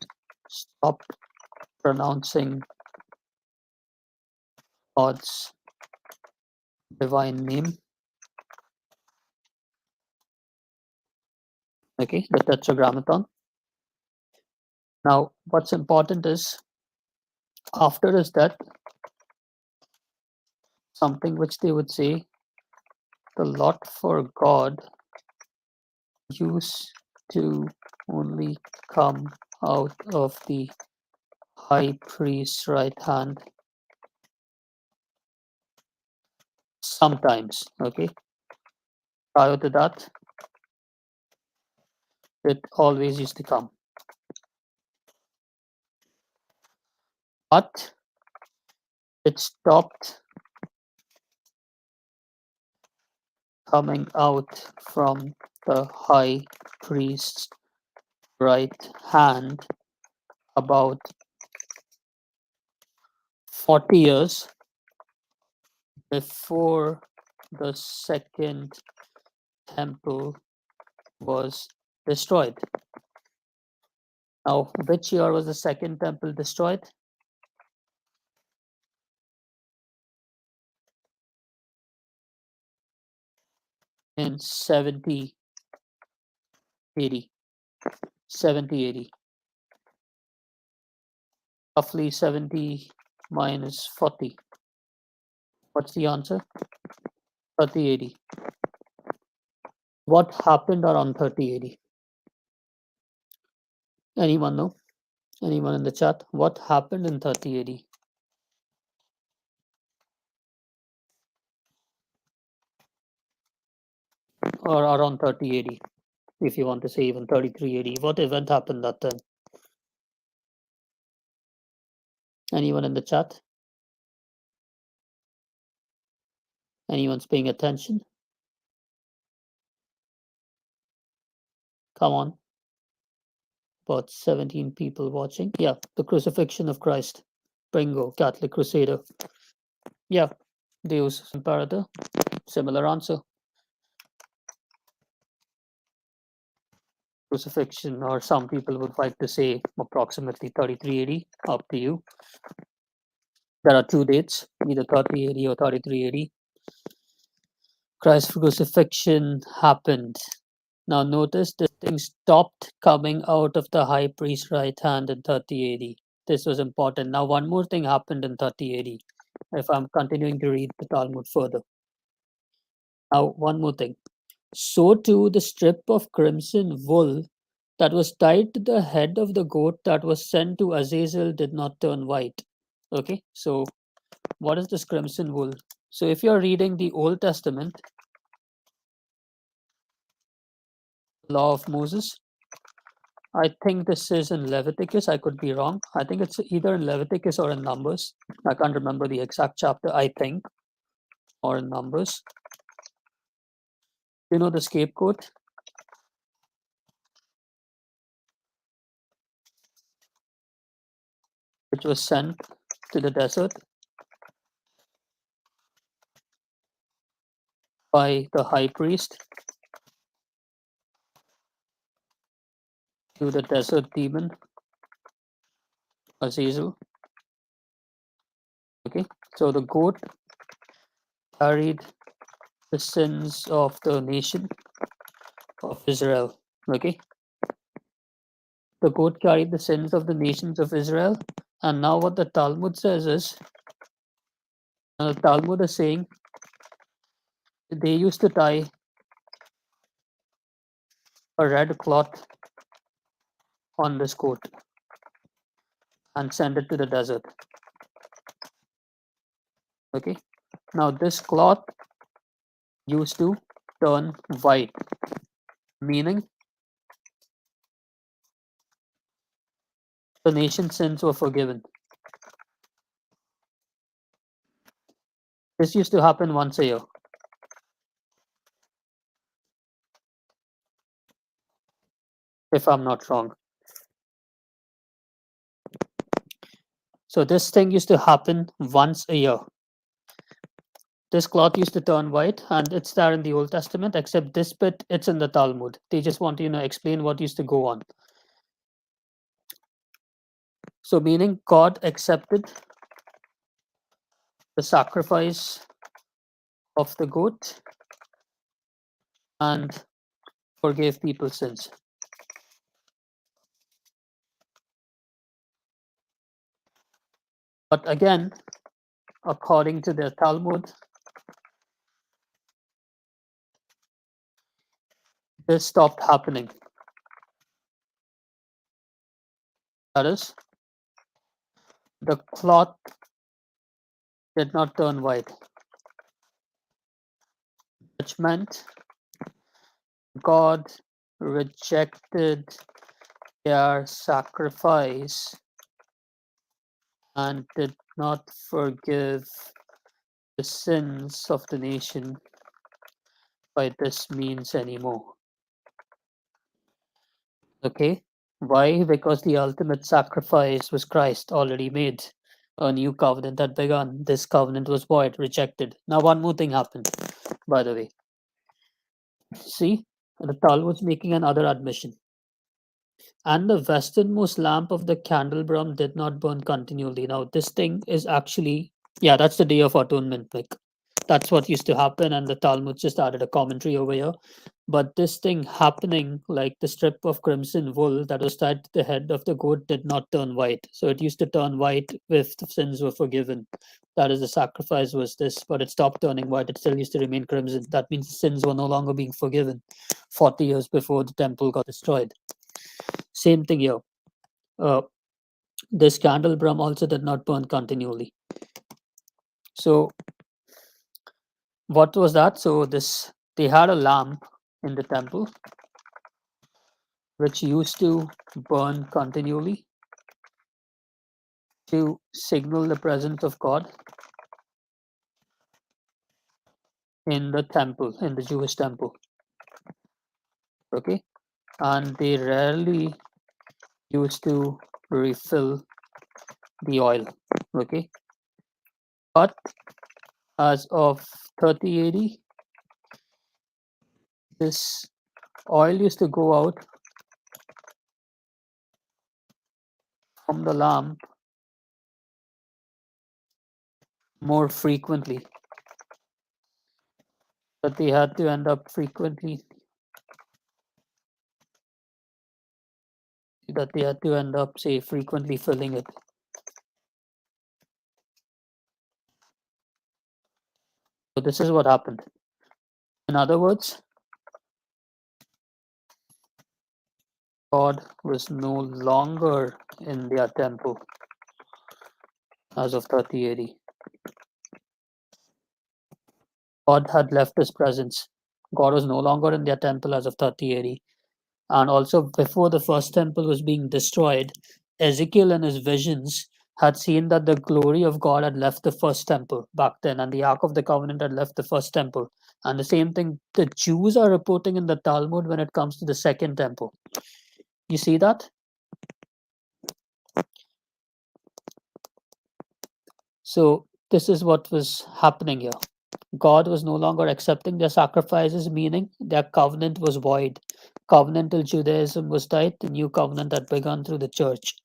stopped pronouncing God's divine name. Okay, the Tetragrammaton. Now, what's important is after his death, something which they would say, the lot for God used to only come out of the high priest's right hand sometimes. Okay, prior to that, it always used to come. But it stopped coming out from the high priest's right hand about 40 years before the second temple was destroyed. Now, which year was the second temple destroyed? In 70 80. 70 80. Roughly 70 minus 40. What's the answer? 30 80. What happened around 30 80? Anyone know? Anyone in the chat? What happened in 30 80? Or around 30 80? If you want to say even 33 80. What event happened that time? Anyone in the chat? Anyone's paying attention? Come on. About 17 people watching. Yeah, the crucifixion of Christ. Bingo, Catholic Crusader. Yeah, Deus Imperator. Similar answer. Crucifixion, or some people would like to say approximately 33 AD. Up to you. There are two dates, either 30 AD or 33 AD. Christ's crucifixion happened. Now notice this thing stopped coming out of the high priest's right hand in 30 AD. This was important. Now one more thing happened in 30 AD. If I'm continuing to read the Talmud further. Now one more thing. So too the strip of crimson wool that was tied to the head of the goat that was sent to Azazel did not turn white. Okay, so what is this crimson wool? So if you're reading the Old Testament, Law of Moses, I think this is in Leviticus. I could be wrong. I think it's either in Leviticus or in Numbers. I can't remember the exact chapter, I think, or in Numbers. You know the scapegoat? Which was sent to the desert by the high priest to the desert demon, Azazel. Okay, so the goat carried the sins of the nation of Israel. Okay, the goat carried the sins of the nations of Israel. And now what the Talmud says is, the Talmud is saying they used to tie a red cloth on this goat and send it to the desert. Okay, now this cloth used to turn white, meaning the nation's sins were forgiven. This used to happen once a year. If I'm not wrong. So this thing used to happen once a year. This cloth used to turn white, and it's there in the Old Testament, except this bit, it's in the Talmud. They just want to, explain what used to go on. So meaning God accepted the sacrifice of the goat and forgave people's sins. But again, according to the Talmud, this stopped happening. That is, the cloth did not turn white, which meant God rejected their sacrifice and did not forgive the sins of the nation by this means anymore. Okay, Why? Because the ultimate sacrifice was Christ already made. A new covenant had begun. This covenant was void, rejected. Now, one more thing happened, by the way. See, the Talmud's making another admission. And the westernmost lamp of the candelabrum did not burn continually. Now, this thing is actually, yeah, that's the Day of Atonement. Like, that's what used to happen, and the Talmud just added a commentary over here. But this thing happening, like the strip of crimson wool that was tied to the head of the goat, did not turn white. So it used to turn white if the sins were forgiven. That is, the sacrifice was this, but it stopped turning white. It still used to remain crimson. That means the sins were no longer being forgiven 40 years before the temple got destroyed. Same thing here. Uh, this candelabrum also did not burn continually. So what was that? So this, they had a lamp in the temple which used to burn continually to signal the presence of God in the temple, in the Jewish temple. Okay, and they rarely used to refill the oil. Okay, but as of 30 AD, this oil used to go out from the lamp more frequently, but they had to end up frequently, that they had to end up, say, frequently filling it. So this is what happened. In other words, God was no longer in their temple as of 30 AD. God had left his presence. God was no longer in their temple as of 30 AD. And also, before the first temple was being destroyed, Ezekiel in his visions had seen that the glory of God had left the first temple back then, and the Ark of the Covenant had left the first temple. And the same thing the Jews are reporting in the Talmud when it comes to the second temple. You see that? So, this is what was happening here. God was no longer accepting their sacrifices, meaning their covenant was void. Covenantal Judaism was died, the new covenant had begun through the church.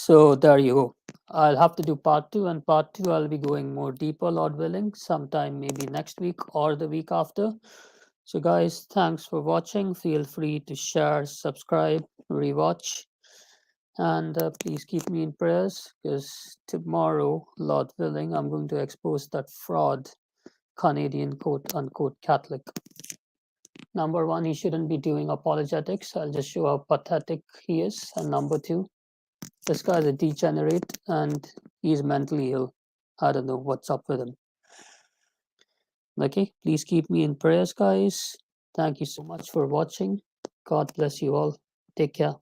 So there you go. I'll have to do part two, and part two I'll be going more deeper, Lord willing, sometime maybe next week or the week after. So, guys, thanks for watching. Feel free to share, subscribe, rewatch, and please keep me in prayers because tomorrow, Lord willing, I'm going to expose that fraud Canadian quote unquote Catholic. Number one, he shouldn't be doing apologetics. I'll just show how pathetic he is. And number two, this guy's a degenerate and he's mentally ill. I don't know what's up with him. Okay, please keep me in prayers, guys. Thank you so much for watching. God bless you all. Take care.